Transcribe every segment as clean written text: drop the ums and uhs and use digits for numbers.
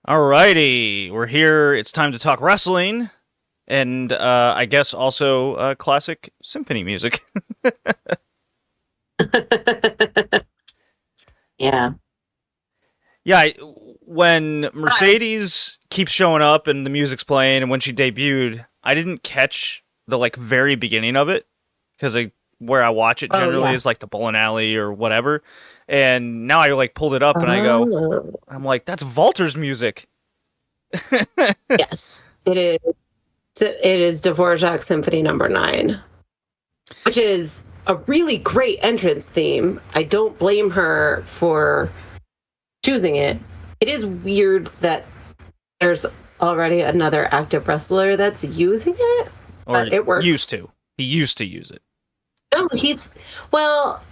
Alrighty, we're here. It's time to talk wrestling, and I guess also classic symphony music. Yeah. Yeah, when Mercedes keeps showing up and the music's playing, and when she debuted, I didn't catch the very beginning of it because where I watch it Oh, generally yeah. is like the bowling alley or whatever. And now I pulled it up and Oh, I'm like, that's Walter's music. yes. It is. It is Dvorak Symphony Number 9, which is a really great entrance theme. I don't blame her for choosing it. It is weird that there's already another active wrestler that's using it, Or but it works. used to. He used to use it. No,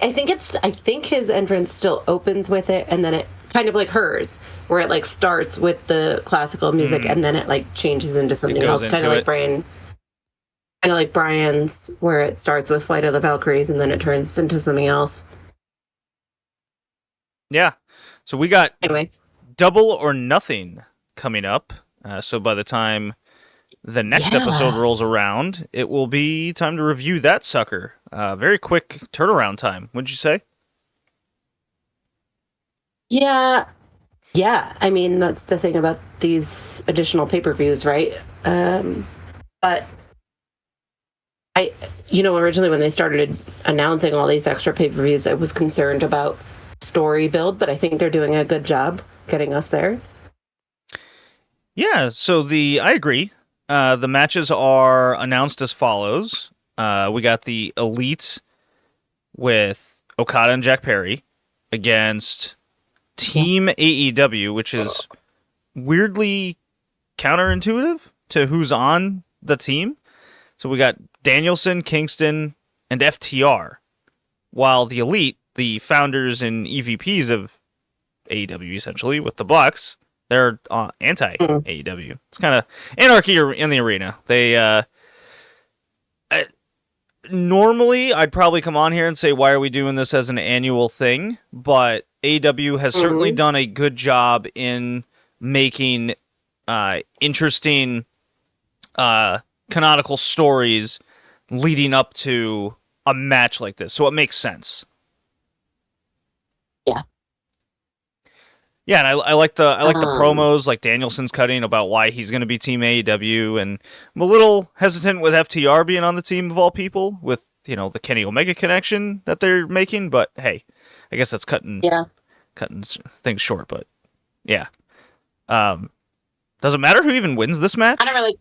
I think his entrance still opens with it, and then it kind of like hers, where it like starts with the classical music and then it like changes into something else, kind of like Brian's, where it starts with Flight of the Valkyries and then it turns into something else. Yeah. So we got Anyway, Double or Nothing coming up. So by the time the next episode rolls around, it will be time to review that sucker. Very quick turnaround time, wouldn't you say? yeah, yeah. I mean, that's the thing about these additional pay-per-views, right? But originally when they started announcing all these extra pay-per-views, I was concerned about story build, but I think they're doing a good job getting us there. Yeah, so I agree. The matches are announced as follows. We got the Elite with Okada and Jack Perry against Team AEW, which is weirdly counterintuitive to who's on the team. So we got Danielson, Kingston, and FTR, while the Elite, the founders and EVPs of AEW, essentially, with the Bucks, they're anti-AEW. It's kind of anarchy in the arena. They normally, I'd probably come on here and say, why are we doing this as an annual thing? But AEW has certainly done a good job in making interesting canonical stories leading up to a match like this. So it makes sense. Yeah. Yeah, and I like the promos like Danielson's cutting about why he's going to be Team AEW, and I'm a little hesitant with FTR being on the team of all people with the Kenny Omega connection that they're making. But hey, I guess that's cutting things short. But yeah, does it matter who even wins this match? I don't really.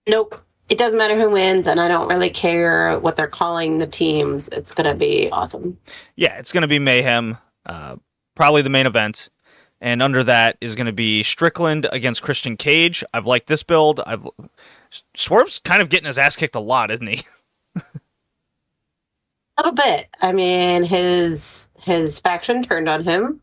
Nope. It doesn't matter who wins, and I don't really care what they're calling the teams. It's going to be awesome. Yeah, it's going to be mayhem. Probably the main event. And under that is going to be Strickland against Christian Cage. I've liked this build. Swerve's kind of getting his ass kicked a lot, isn't he? A little bit. I mean, his faction turned on him.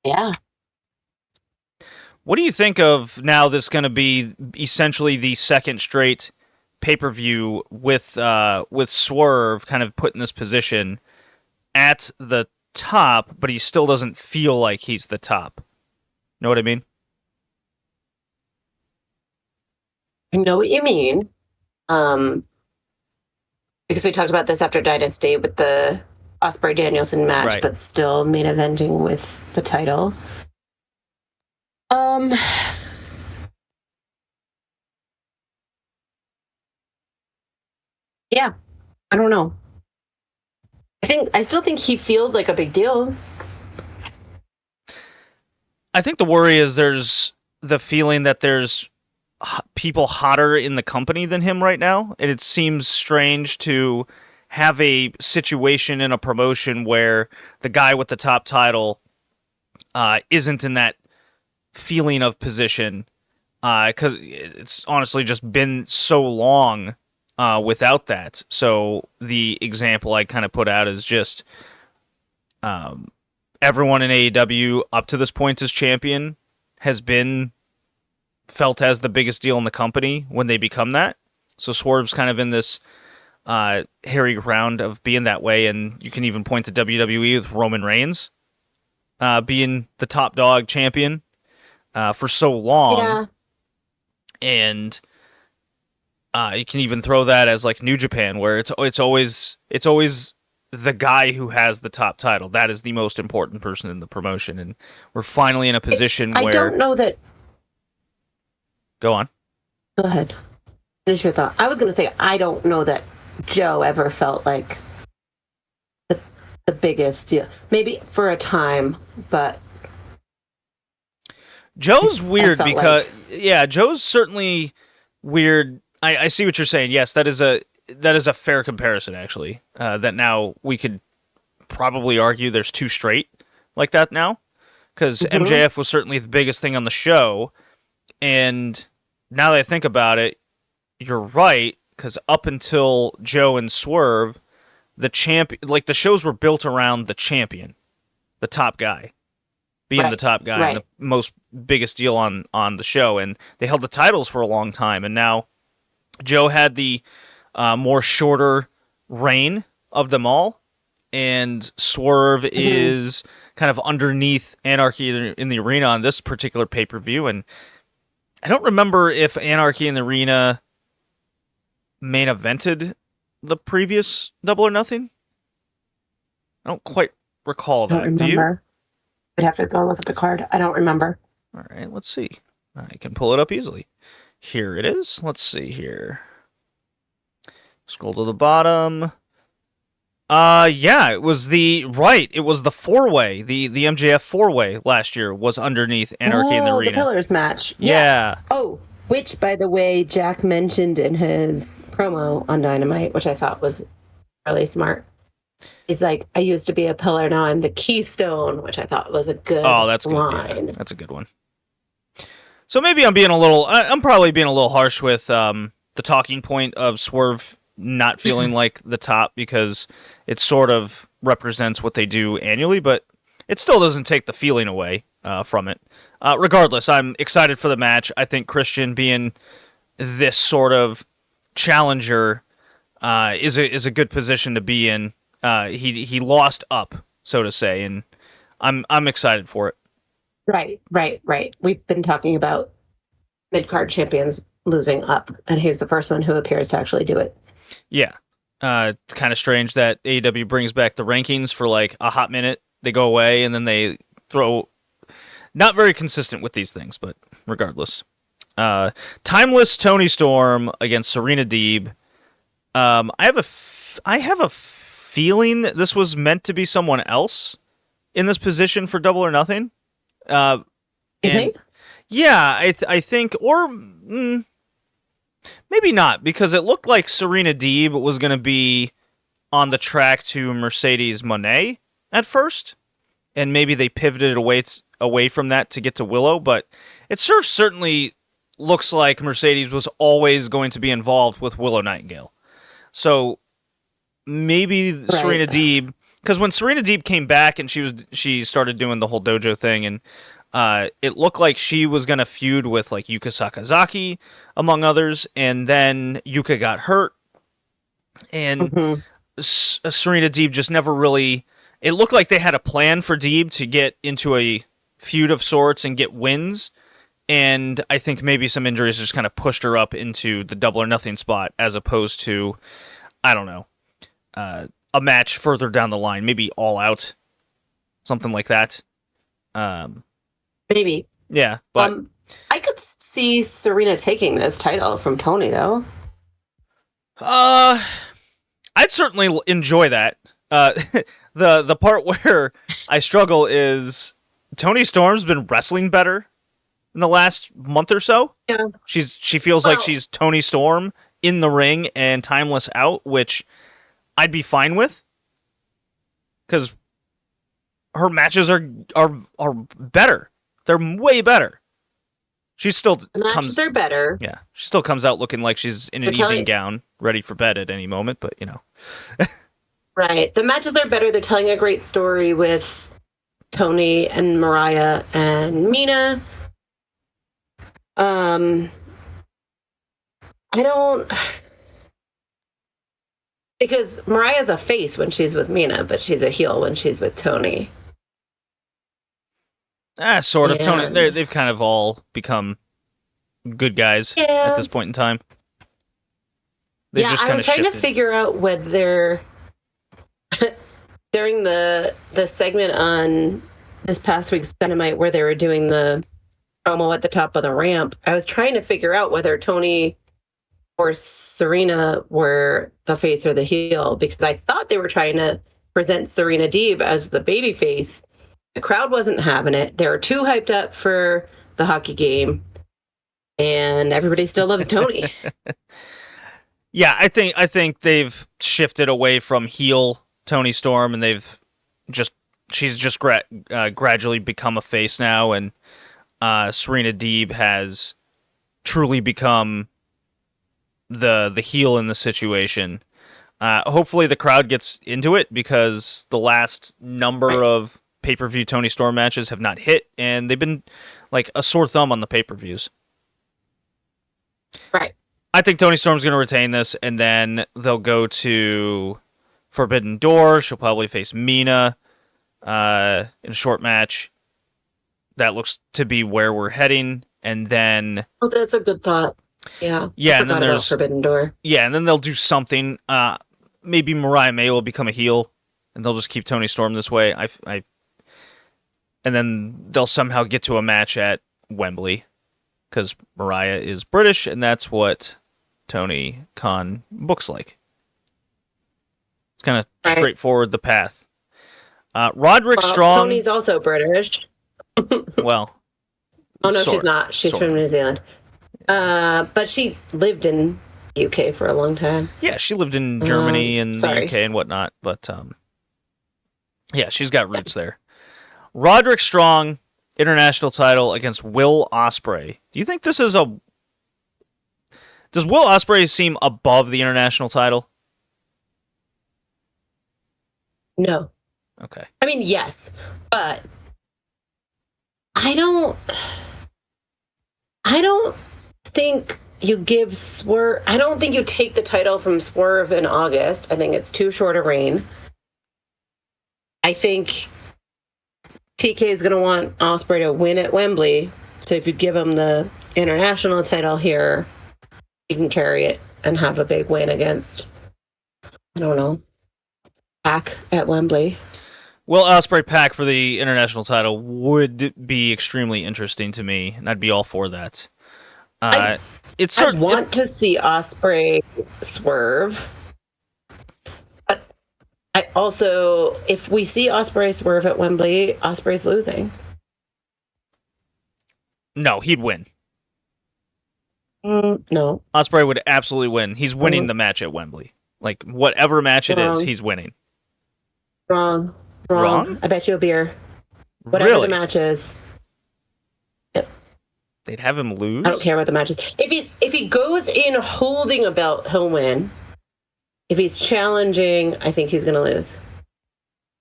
Yeah. What do you think of now? This going to be essentially the second straight pay-per-view with Swerve kind of put in this position at the top, but he still doesn't feel like he's the top. Know what I mean? I know what you mean. Because we talked about this after Dynasty with the Ospreay Danielson match, Right. but still main eventing with the title. Yeah, I don't know. I still think he feels like a big deal. I think the worry is there's the feeling that there's people hotter in the company than him right now, and it seems strange to have a situation in a promotion where the guy with the top title isn't in that feeling of position, because it's honestly just been so long without that. So the example I kind of put out is just everyone in AEW up to this point as champion has been felt as the biggest deal in the company when they become that. So Swerve's kind of in this hairy ground of being that way, and you can even point to WWE with Roman Reigns being the top dog champion for so long, Yeah. and you can even throw that as like New Japan, where it's always the guy who has the top title. That is the most important person in the promotion, and we're finally in a position I where. don't know that. Go on. Go ahead. Finish your thought. I was going to say, I don't know that Joe ever felt like the, the biggest. Yeah. Maybe for a time, but. Joe's weird felt because like- Joe's certainly weird. I see what you're saying. Yes, that is a fair comparison actually. That now we could probably argue there's two straight like that now, because MJF was certainly the biggest thing on the show, and now that I think about it, you're right, because up until Joe and Swerve, the shows were built around the champion, the top guy, being the top guy and the most biggest deal on the show, and they held the titles for a long time, and now Joe had the more shorter reign of them all, and Swerve is kind of underneath Anarchy in the Arena on this particular pay-per-view, and I don't remember if Anarchy in the Arena main evented the previous Double or Nothing. I don't quite recall that. I don't remember. Do you? I'd have to go look at the card. I don't remember. All right, let's see. I can pull it up easily. Here it is. Let's see here. Scroll to the bottom. It was the four-way. The MJF four-way last year was underneath Anarchy in the Arena. The Pillars match. Yeah. Oh, which, by the way, Jack mentioned in his promo on Dynamite, which I thought was really smart. He's like, I used to be a pillar, now I'm the keystone, which I thought was a good that's line. Good. Yeah, that's a good one. So maybe I'm probably being a little harsh with the talking point of Swerve not feeling like the top, because it sort of represents what they do annually, but it still doesn't take the feeling away from it. Regardless, I'm excited for the match. I think Christian being this sort of challenger is a good position to be in. He lost up, so to say, and I'm excited for it. Right. We've been talking about mid-card champions losing up, and he's the first one who appears to actually do it. Yeah. Kind of strange that AEW brings back the rankings for like a hot minute. They go away, and then they throw... Not very consistent with these things, but regardless. Timeless Toni Storm against Serena Deeb. I have a feeling that this was meant to be someone else in this position for Double or Nothing. You think? Yeah, I think, or maybe not, because it looked like Serena Deeb was going to be on the track to Mercedes Moné at first, and maybe they pivoted away from that to get to Willow, but it certainly looks like Mercedes was always going to be involved with Willow Nightingale. So maybe Serena Deeb, because when Serena Deeb came back and she started doing the whole dojo thing, and it looked like she was going to feud with like Yuka Sakazaki, among others, and then Yuka got hurt, and Serena Deeb just never really... It looked like they had a plan for Deeb to get into a feud of sorts and get wins, and I think maybe some injuries just kind of pushed her up into the Double or Nothing spot, as opposed to, I don't know, a match further down the line, maybe All Out, something like that. Maybe. Yeah, but I could see Serena taking this title from Toni, though. I'd certainly enjoy that. The part where I struggle is Toni Storm's been wrestling better in the last month or so. Yeah. She feels like she's Toni Storm in the ring and Timeless out, which I'd be fine with, because her matches are better. They're way better. She still matches are better. Yeah, she still comes out looking like she's in an evening gown, ready for bed at any moment. But you know, right. The matches are better. They're telling a great story with Toni and Mariah and Mina. I don't. Because Mariah's a face when she's with Mina, but she's a heel when she's with Tony. Sort of. And Tony, they've kind of all become good guys at this point in time. They've just I was trying to figure out whether during the segment on this past week's Dynamite where they were doing the promo at the top of the ramp, I was trying to figure out whether Tony or Serena were the face or the heel, because I thought they were trying to present Serena Deeb as the baby face. The crowd wasn't having it. They were too hyped up for the hockey game, and everybody still loves Tony. Yeah, I think they've shifted away from heel Tony Storm, and she's just gradually become a face now, and Serena Deeb has truly become the heel in the situation. Hopefully the crowd gets into it, because the last number of pay-per-view Tony Storm matches have not hit, and they've been like a sore thumb on the pay-per-views. Right. I think Tony Storm's going to retain this, and then they'll go to Forbidden Door. She'll probably face Mina in a short match. That looks to be where we're heading, and then... Oh, that's a good thought. Yeah. Yeah, and then there's Forbidden Door. Yeah, and then they'll do something. Maybe Mariah May will become a heel, and they'll just keep Tony Storm this way. And then they'll somehow get to a match at Wembley, because Mariah is British, and that's what Tony Khan books like. It's kind of straightforward, the path. Roderick Strong... Tony's also British. Well... Oh, no, she's not. She's from New Zealand. But she lived in UK for a long time. Yeah, she lived in Germany and the UK and whatnot, but yeah, she's got roots there. Roderick Strong, international title against Will Ospreay. Do you think this is a... Does Will Ospreay seem above the international title? No. Okay. I mean, yes, but I don't think you give Swerve... I don't think you take the title from Swerve in August. I think it's too short a reign. I think TK is going to want Ospreay to win at Wembley. So if you give him the international title here, he can carry it and have a big win against, I don't know, Pac at Wembley. Will Ospreay Pac for the international title would be extremely interesting to me, and I'd be all for that. I want to see Ospreay Swerve. But I also, if we see Ospreay Swerve at Wembley, Ospreay's losing. No, he'd win. No. Ospreay would absolutely win. He's winning the match at Wembley. Like, whatever match it is, he's winning. Wrong. I bet you a beer. Whatever the match is. Yep. They'd have him lose? I don't care what the match is. If he goes in holding a belt, he'll win. If he's challenging, I think he's going to lose.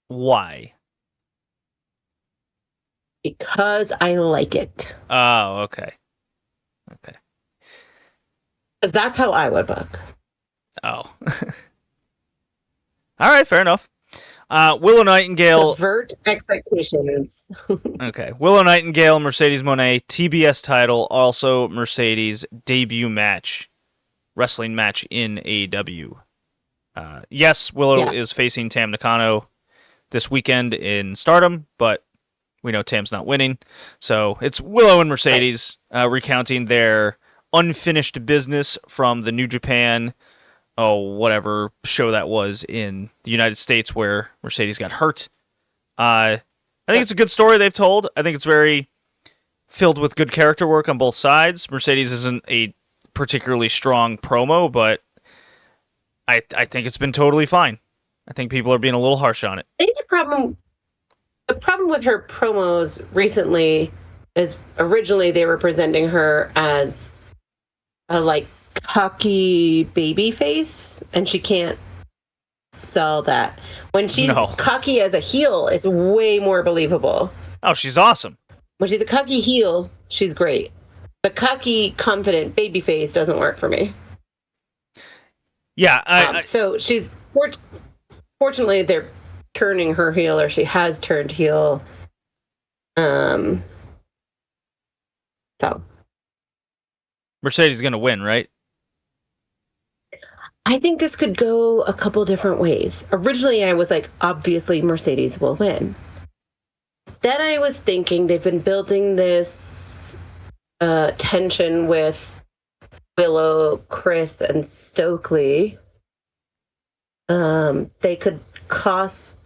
Why? Because I like it. Oh, okay. Okay. Because that's how I would book. Oh. All right, fair enough. Willow Nightingale... Subvert expectations. Okay. Willow Nightingale, Mercedes Moné, TBS title, also Mercedes' debut match, wrestling match in AEW. Yes, Willow is facing Tam Nakano this weekend in Stardom, but we know Tam's not winning. So it's Willow and Mercedes recounting their unfinished business from the New Japan, whatever show that was in the United States where Mercedes got hurt. I think it's a good story they've told. I think it's very filled with good character work on both sides. Mercedes isn't a particularly strong promo, but I think it's been totally fine. I think people are being a little harsh on it. I think the problem with her promos recently is originally they were presenting her as a cocky baby face, and she can't sell that. When she's cocky as a heel, it's way more believable. Oh, she's awesome. When she's a cocky heel, she's great. The cocky, confident baby face doesn't work for me. Yeah, so she's fortunately, they're turning her heel, or she has turned heel. So Mercedes is going to win, right? I think this could go a couple different ways. Originally, I was like, obviously, Mercedes will win. Then I was thinking they've been building this tension with Willow, Chris, and Stokely. They could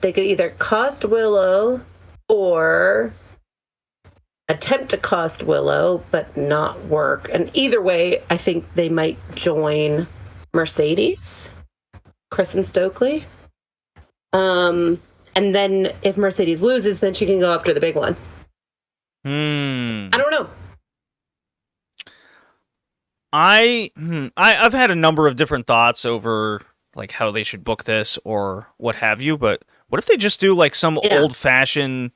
either cost Willow or attempt to cost Willow, but not work. And either way, I think they might join Mercedes, Chris and Stokely. And then if Mercedes loses, then she can go after the big one. I don't know. I've had a number of different thoughts over like how they should book this or what have you, but what if they just do like some old-fashioned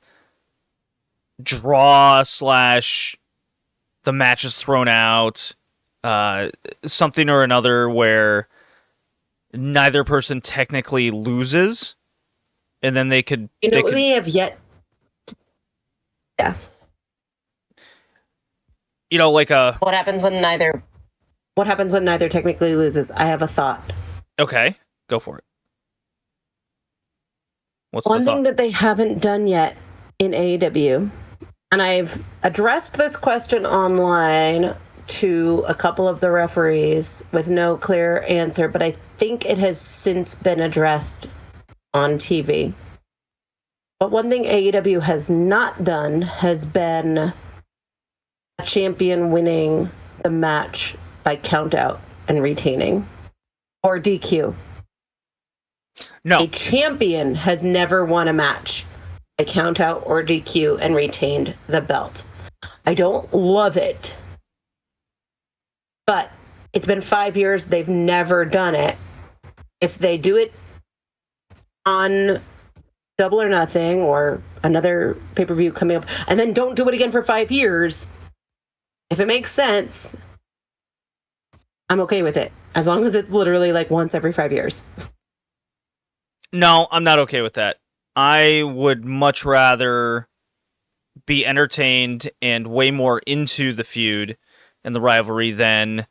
draw / the match is thrown out, something or another where neither person technically loses, and then they could... we have yet... Yeah. Like a... What happens when neither technically loses? I have a thought. Okay, go for it. What's one thing that they haven't done yet in AEW, and I've addressed this question online to a couple of the referees with no clear answer, but I think it has since been addressed on TV. But one thing AEW has not done has been a champion winning the match by countout and retaining, or DQ. No. A champion has never won a match by countout or DQ and retained the belt. I don't love it, but it's been 5 years. They've never done it. If they do it on Double or Nothing or another pay-per-view coming up, and then don't do it again for 5 years, if it makes sense, I'm okay with it. As long as it's literally like once every 5 years. No, I'm not okay with that. I would much rather be entertained and way more into the feud and the rivalry than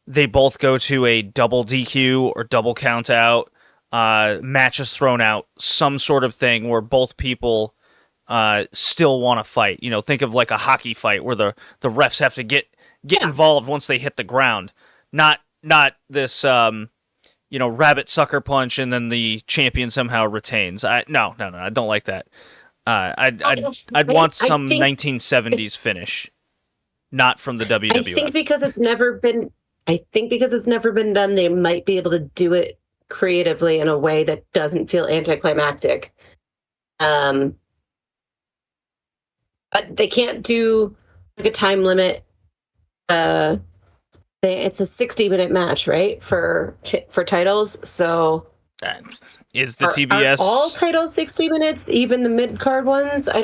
they both go to a double DQ or double count out, matches thrown out, some sort of thing where both people still want to fight. Think of like a hockey fight where the refs have to get involved once they hit the ground. Not this rabbit sucker punch and then the champion somehow retains. No, I don't like that. I'd want some 1970s finish, not from the WWF. I think because it's never been done, they might be able to do it creatively in a way that doesn't feel anticlimactic. But they can't do like a time limit. It's a 60-minute match, right, for titles. So is the TBS are all titles 60 minutes, even the mid-card ones? I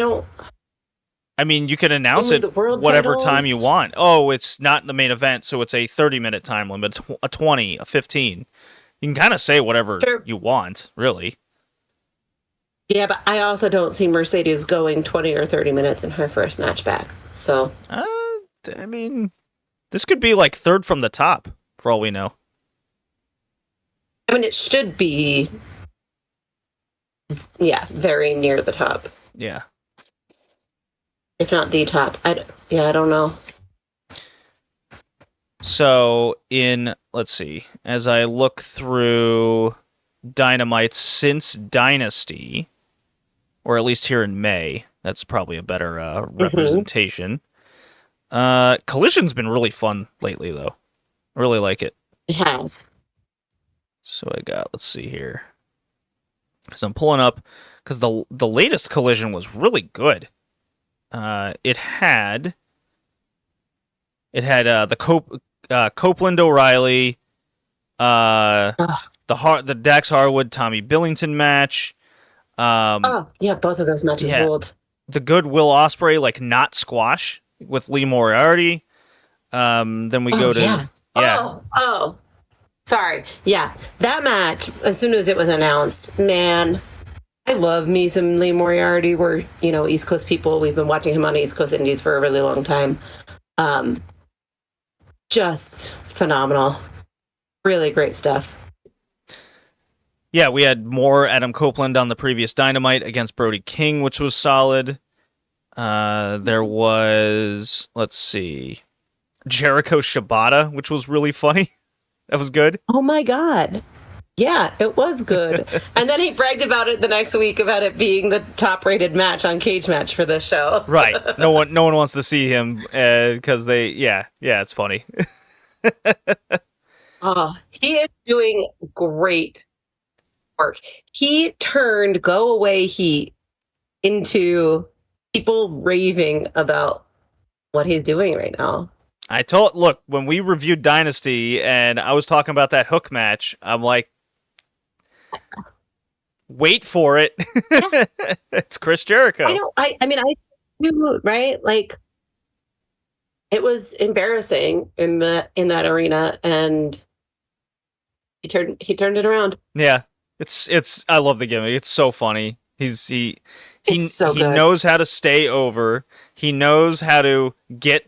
mean, you can announce it whatever titles? time you want. Oh, it's not the main event, so it's a 30-minute time limit, a 20, a 15. You can kind of say whatever you want, really. Yeah, but I also don't see Mercedes going 20 or 30 minutes in her first match back. So, I mean, this could be like third from the top, for all we know. I mean, it should be, very near the top. Yeah. If not the top. I don't know. So, let's see, as I look through Dynamite since Dynasty, or at least here in May, that's probably a better representation. Collision's been really fun lately, though. I really like it. It has. So let's see here. Because I'm pulling up, because the latest Collision was really good. It had the Copeland O'Reilly, the Dax Harwood Tommy Billington match. Both of those matches ruled. The good Will Ospreay not squash with Lee Moriarty. Then we go to Sorry. Yeah, that match, as soon as it was announced, man, I love me some Lee Moriarty. We're, East Coast people. We've been watching him on East Coast Indies for a really long time. Just phenomenal. Really great stuff. Yeah, we had more Adam Copeland on the previous Dynamite against Brody King, which was solid. There was, let's see, Jericho Shibata, which was really funny. That was good. Oh my God. Yeah, it was good. And then he bragged about it the next week about it being the top-rated match on Cage Match for this show. Right. No one wants to see him because it's funny. Oh, he is doing great work. He turned Go Away Heat into people raving about what he's doing right now. Look, when we reviewed Dynasty and I was talking about that hook match, I'm like, wait for it. Yeah. It's Chris Jericho. I know. I knew, right? Like, it was embarrassing in that arena, and he turned it around. Yeah. It's I love the gimmick. It's so funny. He good. knows how to stay over. He knows how to make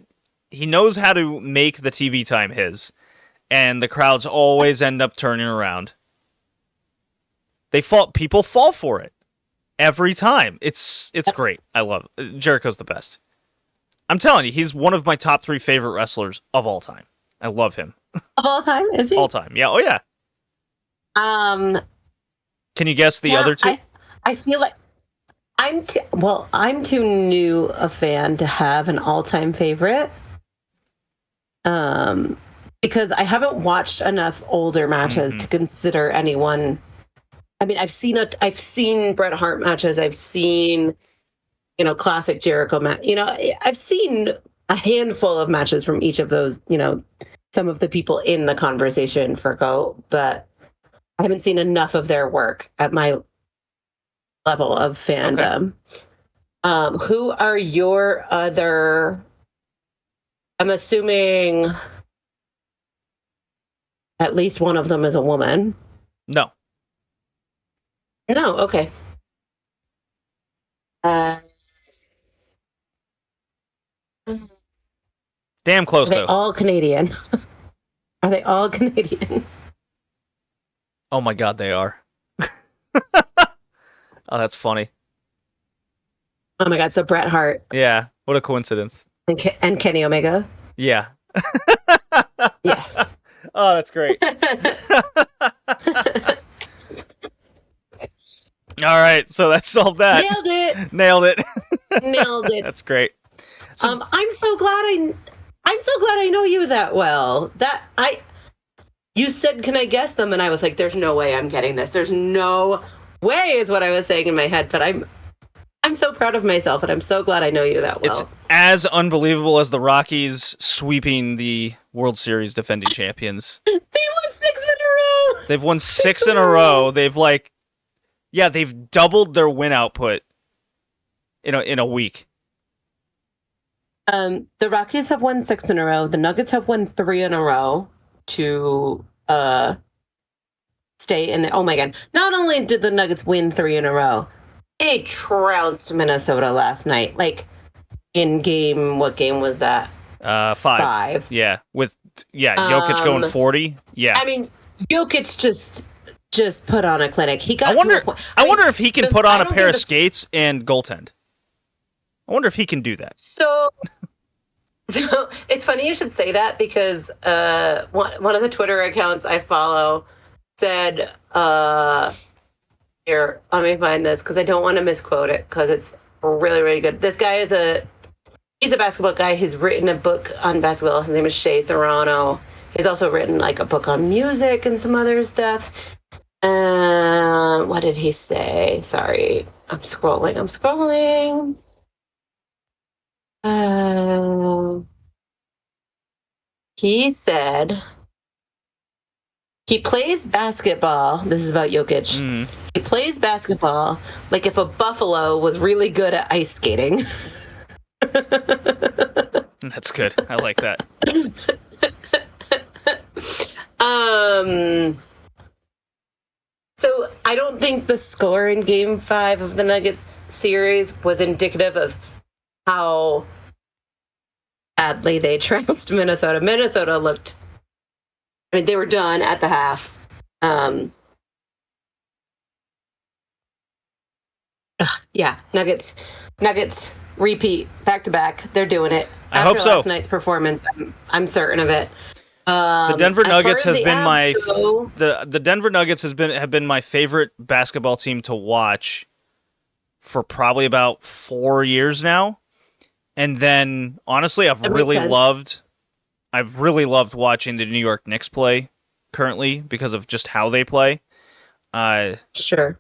the TV time his. And the crowds always end up turning around. People fall for it every time. It's great. I love it. Jericho's the best. I'm telling you, he's one of my top 3 favorite wrestlers of all time. I love him. Of all time, is he? All time. Yeah. Oh yeah. Can you guess the other 2? I feel like I'm too new a fan to have an all-time favorite. Because I haven't watched enough older matches to consider anyone. I mean, I've seen Bret Hart matches. I've seen, classic Jericho match. I've seen a handful of matches from each of those. Some of the people in the conversation for Go, but I haven't seen enough of their work at my level of fandom. Okay. Who are your other? I'm assuming at least one of them is a woman. No. No, okay. Damn close, though. Are they all Canadian? Are they all Canadian? Oh my God, they are. Oh, that's funny. Oh my God, so Bret Hart. Yeah, what a coincidence. And Kenny Omega. Yeah. Yeah. Oh, that's great. All right, so that solved that. Nailed it. Nailed it. That's great. So, I'm so glad I know you that well. You said, "Can I guess them?" And I was like, "There's no way I'm getting this. There's no way," is what I was saying in my head. But I'm so proud of myself, and I'm so glad I know you that well. It's as unbelievable as the Rockies sweeping the World Series defending champions. They won 6 in a row. They've won 6 in a row. They've doubled their win output in a week. The Rockies have won 6 in a row. The Nuggets have won 3 in a row to stay in the. Oh my God! Not only did the Nuggets win 3 in a row, they trounced Minnesota last night. Like in game, what game was that? 5. Yeah, Jokic going 40. Yeah, I mean, Jokic just put on a clinic. He got. I wonder if he can put on a pair of skates and goaltend. I wonder if he can do that. So it's funny you should say that because one of the Twitter accounts I follow said, here, let me find this because I don't want to misquote it because it's really, really good. This guy he's a basketball guy. He's written a book on basketball. His name is Shea Serrano. He's also written like a book on music and some other stuff. What did he say? Sorry, I'm scrolling. He said he plays basketball. This is about Jokic. He plays basketball like if a buffalo was really good at ice skating. That's good. I like that. So I don't think the score in Game 5 of the Nuggets series was indicative of how badly they trounced Minnesota. Minnesota looked, I mean, they were done at the half. Yeah, Nuggets repeat back to back. They're doing it. I After hope so. last night's performance, I'm certain of it. The Denver Nuggets has been my go, the Denver Nuggets have been my favorite basketball team to watch for probably about 4 years now. And then honestly, I've really loved watching the New York Knicks play currently because of just how they play. Sure.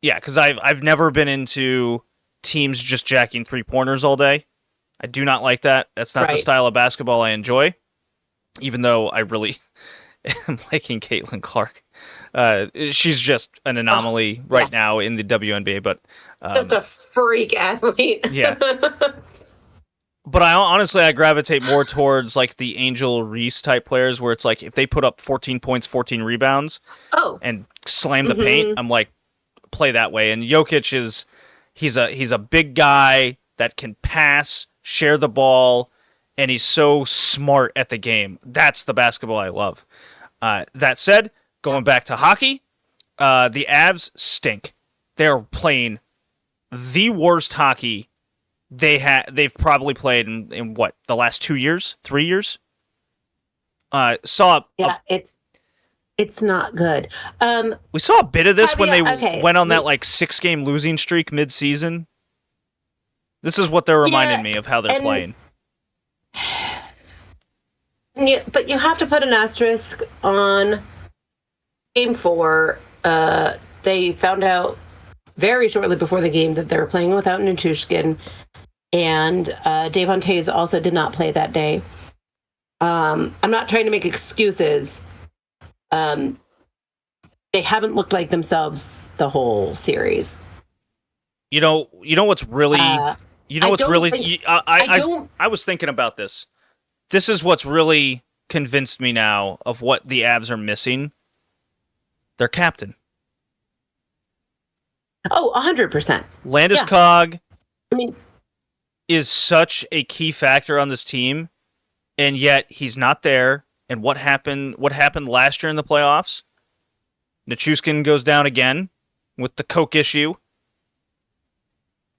Yeah, because I've never been into teams just jacking 3-pointers all day. I do not like that. That's not the style of basketball I enjoy. Even though I really am liking Caitlin Clark. She's just an anomaly now in the WNBA, but just a freak athlete. Yeah. But I gravitate more towards like the Angel Reese type players where it's like if they put up 14 points, 14 rebounds and slam the paint, I'm like, play that way. And Jokic he's a big guy that can pass, share the ball, and he's so smart at the game. That's the basketball I love. That said, going back to hockey, the Avs stink. They're playing the worst hockey they've probably played in what, the last 2 years, 3 years. It's not good. We saw a bit of this when they went on that like 6-game losing streak mid-season. This is what they're reminding me of how they're playing. But you have to put an asterisk on Game 4. They found out very shortly before the game that they were playing without Nichushkin, and Davon Toews also did not play that day. I'm not trying to make excuses. They haven't looked like themselves the whole series. You know what's really I was thinking about this. This is what's really convinced me now of what the Avs are missing. Their captain. Oh, 100%. Landeskog is such a key factor on this team, and yet he's not there. And what happened last year in the playoffs? Nichushkin goes down again with the coke issue.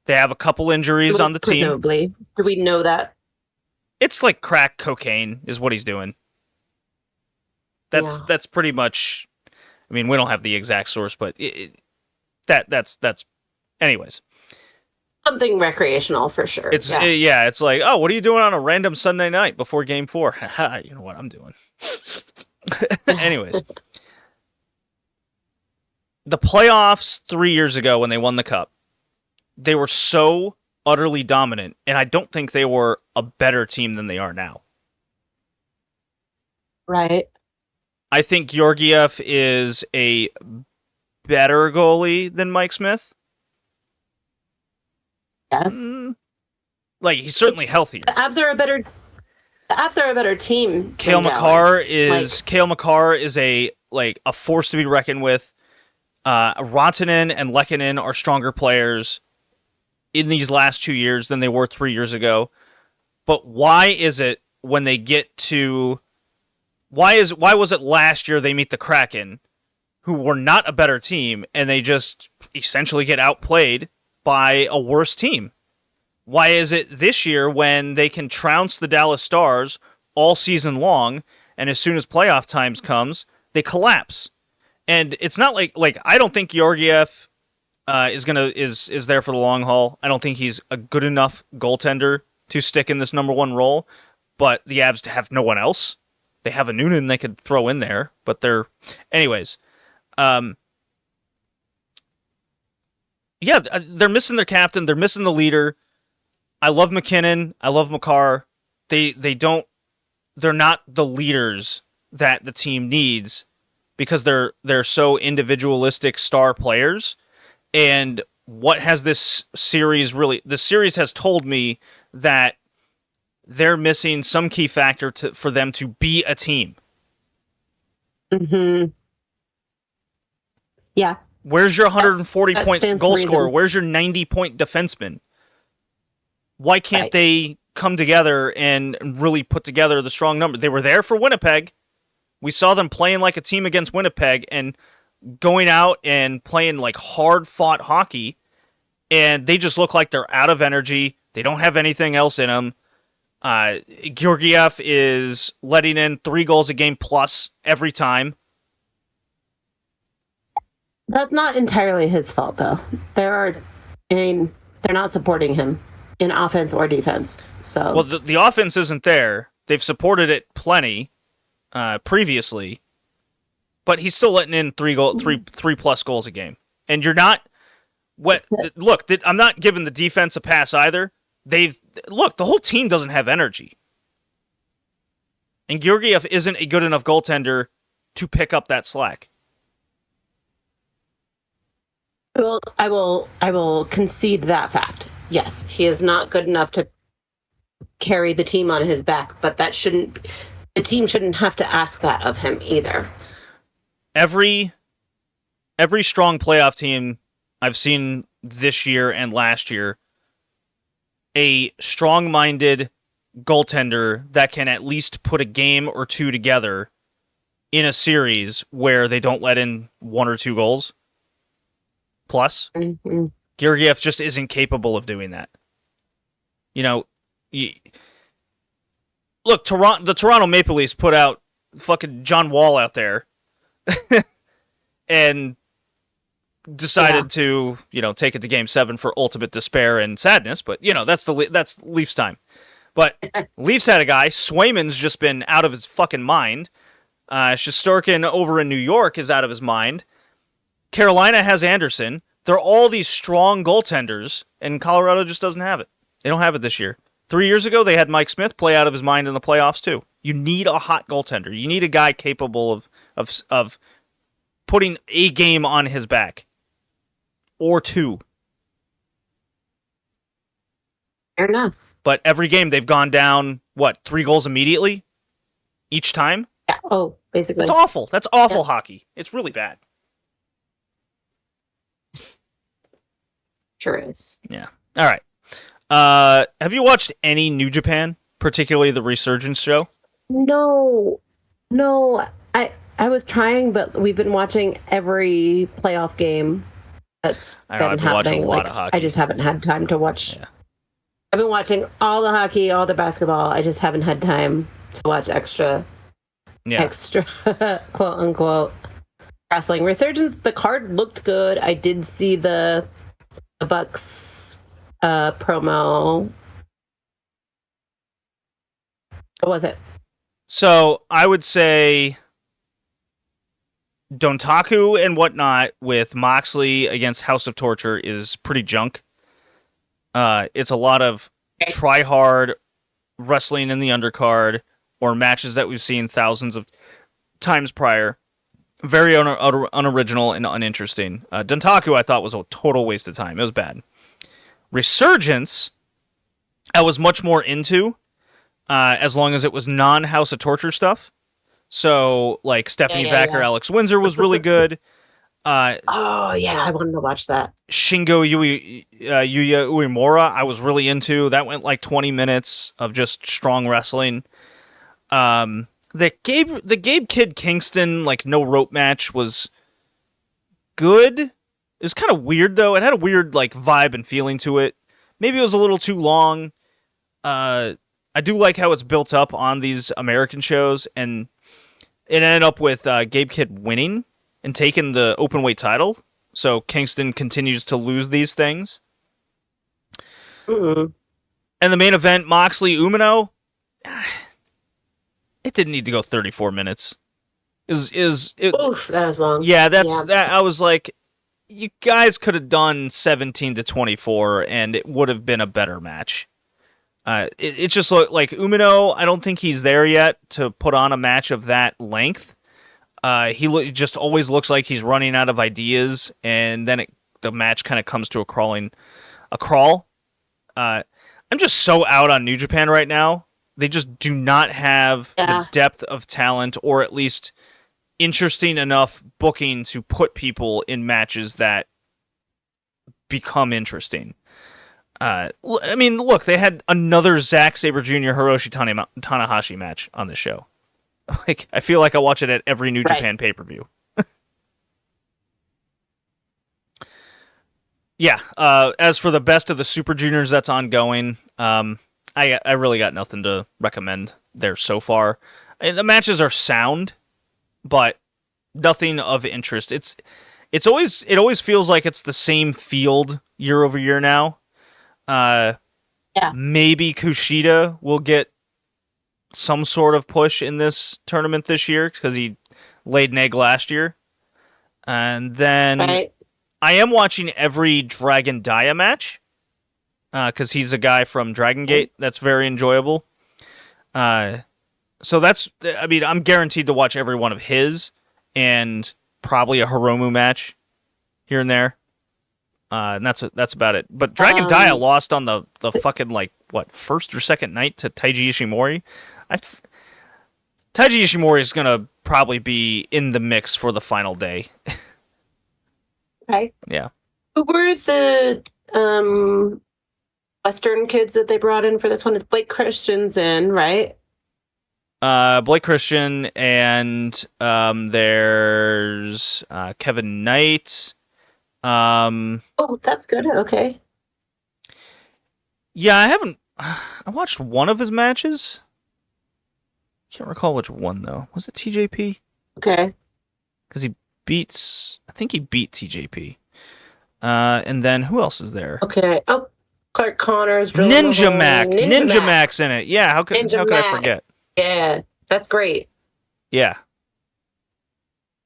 They have a couple injuries on the team. Presumably. Do we know that? It's like crack cocaine is what he's doing. That's pretty much. I mean, we don't have the exact source, but that's. Anyways, something recreational for sure. It's it's like, oh, what are you doing on a random Sunday night before Game 4? You know what I'm doing. Anyways, the playoffs 3 years ago when they won the cup, they were so utterly dominant, and I don't think they were a better team than they are now. Right. I think Georgiev is a better goalie than Mike Smith. Yes. Like, he's certainly healthier. The Avs are a better team. Cale Makar is a force to be reckoned with. Rantanen and Lehkonen are stronger players in these last 2 years than they were 3 years ago. But why is it when they get to why was it last year they meet the Kraken, who were not a better team, and they just essentially get outplayed by a worse team? Why is it this year when they can trounce the Dallas Stars all season long, and as soon as playoff times comes, they collapse? And it's not like I don't think Georgiev is there for the long haul. I don't think he's a good enough goaltender to stick in this number one role. But the Avs have no one else. They have a Noonan they could throw in there, but they're anyways. They're missing their captain. They're missing the leader. I love McKinnon. I love Makar. They're not the leaders that the team needs because they're so individualistic star players. And what has this series really? The series has told me that they're missing some key factor for them to be a team. Mm-hmm. Yeah. Where's your 140 That points stands to goal reason. scorer? Where's your 90-point defenseman? Why can't Right. they come together and really put together the strong number? They were there for Winnipeg. We saw them playing like a team against Winnipeg and going out and playing like hard-fought hockey, and they just look like they're out of energy. They don't have anything else in them. Georgiev is letting in 3 goals a game plus every time. That's not entirely his fault, though. They're not supporting him in offense or defense. So, Well, the offense isn't there. They've supported it plenty previously, but he's still letting in three plus goals a game. And you're not. Look, I'm not giving the defense a pass either. The whole team doesn't have energy, and Georgiev isn't a good enough goaltender to pick up that slack. well, I will concede that fact. Yes, he is not good enough to carry the team on his back, but the team shouldn't have to ask that of him either. Every strong playoff team I've seen this year and last year, a strong-minded goaltender that can at least put a game or two together in a series where they don't let in 1 or 2 goals. Plus, Mm-hmm. Georgiev just isn't capable of doing that. You know, look, the Toronto Maple Leafs put out fucking John Wall out there and decided to, take it to Game 7 for ultimate despair and sadness. But, that's Leafs time. But Leafs had a guy. Swayman's just been out of his fucking mind. Shesterkin over in New York is out of his mind. Carolina has Anderson. They're all these strong goaltenders, and Colorado just doesn't have it. They don't have it this year. 3 years ago, they had Mike Smith play out of his mind in the playoffs, too. You need a hot goaltender. You need a guy capable of putting a game on his back. Or 2. Fair enough. But every game, they've gone down, 3 goals immediately? Each time? Yeah. Oh, basically. That's awful. That's awful hockey. It's really bad. Sure is. Yeah. All right. Have you watched any New Japan, particularly the Resurgence show? No. I was trying, but we've been watching every playoff game that's been happening. A lot of hockey. I just haven't had time to watch. Yeah. I've been watching all the hockey, all the basketball. I just haven't had time to watch extra quote unquote wrestling. Resurgence, the card looked good. I did see the Bucks promo. What was it? So I would say Dontaku and whatnot with Moxley against House of Torture is pretty junk. It's a lot of try hard wrestling in the undercard or matches that we've seen thousands of times prior. Very unoriginal and uninteresting. Dontaku I thought was a total waste of time. It was bad. Resurgence I was much more into as long as it was non-House of Torture stuff. So, like, Stephanie Vacker, Alex Windsor was really good. I wanted to watch that. Shingo Yuya Uemura, I was really into. That went like 20 minutes of just strong wrestling. The Gabe Kid Kingston, like, no rope match was good. It was kind of weird, though. It had a weird, like, vibe and feeling to it. Maybe it was a little too long. I do like how it's built up on these American shows, and it ended up with Gabe Kidd winning and taking the openweight title. So Kingston continues to lose these things. Mm-hmm. And the main event, Moxley Umino, it didn't need to go 34 minutes. Oof, that was long. Yeah, that. I was like, you guys could have done 17 to 24, and it would have been a better match. It just looked like Umino, I don't think he's there yet to put on a match of that length. He just always looks like he's running out of ideas, and then the match kind of comes to a crawl. I'm just so out on New Japan right now. They just do not have the depth of talent, or at least interesting enough booking to put people in matches that become interesting. I mean, look, they had another Zack Sabre Jr. Hiroshi Tanahashi match on the show. Like, I feel like I watch it at every New Japan pay-per-view. Yeah. As for the best of the Super Juniors that's ongoing, I really got nothing to recommend there so far. The matches are sound, but nothing of interest. It always feels like it's the same field year over year now. Maybe Kushida will get some sort of push in this tournament this year because he laid an egg last year. And then I am watching every Dragon Dia match because he's a guy from Dragongate. That's very enjoyable. So I'm guaranteed to watch every one of his and probably a Hiromu match here and there. And that's about it. But Dragon Dia lost on the fucking, first or second night to Taiji Ishimori. Taiji Ishimori is going to probably be in the mix for the final day. Okay. Yeah. Who were the Western kids that they brought in for this one? It's Blake Christian's in, right? Blake Christian, and there's Kevin Knight. Oh, that's good. Okay. Yeah, I watched one of his matches. Can't recall which one, though. Was it TJP? Okay. Because I think he beat TJP. And then who else is there? Okay. Oh, Clark Connors. Ninja Mac's in it. Yeah, how could I forget? Yeah, that's great. Yeah.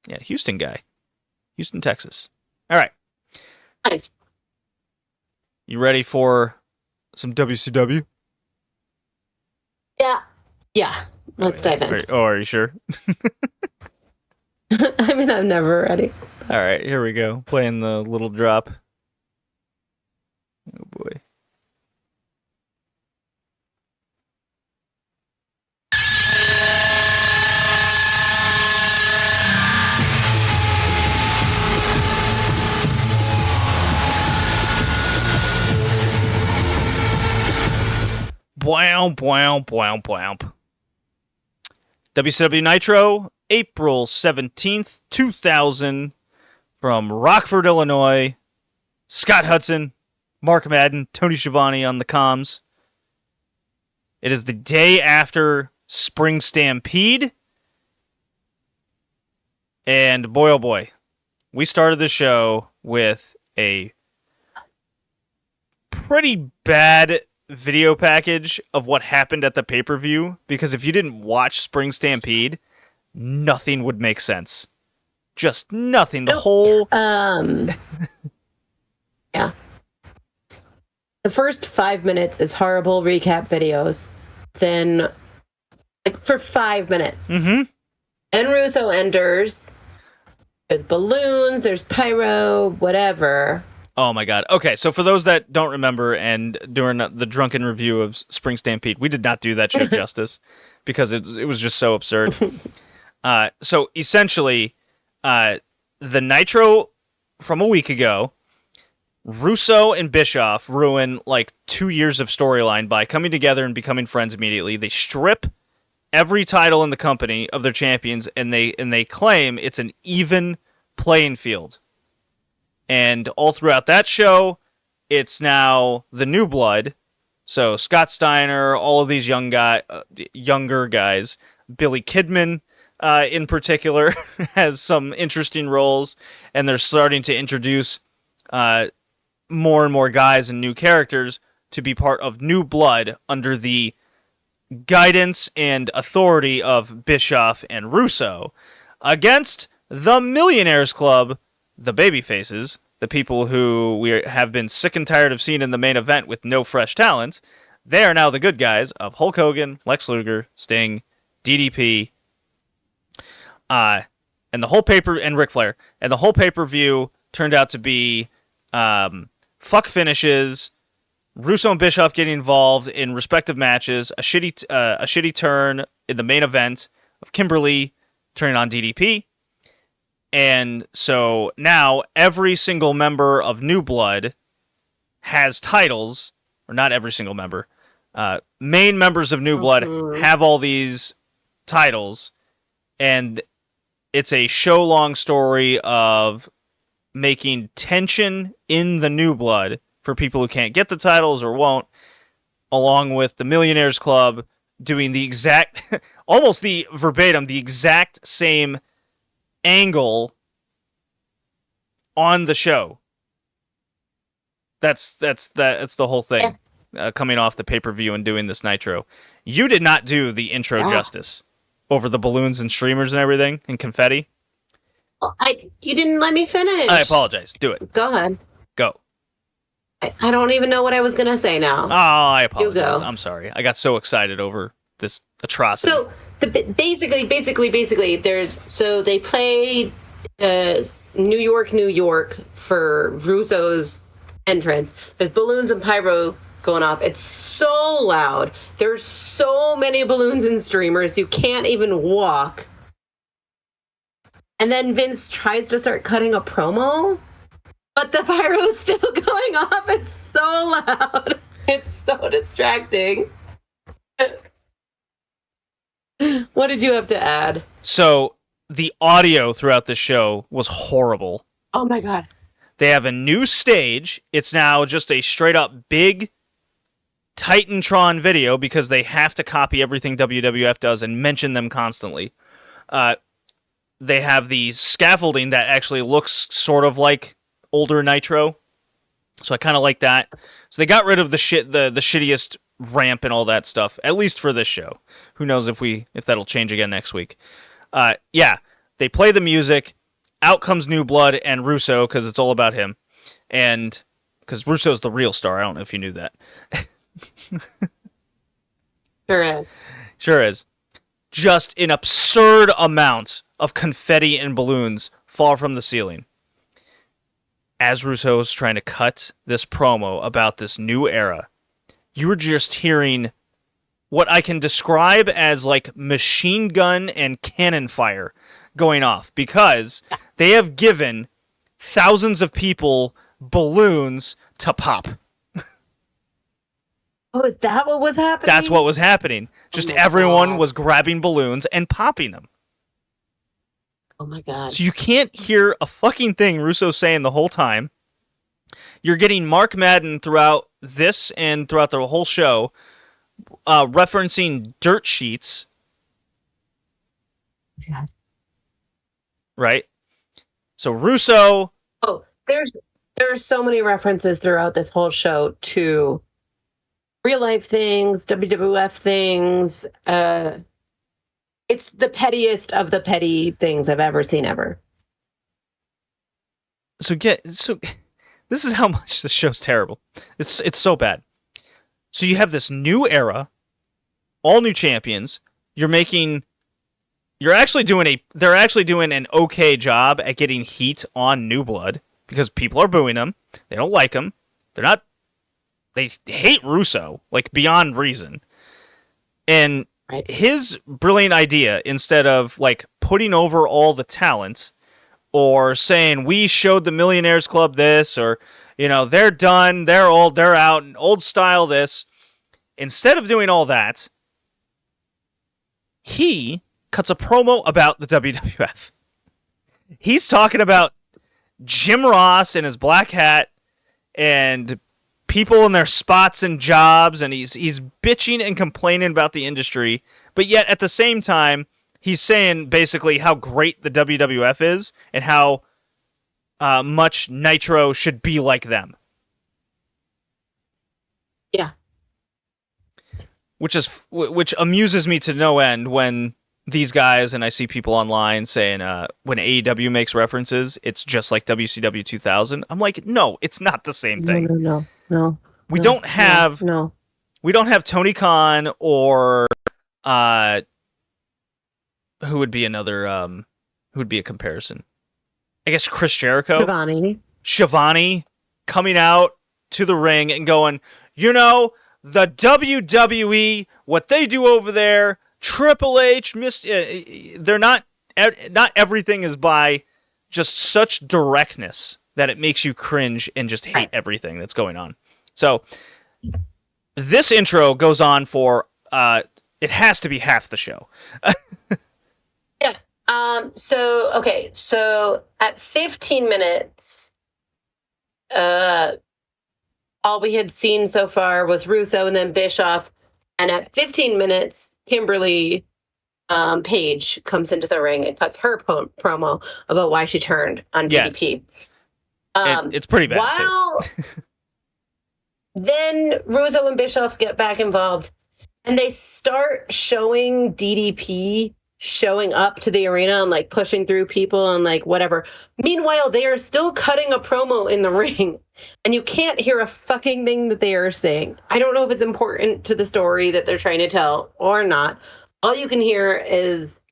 Yeah, Houston guy. Houston, Texas. All right. Nice. You ready for some WCW? Yeah. Yeah. Let's dive in. Are you sure? I mean, I'm never ready. All right, here we go. Playing the little drop. Oh, boy. Bwam, bwam, bwam, bwam. WCW Nitro, April 17th, 2000, from Rockford, Illinois. Scott Hudson, Mark Madden, Tony Schiavone on the comms. It is the day after Spring Stampede. And boy, oh boy, we started the show with a pretty bad video package of what happened at the pay-per-view, because if you didn't watch Spring Stampede, nothing would make sense. Just nothing. The whole yeah. The first 5 minutes is horrible recap videos. Then for 5 minutes. Mm-hmm. And Russo enters. There's balloons, there's pyro, whatever. Oh my god. Okay, so for those that don't remember, and during the drunken review of Spring Stampede, we did not do that shit justice because it was just so absurd. So essentially, the Nitro from a week ago, Russo and Bischoff ruin 2 years of storyline by coming together and becoming friends immediately. They strip every title in the company of their champions, and they claim it's an even playing field. And all throughout that show, it's now the new blood. So Scott Steiner, all of these younger guys, Billy Kidman in particular has some interesting roles, and they're starting to introduce more and more guys and new characters to be part of New Blood under the guidance and authority of Bischoff and Russo against the Millionaires Club, the babyfaces, the people who we have been sick and tired of seeing in the main event with no fresh talent. They are now the good guys of Hulk Hogan, Lex Luger, Sting, DDP, and the whole and Ric Flair. And the whole pay-per-view turned out to be fuck finishes, Russo and Bischoff getting involved in respective matches, a shitty turn in the main event of Kimberly turning on DDP, And so now every single member of New Blood has titles, or not every single member. Main members of New Blood have all these titles, and it's a show-long story of making tension in the New Blood for people who can't get the titles or won't, along with the Millionaires Club doing the exact, almost the verbatim, the exact same angle on the show. That's the whole thing. Coming off the pay-per-view and doing this Nitro. You did not do the intro justice over the balloons and streamers and everything and confetti. Well, you didn't let me finish. I apologize. Do it. Go ahead. Go. I don't even know what I was going to say now. Oh, I apologize. You go. I'm sorry. I got so excited over this atrocity. So, basically, they played New York for Russo's entrance. There's balloons and pyro going off. It's so loud. There's so many balloons and streamers. You can't even walk. And then Vince tries to start cutting a promo, but the pyro is still going off. It's so loud. It's so distracting. What did you have to add? So the audio throughout the show was horrible. Oh my God. They have a new stage. It's now just a straight up big Titantron video because they have to copy everything WWF does and mention them constantly. They have the scaffolding that actually looks sort of like older Nitro. So I kind of like that. So they got rid of the shittiest ramp and all that stuff, at least for this show. Who knows if that'll change again next week. They play the music. Out comes New Blood and Russo because it's all about him. And because Russo's the real star. I don't know if you knew that. Sure is. Just an absurd amount of confetti and balloons fall from the ceiling. As Russo's trying to cut this promo about this new era, you were just hearing what I can describe as like machine gun and cannon fire going off because they have given thousands of people balloons to pop. Oh, is that what was happening? That's what was happening. Just everyone was grabbing balloons and popping them. Oh my God. So you can't hear a fucking thing Russo's saying the whole time. You're getting Mark Madden throughout this and throughout the whole show referencing dirt sheets. God. Right? So Russo... Oh, there are so many references throughout this whole show to real life things, WWF things. It's the pettiest of the petty things I've ever seen ever. So this is how much the show's terrible. It's so bad. So you have this new era, all new champions. They're actually doing an okay job at getting heat on New Blood because people are booing them. They don't like him. They hate Russo, like beyond reason. And his brilliant idea, instead of like putting over all the talent or saying we showed the Millionaires Club this, or they're done, they're old, they're out, old style this. Instead of doing all that, he cuts a promo about the WWF. He's talking about Jim Ross and his black hat and people in their spots and jobs, and he's bitching and complaining about the industry, but yet at the same time, he's saying basically how great the WWF is and how much Nitro should be like them. Yeah. Which amuses me to no end when these guys, and I see people online saying when AEW makes references, it's just like WCW 2000. I'm like, no, it's not the same thing. No. We don't have Tony Khan or who would be another who would be a comparison? I guess Chris Jericho. Shivani coming out to the ring and going, the WWE, what they do over there, Triple H, they're not everything is by just such directness that it makes you cringe and just hate everything that's going on. So this intro goes on for it has to be half the show. Yeah. So at 15 minutes, all we had seen so far was Russo and then Bischoff. And at 15 minutes, Kimberly Page comes into the ring and cuts her promo about why she turned on DDP. It's pretty bad. Then Russo and Bischoff get back involved, and they start showing DDP showing up to the arena and like pushing through people and like whatever. Meanwhile, they are still cutting a promo in the ring, and you can't hear a fucking thing that they are saying. I don't know if it's important to the story that they're trying to tell or not. All you can hear is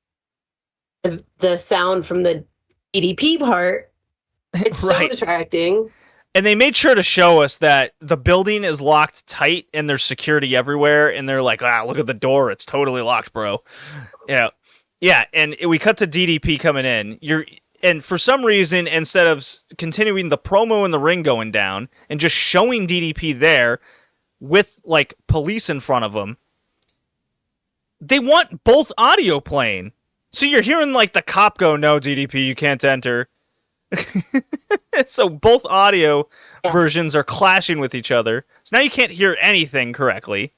the sound from the DDP part. It's so distracting. And they made sure to show us that the building is locked tight and there's security everywhere. And they're like, look at the door. It's totally locked, bro. Yeah. And we cut to DDP coming in. And for some reason, instead of continuing the promo in the ring going down and just showing DDP there with like police in front of him, they want both audio playing. So you're hearing like the cop go, "No, DDP, you can't enter." So both audio versions are clashing with each other. So now you can't hear anything correctly.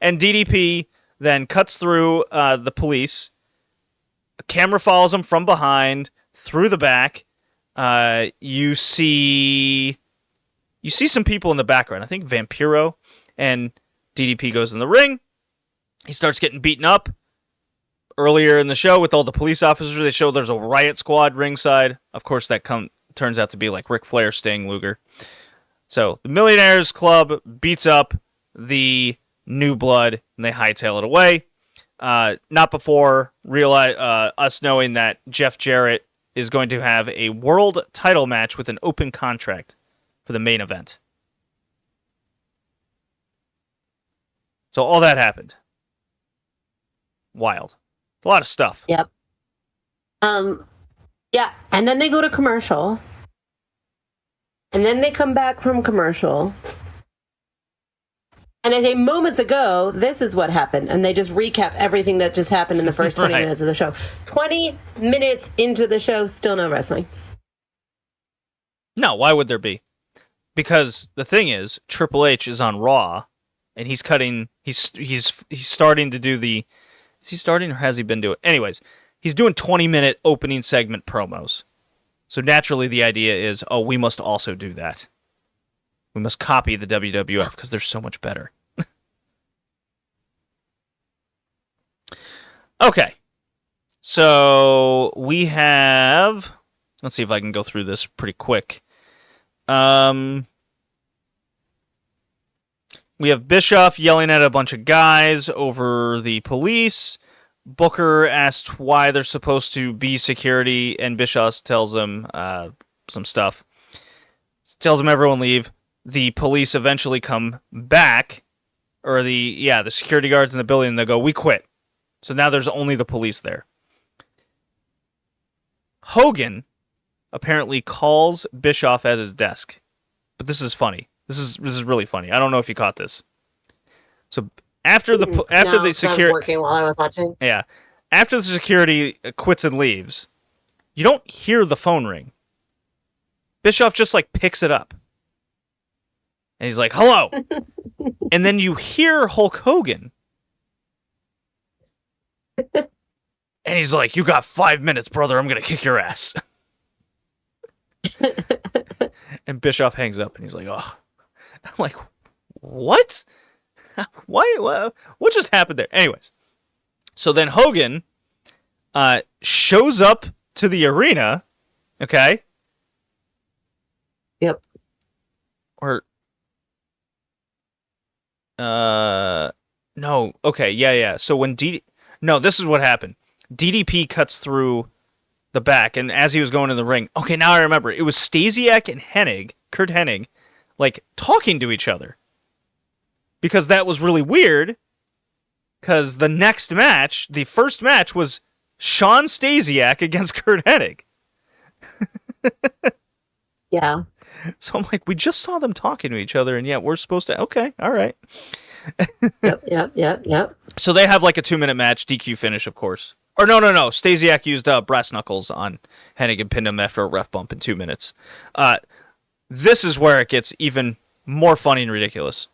And DDP then cuts through the police. A camera follows him from behind, through the back. You see some people in the background. I think Vampiro. And DDP goes in the ring. He starts getting beaten up. Earlier in the show with all the police officers, they show there's a riot squad ringside. Of course, that turns out to be like Ric Flair, Sting, Luger. So the Millionaires Club beats up the New Blood, and they hightail it away. Not before us knowing that Jeff Jarrett is going to have a world title match with an open contract for the main event. So all that happened. Wild. A lot of stuff. Yep. Yeah, and then they go to commercial. And then they come back from commercial. And I say moments ago, this is what happened. And they just recap everything that just happened in the first 20 minutes of the show. 20 minutes into the show, still no wrestling. No, why would there be? Because the thing is, Triple H is on Raw, and he's starting to do the... Is he starting or has he been doing? Anyways, he's doing 20-minute opening segment promos. So naturally the idea is, we must also do that. We must copy the WWF because they're so much better. Okay. So we have... Let's see if I can go through this pretty quick. We have Bischoff yelling at a bunch of guys over the police. Booker asked why they're supposed to be security, and Bischoff tells him some stuff. Tells him everyone leave. The police eventually come back, or the security guards in the building, and they go, "We quit." So now there's only the police there. Hogan apparently calls Bischoff at his desk. But this is funny. This is really funny. I don't know if you caught this. So after the security working while I was watching. Yeah. After the security quits and leaves, you don't hear the phone ring. Bischoff just like picks it up. And he's like, "Hello." And then you hear Hulk Hogan. And he's like, "You got 5 minutes, brother. I'm going to kick your ass." And Bischoff hangs up and he's like, "Oh." I'm like, "What? Why? What just happened there?" Anyways, so then Hogan shows up to the arena, okay? Yep. Or no, okay, yeah. So when this is what happened. DDP cuts through the back, and as he was going in the ring, okay, now I remember. It was Stasiak and Kurt Hennig, like, talking to each other. Because that was really weird, because the next match, the first match, was Sean Stasiak against Kurt Hennig. Yeah. So I'm like, we just saw them talking to each other, and yet we're supposed to. Okay, all right. Yep. So they have like a 2-minute match, DQ finish, of course. Or no. Stasiak used brass knuckles on Hennig and pinned him after a ref bump in 2 minutes. This is where it gets even more funny and ridiculous.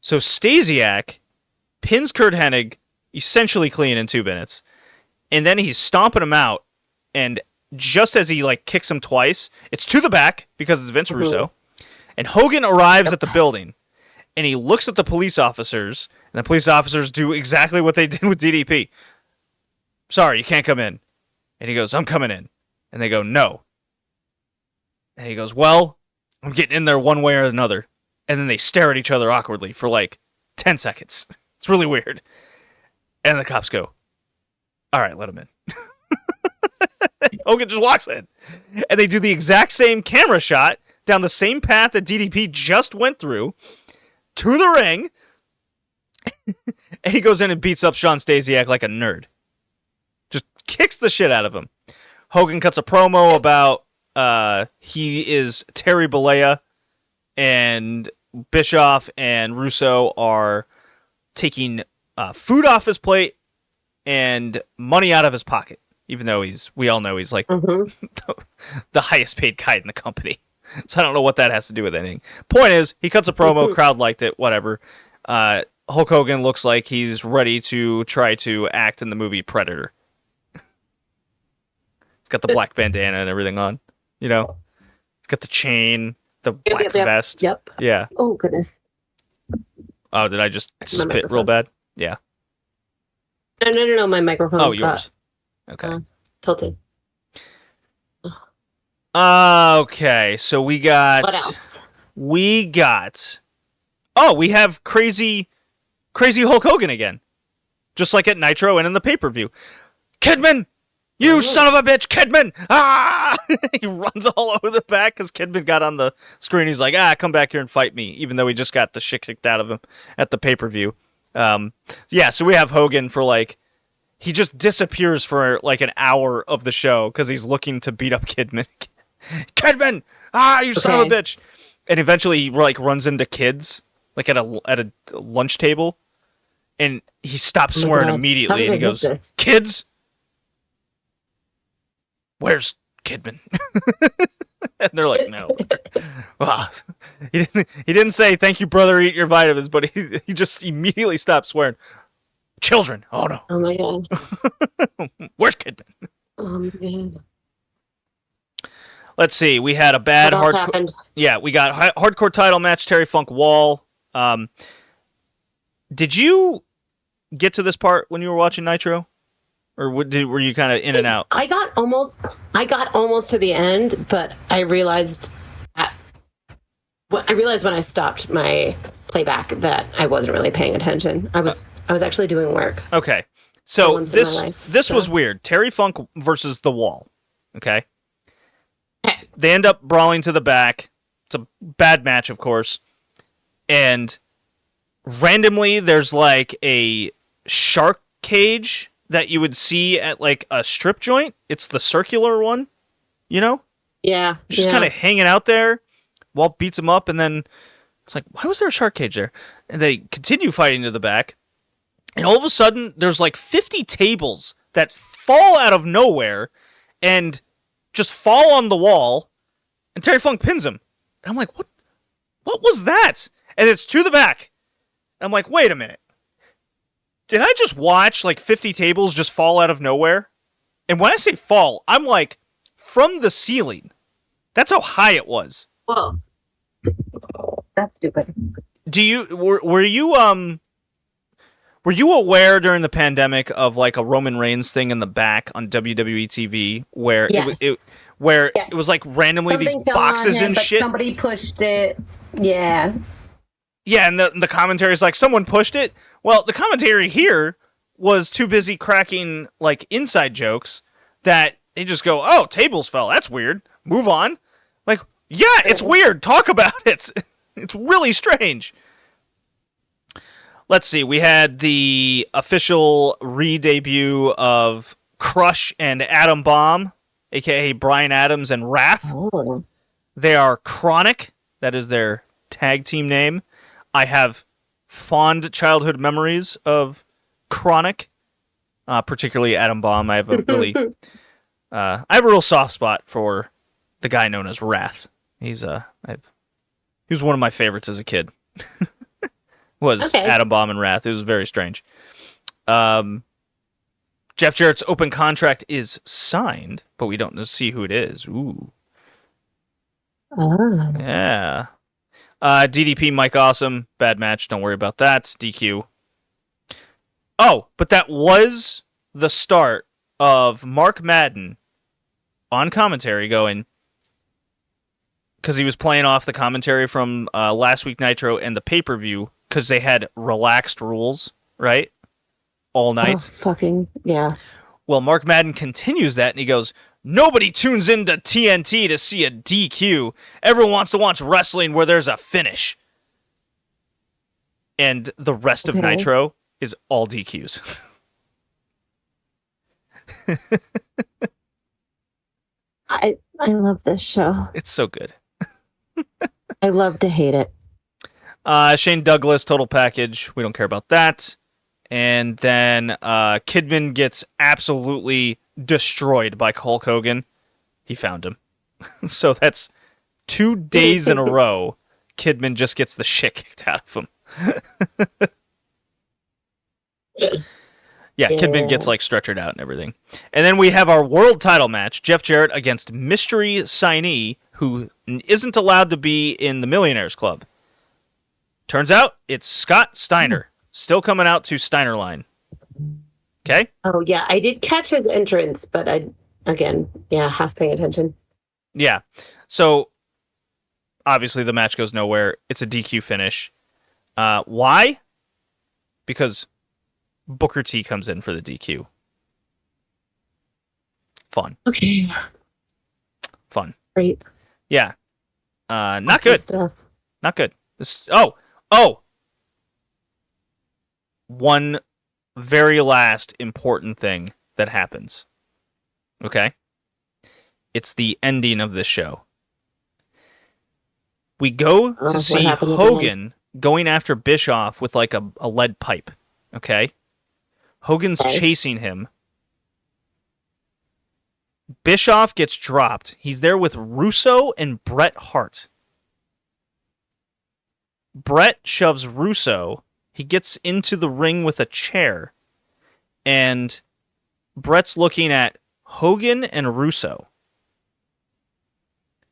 So Stasiak pins Kurt Hennig essentially clean in 2 minutes, and then he's stomping him out, and just as he like kicks him twice, it's to the back because it's Vince Russo, and Hogan arrives at the building, and he looks at the police officers, and the police officers do exactly what they did with DDP. Sorry, you can't come in. And he goes, I'm coming in. And they go, no. And he goes, well, I'm getting in there one way or another. And then they stare at each other awkwardly for like 10 seconds. It's really weird. And the cops go, all right, let him in. Hogan just walks in. And they do the exact same camera shot down the same path that DDP just went through to the ring. And he goes in and beats up Sean Stasiak like a nerd. Just kicks the shit out of him. Hogan cuts a promo about he is Terry Bollea, and Bischoff and Russo are taking food off his plate and money out of his pocket, even though we all know he's like the highest paid guy in the company. So I don't know what that has to do with anything. Point is, he cuts a promo, crowd liked it, whatever. Hulk Hogan looks like he's ready to try to act in the movie Predator. He's got the black bandana and everything on, you know? He's got the chain, the black vest. Yep. Yeah. Oh, goodness. Oh, did I just spit real bad? Yeah. No. My microphone. Oh, yours. Okay. Tilted. Okay, so we got... What else? We have crazy Hulk Hogan again. Just like at Nitro and in the pay-per-view. Kidman! You son of a bitch, Kidman! Ah! He runs all over the back because Kidman got on the screen. He's like, come back here and fight me, even though he just got the shit kicked out of him at the pay-per-view. Yeah, so we have Hogan for like... He just disappears for like an hour of the show because he's looking to beat up Kidman. Kidman! You son of a bitch! And eventually he like runs into kids like at a lunch table, and he stops swearing immediately, and he goes, "Kids, where's Kidman?" And they're like, "No." Well, he didn't say thank you, brother. Eat your vitamins, but he just immediately stopped swearing. Children. Oh no. Oh my god. Where's Kidman? Oh man. Let's see. We had a bad hardcore. Yeah, we got hardcore title match. Terry Funk Wall. Did you get to this part when you were watching Nitro, or were you kind of in and out? I got almost to the end, but I realized when I stopped my playback that I wasn't really paying attention. I was actually doing work. Okay, so this was weird. Terry Funk versus the Wall. Okay. They end up brawling to the back. It's a bad match, of course. And randomly, there's like a shark cage that you would see at like a strip joint. It's the circular one, you know? Yeah. Just kind of hanging out there. Walt beats him up, and then it's like, why was there a shark cage there? And they continue fighting to the back. And all of a sudden, there's like 50 tables that fall out of nowhere and just fall on the wall, and Terry Funk pins him. And I'm like, what was that? And it's to the back. And I'm like, wait a minute. Did I just watch like 50 tables just fall out of nowhere? And when I say fall, I'm like from the ceiling. That's how high it was. Whoa. That's stupid. Were you aware during the pandemic of like a Roman Reigns thing in the back on WWE TV where it was like randomly these boxes and shit? Somebody pushed it. Yeah. Yeah, and the commentary is like, someone pushed it. Well, the commentary here was too busy cracking like inside jokes that they just go, "Oh, tables fell. That's weird. Move on." Like, yeah, it's weird. Talk about it. It's really strange. Let's see. We had the official re-debut of Crush and Atom Bomb aka Brian Adams and Wrath. Oh. They are Chronic. That is their tag team name. I have fond childhood memories of Chronic, particularly Adam Bomb. I have a real soft spot for the guy known as Wrath. He was one of my favorites as a kid. Was Okay. Adam Bomb and Wrath. It was very strange. Jeff Jarrett's open contract is signed, but we don't see who it is. Ooh. Oh. Yeah. DDP, Mike Awesome. Bad match. Don't worry about that. DQ. Oh, but that was the start of Mark Madden on commentary going, because he was playing off the commentary from last week Nitro and the pay-per-view, because they had relaxed rules, right? All night. Oh, fucking, yeah. Well, Mark Madden continues that, and he goes, nobody tunes into TNT to see a DQ. Everyone wants to watch wrestling where there's a finish. And the rest of Nitro is all DQs. I love this show. It's so good. I love to hate it. Shane Douglas, total package. We don't care about that. And then Kidman gets absolutely destroyed by Hulk Hogan. He found him. So that's 2 days in a row. Kidman just gets the shit kicked out of him. Yeah, Kidman gets like stretchered out and everything. And then we have our world title match. Jeff Jarrett against mystery signee who isn't allowed to be in the Millionaires Club. Turns out it's Scott Steiner. Still coming out to Steiner Line. Okay? Oh, yeah. I did catch his entrance, but half paying attention. Yeah. So, obviously the match goes nowhere. It's a DQ finish. Why? Because Booker T comes in for the DQ. Fun. Okay. Fun. Great. Yeah. Not That's good. Stuff. Not good. One very last important thing that happens. Okay? It's the ending of this show. We go to see Hogan going after Bischoff with like a lead pipe. Okay? Hogan's chasing him. Bischoff gets dropped. He's there with Russo and Bret Hart. Bret shoves Russo. He gets into the ring with a chair. And Bret's looking at Hogan and Russo.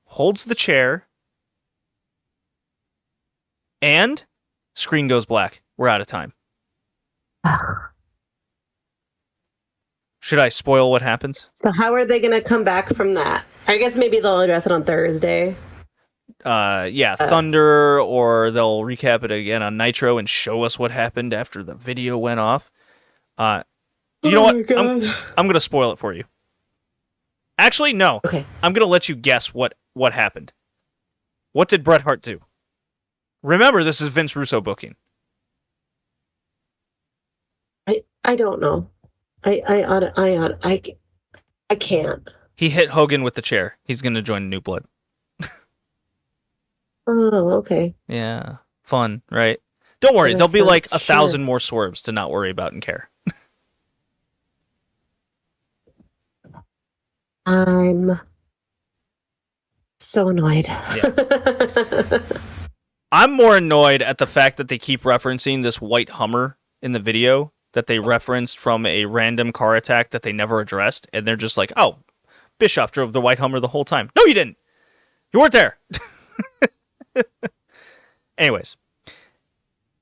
Holds the chair. And screen goes black. We're out of time. Should I spoil what happens? So how are they going to come back from that? I guess maybe they'll address it on Thursday. Thunder, or they'll recap it again on Nitro and show us what happened after the video went off. You know what? I'm going to spoil it for you. Actually, no. Okay. I'm going to let you guess what happened. What did Bret Hart do? Remember, this is Vince Russo booking. I don't know. I can't. He hit Hogan with the chair. He's going to join New Blood. Oh, okay. Yeah. Fun, right? Don't worry. There'll be like 1,000 more swerves to not worry about and care. I'm so annoyed. Yeah. I'm more annoyed at the fact that they keep referencing this white Hummer in the video that they referenced from a random car attack that they never addressed. And they're just like, oh, Bischoff drove the white Hummer the whole time. No, you didn't. You weren't there. Anyways,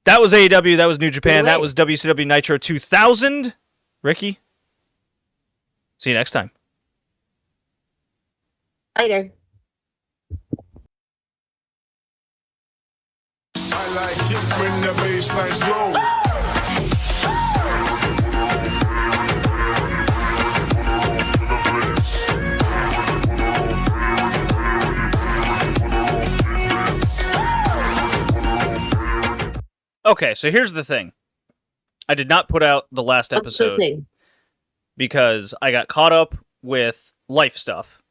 that was AEW. That was New Japan. That was WCW Nitro 2000. Rickee, see you next time. Later. I like it when the bassline's low. Okay, so here's the thing. I did not put out the last episode because I got caught up with life stuff,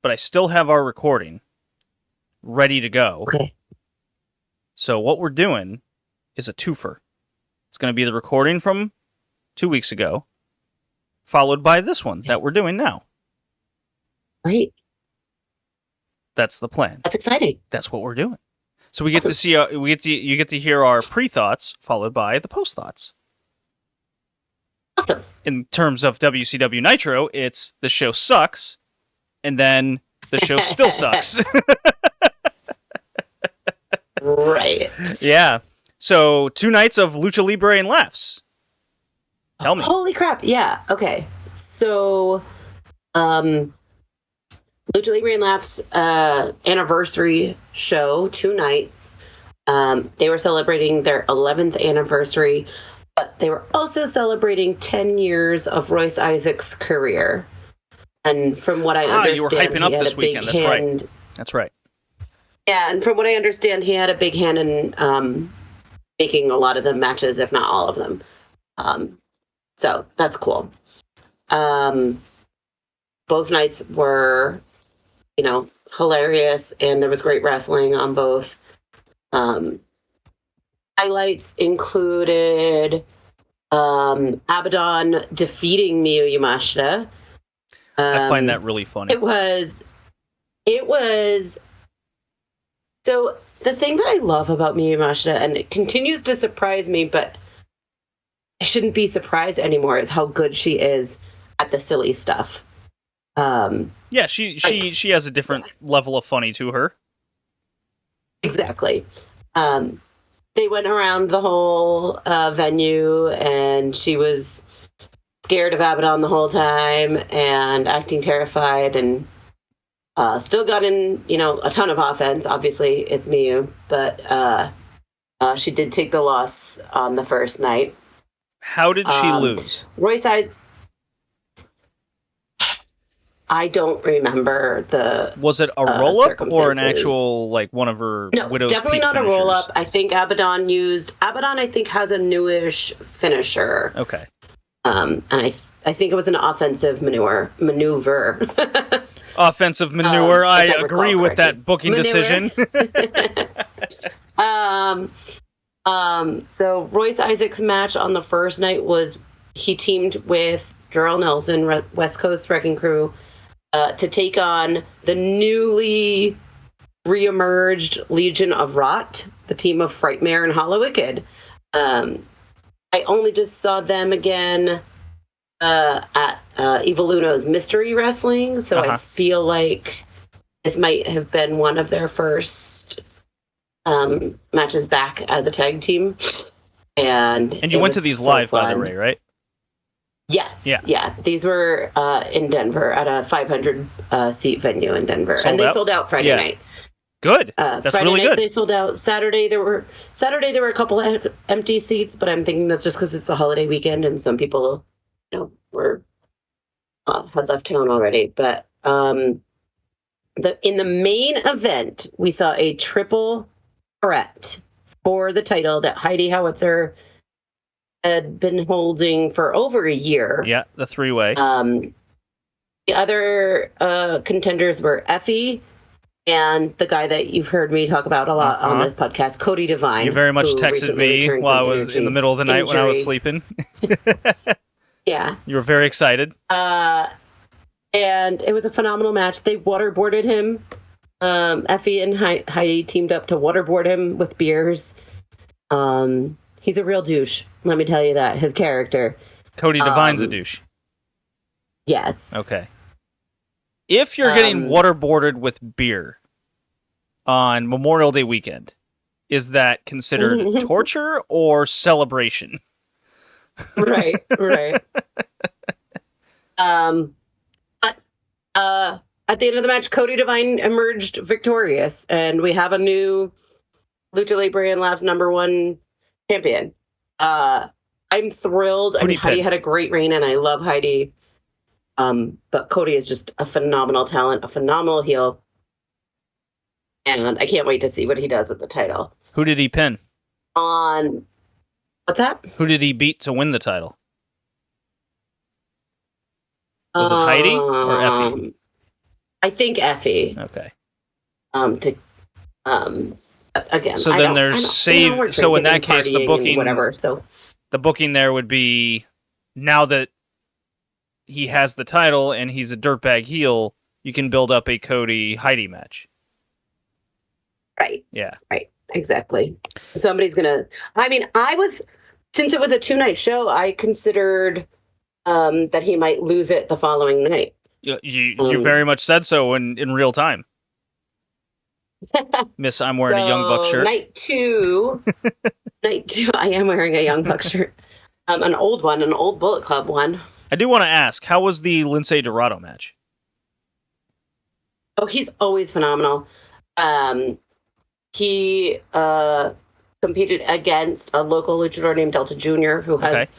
but I still have our recording ready to go. Okay. So what we're doing is a twofer. It's going to be the recording from 2 weeks ago, followed by this one that we're doing now. Great. That's the plan. That's exciting. That's what we're doing. So we get to see you get to hear our pre-thoughts followed by the post-thoughts. Awesome. In terms of WCW Nitro, it's the show sucks, and then the show still sucks. Right. Yeah. So 2 nights of Lucha Libre and laughs. Tell me. Holy crap. Yeah. Okay. So, Lucha Libre and Laughs anniversary show, 2 nights. They were celebrating their 11th anniversary, but they were also celebrating 10 years of Royce Isaac's career. And from what I understand, you were hyping up he had this a big weekend. That's hand. right. That's right. Yeah, and from what I understand, he had a big hand in making a lot of the matches, if not all of them. So that's cool. Both nights were, hilarious, and there was great wrestling on both. Highlights included Abaddon defeating Miyu Yamashita. I find that really funny. It was. So the thing that I love about Miyu Yamashita, and it continues to surprise me, but I shouldn't be surprised anymore, is how good she is at the silly stuff. Yeah, she has a different level of funny to her. Exactly. They went around the whole venue, and she was scared of Abaddon the whole time and acting terrified, and still got in, a ton of offense. Obviously, it's Miyu, but she did take the loss on the first night. How did she lose? Royce, I don't remember the. Was it a roll up or an actual one of her widow's definitely peak not finishers? a roll up. I think Abaddon I think has a newish finisher. Okay. And I think it was an offensive maneuver. Offensive maneuver. I agree with that booking maneuver. decision. So Royce Isaac's match on the first night was he teamed with Jarrell Nelson, West Coast Wrecking Crew, to take on the newly reemerged Legion of Rot, the team of Frightmare and Hollow Wicked. I only just saw them again at Evil Uno's Mystery Wrestling, so I feel like this might have been one of their first matches back as a tag team. And you went to these live, fun. by the way, right? Yes. Yeah. Yeah. These were in Denver at a 500 seat venue in Denver, and they sold out Friday night. Good. That's Friday really night good. They sold out. Saturday there were a couple of empty seats, but I'm thinking that's just because it's the holiday weekend and some people, were had left town already. But in the main event, we saw a triple threat for the title that Heidi Howitzer had been holding for over a year. Yeah, the 3-way. The other contenders were Effie and the guy that you've heard me talk about a lot on this podcast, Cody Devine. You very much texted me while I was in the middle of the night when I was sleeping. Yeah. You were very excited. And it was a phenomenal match. They waterboarded him. Effie and Heidi teamed up to waterboard him with beers. He's a real douche. Let me tell you that. His character. Cody Devine's a douche. Yes. Okay. If you're getting waterboarded with beer on Memorial Day weekend, is that considered torture or celebration? Right. But at the end of the match, Cody Devine emerged victorious, and we have a new Lucha Libre and Laughs #1 champion. I'm thrilled. I mean, Heidi had a great reign, and I love Heidi. But Cody is just a phenomenal talent, a phenomenal heel. And I can't wait to see what he does with the title. Who did he pin? What's that? Who did he beat to win the title? Was it Heidi or Effie? I think Effie. Okay. Again. So then there's save. So in that case, the booking, whatever. So the booking there would be now that he has the title and he's a dirtbag heel, you can build up a Cody Heidi match. Right. Yeah. Right. Exactly. Somebody's gonna. I mean, since it was a 2-night show, I considered that he might lose it the following night. You very much said so in real time. Miss, I'm wearing a Young Buck shirt. Night two, I am wearing a Young Buck shirt. An old one, an old Bullet Club one. I do want to ask, how was the Lince Dorado match? Oh, he's always phenomenal. He competed against a local luchador named Delta Jr., who has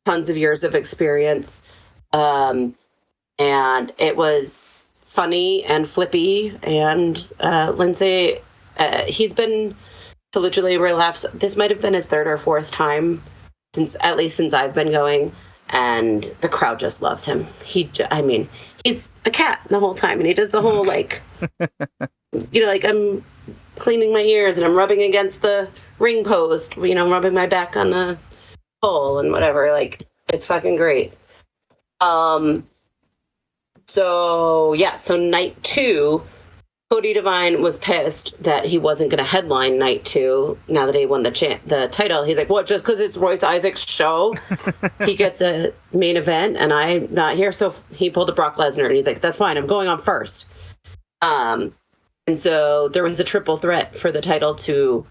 tons of years of experience. And it was funny and flippy. And Lince, he's been to Lucha Libre Laughs. This might have been his 3rd or 4th time, at least since I've been going. And the crowd just loves him. He's a cat the whole time. And he does the whole, like, like I'm cleaning my ears and I'm rubbing against the ring post, rubbing my back on the pole and whatever. Like, it's fucking great. So night 2, Cody Devine was pissed that he wasn't going to headline night 2 now that he won the title. He's like, what, just because it's Royce Isaac's show, he gets a main event and I'm not here? So he pulled a Brock Lesnar and he's like, that's fine, I'm going on first. And so there was a triple threat for the title to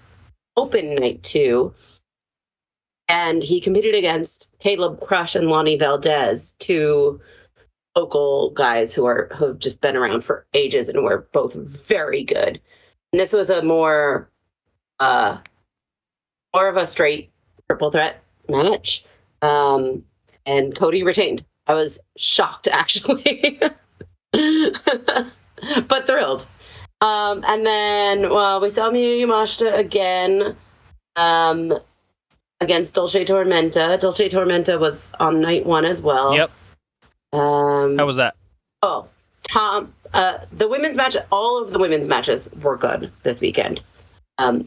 open night 2. And he competed against Caleb Crush and Lonnie Valdez, 2 local guys who have just been around for ages and were both very good. And this was a more of a straight triple threat match. And Cody retained. I was shocked, actually, but thrilled. And then, we saw Miyu Yamashita again against Dolce Tormenta. Dolce Tormenta was on night 1 as well. Yep. How was that? Oh, the women's match, all of the women's matches were good this weekend.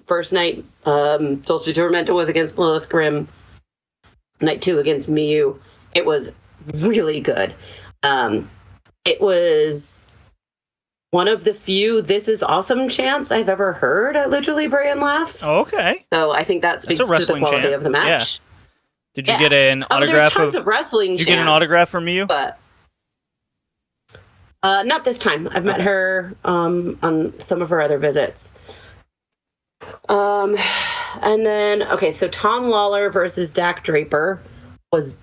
First night, Dolce Tormenta was against Lilith Grimm. Night 2 against Miyu. It was really good. It was one of the few "This is awesome" chants I've ever heard at Lucha Libre and Laughs. Oh, okay. So I think that speaks to the quality of the match. Yeah. Did you get an autograph? There's tons of wrestling chants. Did you get an autograph from you? But not this time. I've met her on some of her other visits. And then, so Tom Lawler versus Dak Draper was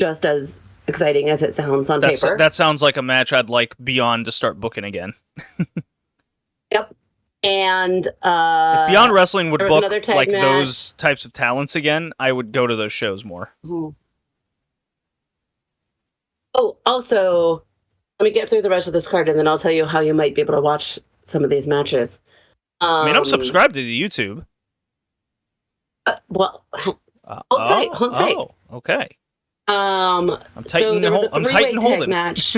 just as exciting as it sounds on paper. That sounds like a match I'd like Beyond to start booking again. Yep. And if Beyond Wrestling would book like match. Those types of talents again, I would go to those shows more. Mm-hmm. Oh, also, let me get through the rest of this card, and then I'll tell you how you might be able to watch some of these matches. I'm subscribed to the YouTube. Hold tight. Oh, okay. I'm tight there was a 3-way tag match.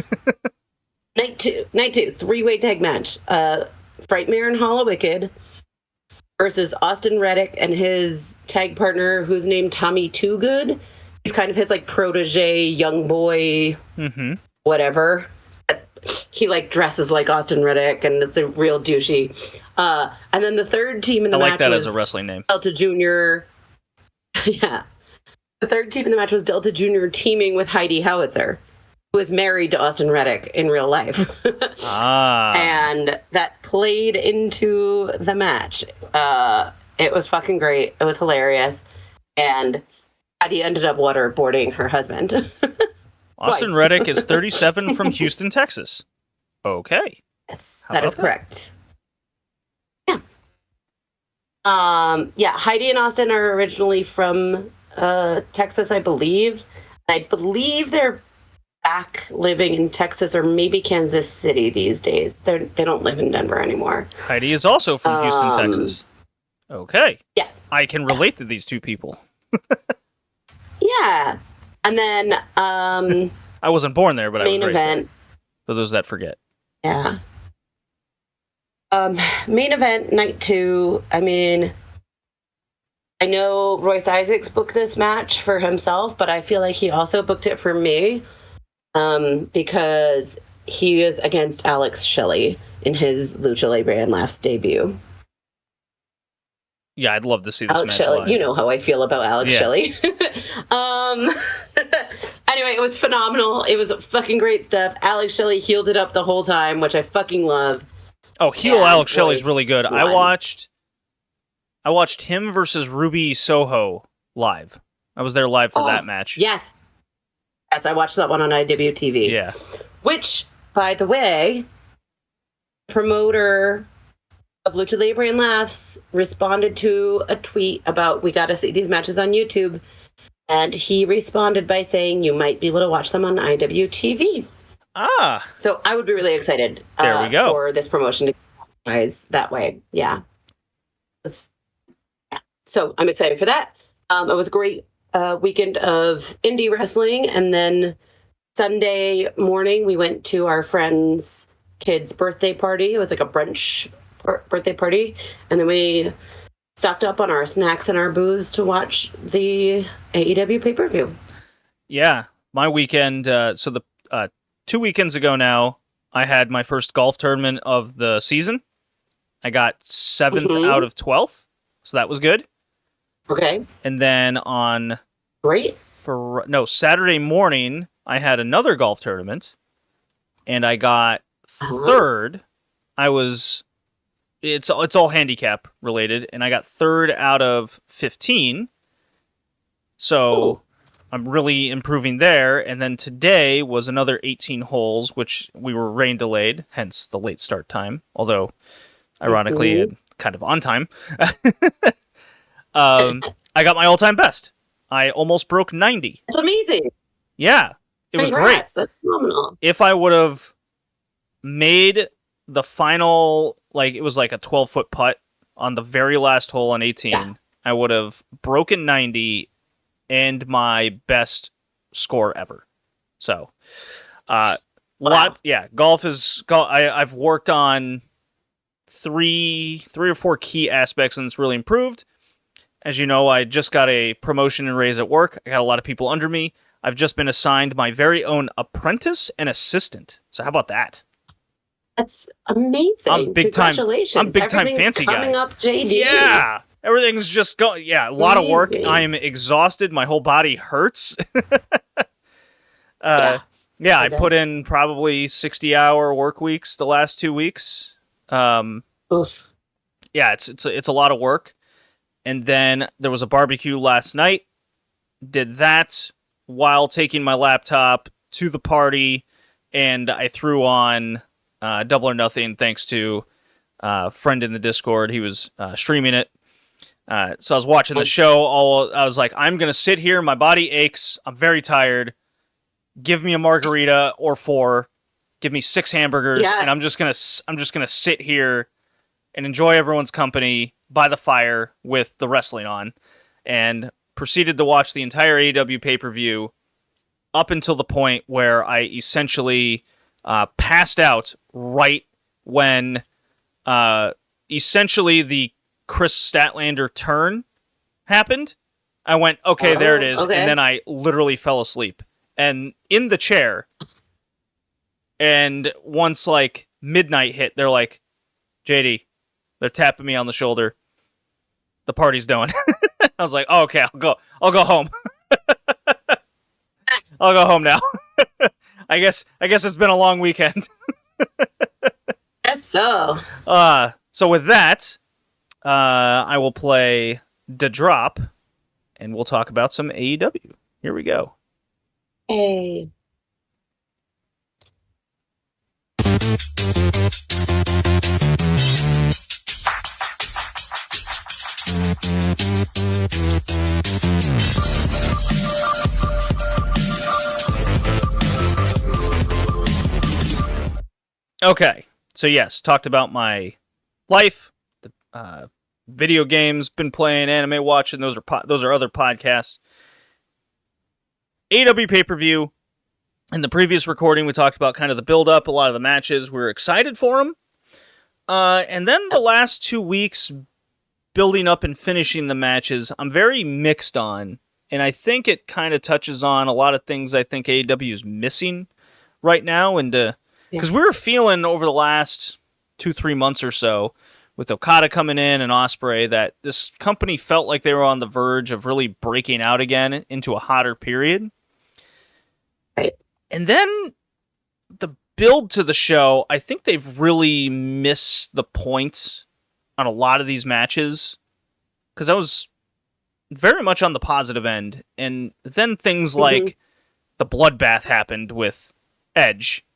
Night two, 3-way tag match. Frightmare and Hollow Wicked versus Austin Reddick and his tag partner, who's named Tommy Too Good. He's kind of his like protege, young boy, whatever. He like dresses like Austin Reddick, and it's a real douchey. And then the third team in the match was... I like that as a wrestling name. Delta Jr. Yeah. The third team in the match was Delta Jr. teaming with Heidi Howitzer, who is married to Austin Reddick in real life. And that played into the match. It was fucking great. It was hilarious. And Heidi ended up waterboarding her husband. Austin Reddick is 37 from Houston, Texas. Okay. Yes, that is correct. Yeah. Heidi and Austin are originally from Texas, I believe. I believe they're back living in Texas or maybe Kansas City these days. They don't live in Denver anymore. Heidi is also from Houston, Texas. Okay. Yeah. I can relate to these two people. Yeah. And then I wasn't born there, but Main I was raised event. there. For those that forget. Yeah. Main event, night 2. I mean, I know Royce Isaacs booked this match for himself, but I feel like he also booked it for me because he is against Alex Shelley in his Lucha Libre and Laughs debut. Yeah, I'd love to see this Alex match Shelley, live. you know how I feel about Alex Yeah. Shelley. Anyway, it was phenomenal. It was fucking great stuff. Alex Shelley healed it up the whole time, which I fucking love. Oh, heel And Alex Shelley's Royce really good. won. I watched him versus Ruby Soho live. I was there live for that match. Yes. Yes, I watched that one on IWTV. Yeah. Which, by the way, promoter of Lucha Libre and Laughs responded to a tweet about we got to see these matches on YouTube. And he responded by saying you might be able to watch them on IWTV. Ah. So I would be really excited There we go. for this promotion to guys that way. Yeah. So I'm excited for that. It was a great weekend of indie wrestling. And then Sunday morning, we went to our friend's kid's birthday party. It was like a brunch birthday party. And then we stocked up on our snacks and our booze to watch the AEW pay-per-view. Yeah. My weekend, so the 2 weekends ago now, I had my first golf tournament of the season. I got 7th out of 12th, so that was good. Okay. And then on Great. Saturday morning, I had another golf tournament, and I got 3rd. It's all handicap related, and I got 3rd out of 15. So Ooh. I'm really improving there. And then today was another 18 holes, which we were rain delayed, hence the late start time. Although, ironically, kind of on time. I got my all-time best. I almost broke 90. That's amazing. Yeah, it was great. Congrats. That's phenomenal. If I would have made the final, it was like a 12-foot putt on the very last hole on 18, I would have broken 90 and my best score ever. So, golf is. I've worked on three or four key aspects, and it's really improved. As you know, I just got a promotion and raise at work. I got a lot of people under me. I've just been assigned my very own apprentice and assistant. So how about that? That's amazing. I'm big time. Congratulations. I'm big time Everything's fancy guy. coming up, JD. Yeah. Everything's just going. Yeah, a lot of work. Amazing. I'm exhausted. My whole body hurts. I put in probably 60-hour work weeks the last 2 weeks. Oof. Yeah, it's a lot of work. And then there was a barbecue last night. Did that while taking my laptop to the party, and I threw on Double or Nothing thanks to a friend in the Discord. He was streaming it. So I was watching the show. I was like, I'm going to sit here. My body aches. I'm very tired. Give me a margarita or 4. Give me 6 hamburgers, and I'm just gonna sit here and enjoy everyone's company by the fire with the wrestling on, and proceeded to watch the entire AEW pay-per-view up until the point where I essentially passed out right when essentially the Chris Statlander turn happened. I went, okay, there it is, okay. and then I literally fell asleep. And in the chair, and once midnight hit, they're like, JD, they're tapping me on the shoulder. The party's done. I was like, oh, okay, I'll go home. I'll go home now. I guess it's been a long weekend. Yes, so. So with that, I will play The Drop, and we'll talk about some AEW. Here we go. Hey. Okay, so yes, talked about my life, the video games, been playing, anime watching. Those are other podcasts. AEW pay-per-view. In the previous recording, we talked about kind of the build-up, a lot of the matches. We were excited for them. And then the last 2 weeks, building up and finishing the matches, I'm very mixed on. And I think it kind of touches on a lot of things I think AEW is missing right now. And because we were feeling over the last 2-3 months or so, with Okada coming in and Ospreay, that this company felt like they were on the verge of really breaking out again into a hotter period. Right. And then the build to the show, I think they've really missed the points on a lot of these matches. Because I was very much on the positive end. And then things like the bloodbath happened with Edge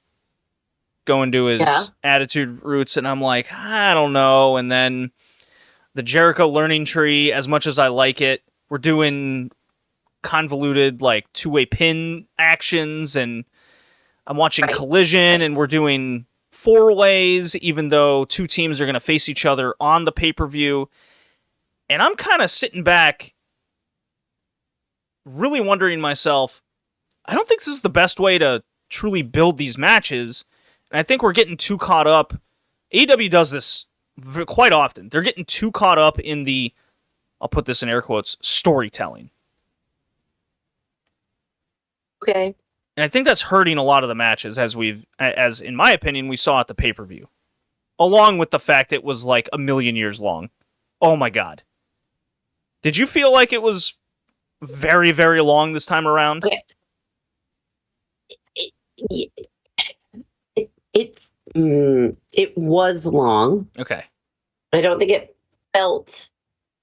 going to his Attitude Roots, and I'm like, I don't know. And then the Jericho learning tree, as much as I like it, we're doing convoluted like two-way pin actions, and I'm watching Collision, and we're doing four-ways, even though two teams are going to face each other on the pay-per-view. And I'm kind of sitting back, really wondering myself, I don't think this is the best way to truly build these matches. And I think we're getting too caught up. AEW does this quite often. They're getting too caught up in the, I'll put this in air quotes, storytelling. Okay. And I think that's hurting a lot of the matches, as in my opinion, we saw at the pay-per-view. Along with the fact it was like a million years long. Oh my God. Did you feel like it was very, very long this time around? Okay. It was long. Okay. I don't think it felt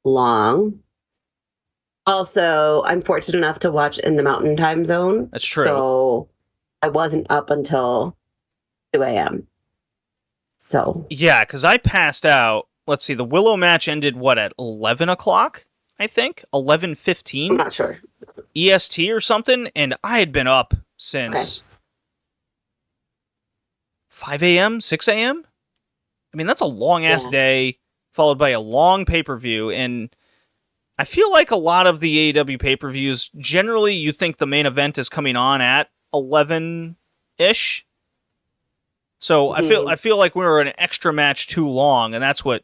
long. Also, I'm fortunate enough to watch in the Mountain Time Zone. That's true. So I wasn't up until 2 a.m. So yeah, because I passed out. Let's see, the Willow match ended at 11 o'clock? I think 11:15. I'm not sure. EST or something, and I had been up since 5 a.m., 6 a.m. I mean, that's a long-ass day, followed by a long pay-per-view, and I feel like a lot of the AEW pay-per-views, generally you think the main event is coming on at 11-ish. So I feel like we were an extra match too long, and that's what...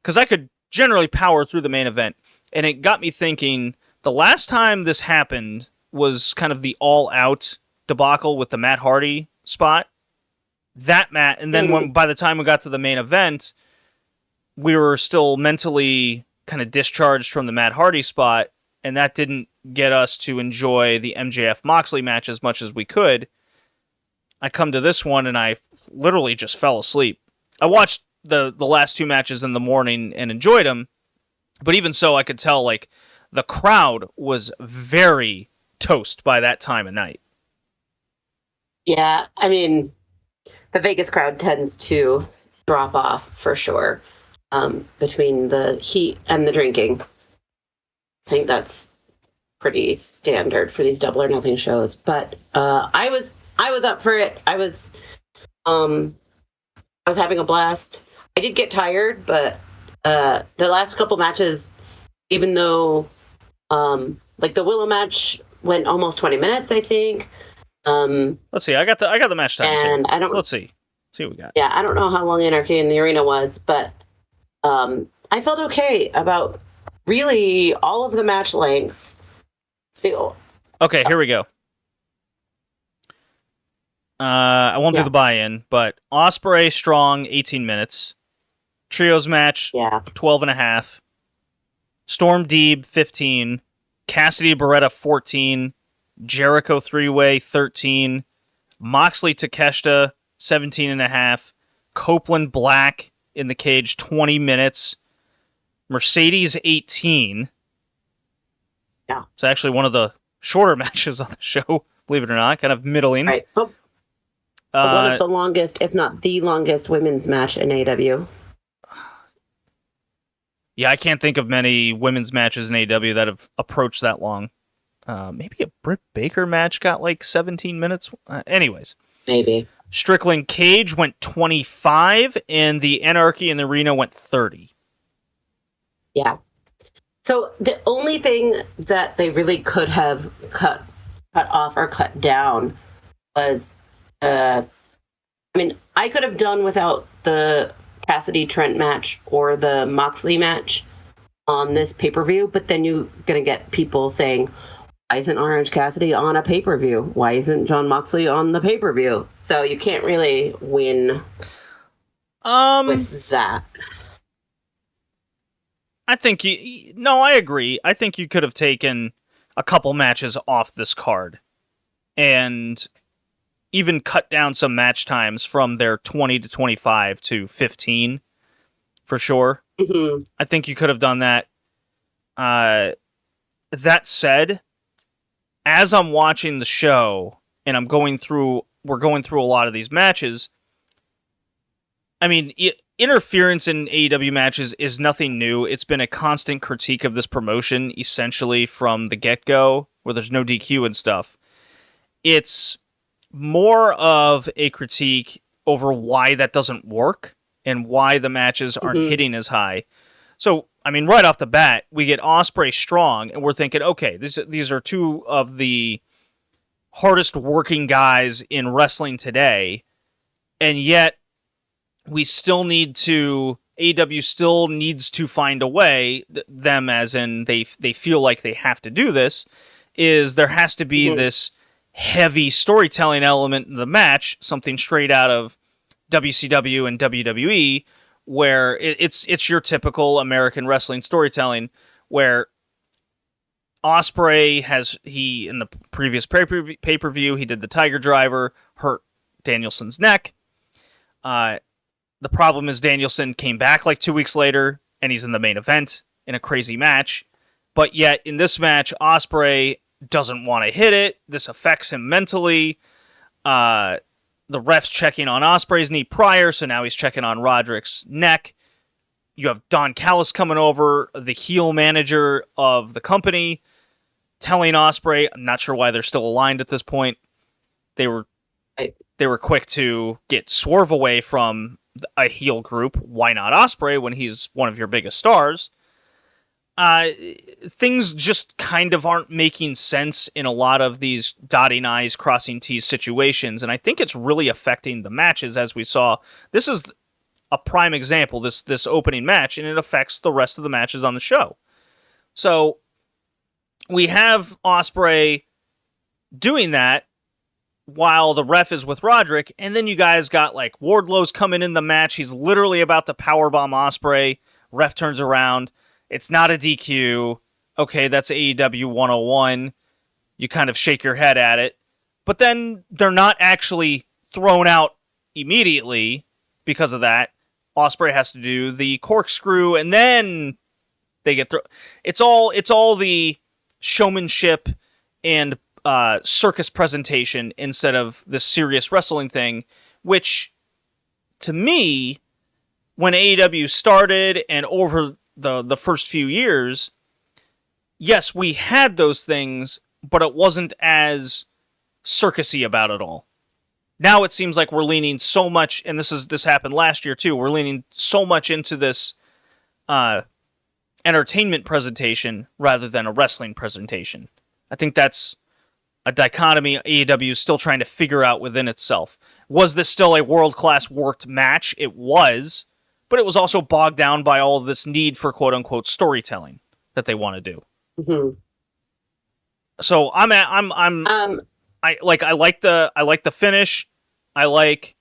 Because I could generally power through the main event, and it got me thinking, the last time this happened was kind of the all-out debacle with the Matt Hardy spot. That Matt, and then by the time we got to the main event, we were still mentally kind of discharged from the Matt Hardy spot, and that didn't get us to enjoy the MJF Moxley match as much as we could. I come to this one, and I literally just fell asleep. I watched the last two matches in the morning and enjoyed them, but even so, I could tell like the crowd was very toast by that time of night. Yeah, I mean, the Vegas crowd tends to drop off for sure between the heat and the drinking. I think that's pretty standard for these Double or Nothing shows. But I was up for it. I was having a blast. I did get tired, but the last couple matches, even though like the Willow match went almost 20 minutes, I think. Let's see. I got the match time. And I don't. So let's see what we got. Yeah, I don't know how long Anarchy in the Arena was, but I felt okay about really all of the match lengths. Okay, here we go. I won't do the buy-in, but Ospreay Strong 18 minutes, Trios match 12 and a half, Storm Deeb 15, Cassidy Beretta 14. Jericho 3-way, 13. Moxley Takeshita, 17 and a half. Copeland Black in the cage, 20 minutes. Mercedes, 18. Yeah. It's actually one of the shorter matches on the show, believe it or not. Kind of middling. Right. One of the longest, if not the longest, women's match in AEW. Yeah, I can't think of many women's matches in AEW that have approached that long. Maybe a Britt Baker match got like 17 minutes. Anyways. Maybe. Strickland Cage went 25, and the Anarchy in the Arena went 30. Yeah. So the only thing that they really could have cut off or cut down was, I mean, I could have done without the Cassidy Trent match or the Moxley match on this pay-per-view, but then you're going to get people saying, why isn't Orange Cassidy on a pay-per-view? Why isn't Jon Moxley on the pay-per-view? So you can't really win with that. I think I agree. I think you could have taken a couple matches off this card and even cut down some match times from their 20 to 25 to 15 for sure. Mm-hmm. I think you could have done that. That said, as I'm watching the show and we're going through a lot of these matches, I mean, interference in AEW matches is nothing new. It's been a constant critique of this promotion, essentially from the get-go, where there's no DQ and stuff. It's more of a critique over why that doesn't work and why the matches aren't hitting as high. So, I mean, right off the bat, we get Ospreay strong, and we're thinking, okay, these are two of the hardest working guys in wrestling today, and yet we still need to... AEW still needs to find a way, them as in they feel like they have to do this, is there has to be this heavy storytelling element in the match, something straight out of WCW and WWE, where it's your typical American wrestling storytelling, where Ospreay in the previous pay-per-view, he did the Tiger Driver, hurt Danielson's neck. The problem is Danielson came back like 2 weeks later, and he's in the main event in a crazy match. But yet, in this match, Ospreay doesn't want to hit it. This affects him mentally. The ref's checking on Ospreay's knee prior, so now he's checking on Roderick's neck. You have Don Callis coming over, the heel manager of the company, telling Ospreay, I'm not sure why they're still aligned at this point. They were quick to get Swerve away from a heel group. Why not Ospreay when he's one of your biggest stars? Things just kind of aren't making sense in a lot of these dotting I's, crossing T's situations, and I think it's really affecting the matches, as we saw. This is a prime example, this opening match, and it affects the rest of the matches on the show. So, we have Ospreay doing that while the ref is with Roderick, and then you guys got, like, Wardlow's coming in the match. He's literally about to powerbomb Ospreay. Ref turns around. It's not a DQ. Okay, that's AEW 101. You kind of shake your head at it. But then they're not actually thrown out immediately because of that. Ospreay has to do the corkscrew, and then they get thrown. It's all the showmanship and circus presentation instead of the serious wrestling thing, which, to me, when AEW started and over the first few years, yes, we had those things, but it wasn't as circusy about it all. Now it seems like we're leaning so much, and this happened last year too, we're leaning so much into this entertainment presentation rather than a wrestling presentation. I think that's a dichotomy AEW is still trying to figure out within itself. Was this still a world-class worked match? It was, but it was also bogged down by all of this need for quote-unquote storytelling that they want to do. Mm-hmm. So I like the finish. I like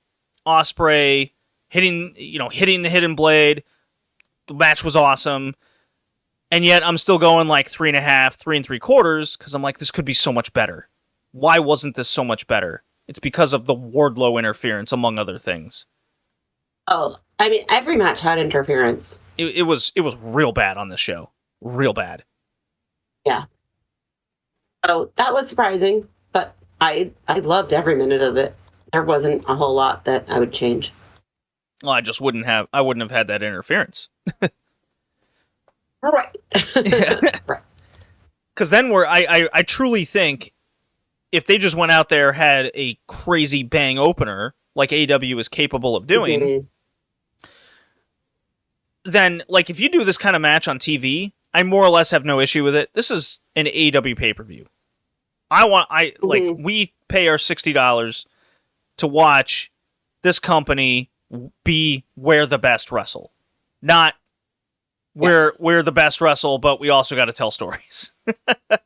Ospreay hitting the hidden blade. The match was awesome. And yet I'm still going like 3.5, 3 3/4, because I'm like, this could be so much better. Why wasn't this so much better? It's because of the Wardlow interference, among other things. Oh, I mean, every match had interference. It was real bad on this show. Real bad. Yeah. Oh, that was surprising, but I loved every minute of it. There wasn't a whole lot that I would change. Well, I wouldn't have had that interference. Right. Right. Because then I truly think if they just went out there, had a crazy bang opener like AEW is capable of doing, then, like, if you do this kind of match on TV, I more or less have no issue with it. This is an AEW pay-per-view. We pay our $60 to watch this company be where the best wrestle, not we're the best wrestle, but we also got to tell stories. I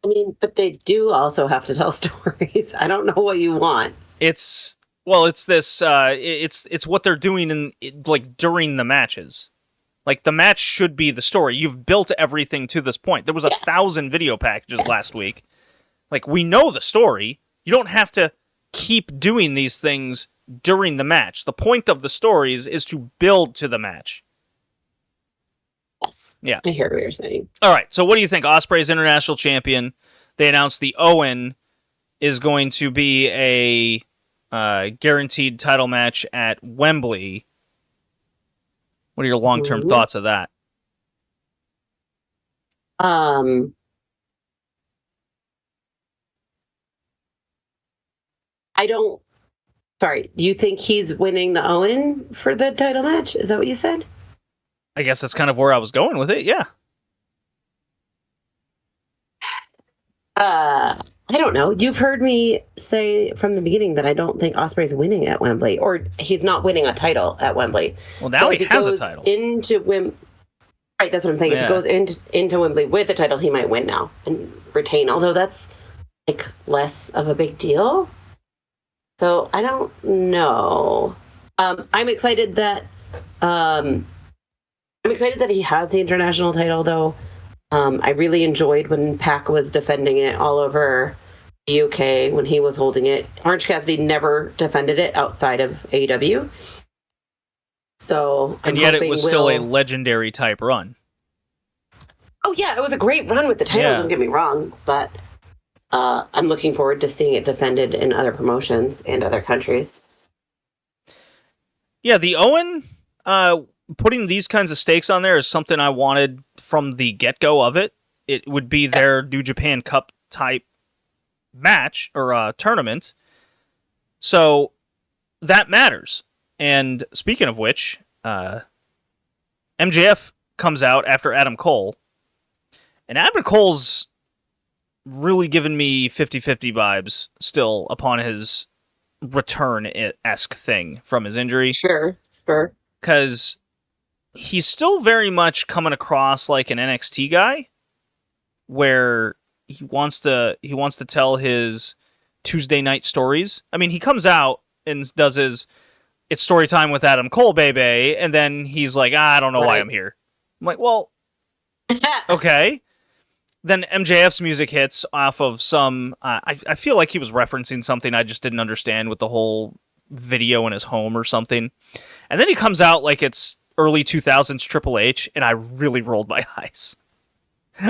mean, but they do also have to tell stories. I don't know what you want. It's this. It's what they're doing like during the matches. Like the match should be the story. You've built everything to this point. There was 1,000 video packages last week. Like we know the story. You don't have to keep doing these things during the match. The point of the stories is to build to the match. Yes. Yeah. I hear what you're saying. All right. So what do you think? Ospreay's international champion. They announced the Owen is going to be a guaranteed title match at Wembley. What are your long-term thoughts of that? I don't. Sorry. Do you think he's winning the Owen for the title match? Is that what you said? I guess that's kind of where I was going with it. Yeah. I don't know. You've heard me say from the beginning that I don't think Ospreay's winning at Wembley, or he's not winning a title at Wembley. Well, now he has a title. Right, that's what I'm saying. Yeah. If he goes into Wembley with a title, he might win now and retain. Although that's like less of a big deal. So I don't know. I'm excited that he has the international title, though. I really enjoyed when Pac was defending it all over the UK when he was holding it. Orange Cassidy never defended it outside of AEW. So, and yet it was still a legendary type run. Oh yeah, it was a great run with the title. Yeah. Don't get me wrong, but I'm looking forward to seeing it defended in other promotions and other countries. Yeah, the Owen putting these kinds of stakes on there is something I wanted from the get-go of it. It would be their New Japan Cup type match or tournament. So that matters. And speaking of which, MJF comes out after Adam Cole. And Adam Cole's really given me 50-50 vibes still upon his return-esque thing from his injury. Sure. Because he's still very much coming across like an NXT guy, where he wants to tell his Tuesday night stories. I mean, he comes out and does his "It's story time with Adam Cole, baby," and then he's like, I don't know why I'm here. I'm like, well, okay. Then MJF's music hits off of some. I feel like he was referencing something I just didn't understand with the whole video in his home or something. And then he comes out like it's early 2000s Triple H, and I really rolled my eyes.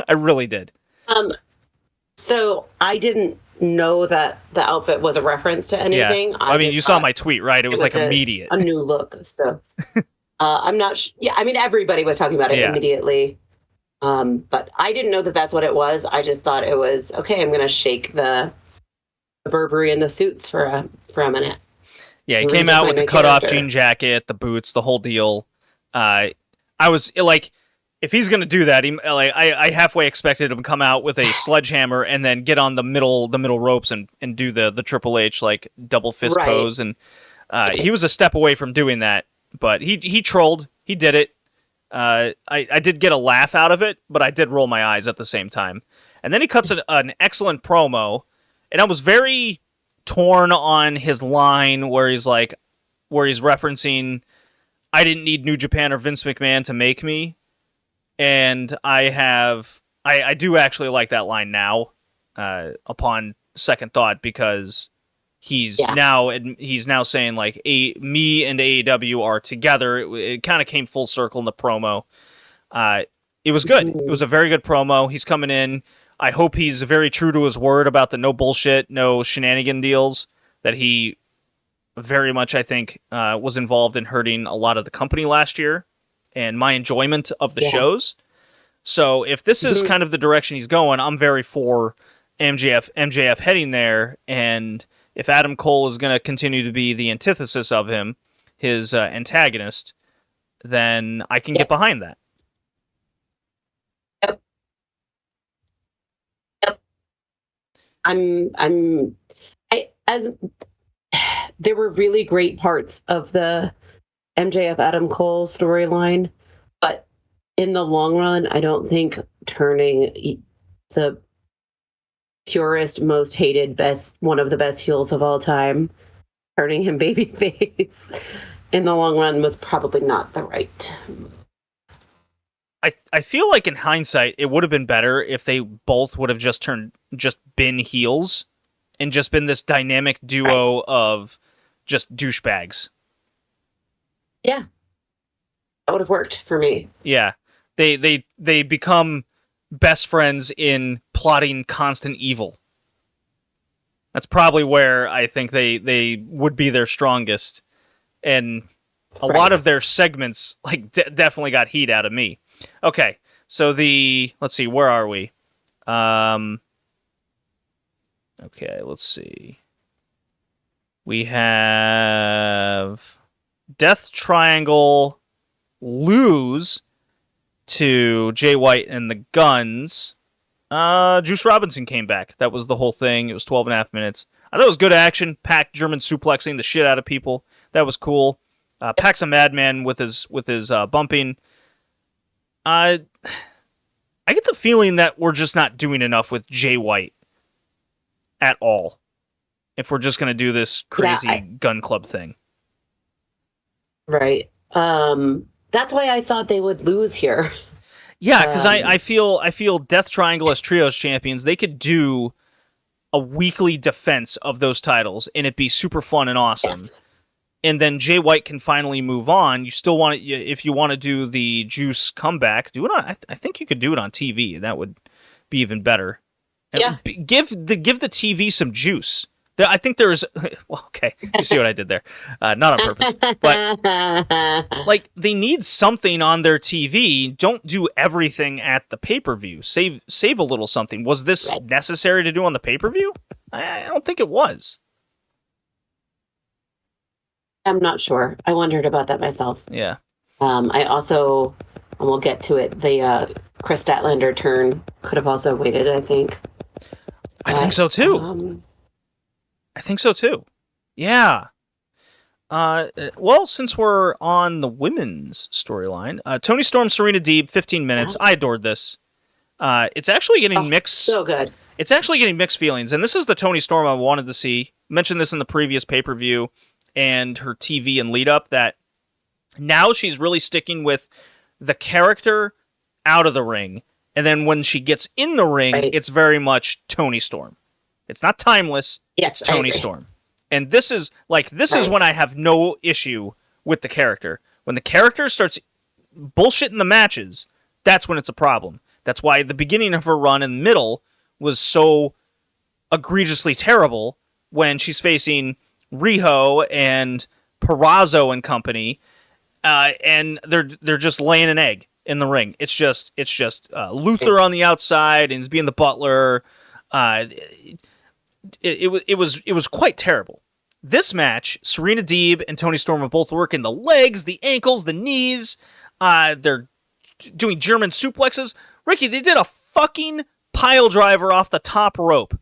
I really did. So I didn't know that the outfit was a reference to anything. Yeah. I mean, you saw my tweet, right? It was like immediate. A new look. So I'm not yeah, I mean, everybody was talking about it immediately. But I didn't know that that's what it was. I just thought it was, okay, I'm going to shake the Burberry and the suits for a minute. Yeah, he came out with the cutoff jean jacket, the boots, the whole deal. I was like, if he's going to do that, I halfway expected him to come out with a sledgehammer and then get on the middle ropes and do the Triple H like double fist pose. And he was a step away from doing that, but he trolled. He did it. I did get a laugh out of it, but I did roll my eyes at the same time. And then he cuts an excellent promo, and I was very torn on his line where he's referencing, I didn't need New Japan or Vince McMahon to make me. And I do actually like that line now, upon second thought, because he's now saying like me and AEW are together. It kind of came full circle in the promo. It was good. It was a very good promo. He's coming in. I hope he's very true to his word about the no bullshit, no shenanigan deals that he very much, I think, was involved in hurting a lot of the company last year and my enjoyment of the shows. So if this is kind of the direction he's going, I'm very for MJF heading there. And if Adam Cole is going to continue to be the antithesis of him, his antagonist, then I can get behind that. I as there were really great parts of the MJF Adam Cole storyline, but in the long run, I don't think turning the purest, most hated, best one of the best heels of all time, turning him babyface in the long run was probably not the right move. I feel like in hindsight, it would have been better if they both would have just been heels and just been this dynamic duo of just douchebags. Yeah. That would have worked for me. Yeah. They become best friends in plotting constant evil. That's probably where I think they would be their strongest. And a lot of their segments like definitely got heat out of me. Okay. So let's see, where are we? Okay, let's see. We have Death Triangle lose to Jay White and the Guns. Juice Robinson came back. That was the whole thing. It was 12 and a half minutes. I thought it was good action. Pac German suplexing the shit out of people. That was cool. Pac's a madman with his bumping. I get the feeling that we're just not doing enough with Jay White at all. If we're just going to do this crazy gun club thing. Right. That's why I thought they would lose here. Yeah, because I feel Death Triangle as trios champions, they could do a weekly defense of those titles, and it'd be super fun and awesome. Yes. And then Jay White can finally move on. You still want to, if you want to do the Juice comeback, do it on. I think you could do it on TV. That would be even better. Yeah. Give the TV some juice. I think there's, well, okay, you see what I did there. Not on purpose, but like they need something on their TV. Don't do everything at the pay-per-view. Save a little something. Was this necessary to do on the pay-per-view? I don't think it was. I'm not sure. I wondered about that myself. Yeah. I also, and we'll get to it, the Chris Statlander turn could have also waited, I think. I think so too. I think so too. Yeah. Well, since we're on the women's storyline, Toni Storm, Serena Deeb, 15 minutes. I adored this. It's actually getting mixed. So good. It's actually getting mixed feelings, and this is the Toni Storm I wanted to see. Mentioned this in the previous pay-per-view and her TV and lead-up, that now she's really sticking with the character out of the ring, and then when she gets in the ring, it's very much Toni Storm. It's not timeless. Yes, it's Toni Storm. And this is when I have no issue with the character. When the character starts bullshitting the matches, that's when it's a problem. That's why the beginning of her run in the middle was so egregiously terrible when she's facing Riho and Purrazzo and company, and they're just laying an egg in the ring. It's just Luther on the outside and he's being the butler. It was quite terrible. This match, Serena Deeb and Toni Storm are both working the legs, the ankles, the knees. They're doing German suplexes. Rickee, they did a fucking pile driver off the top rope.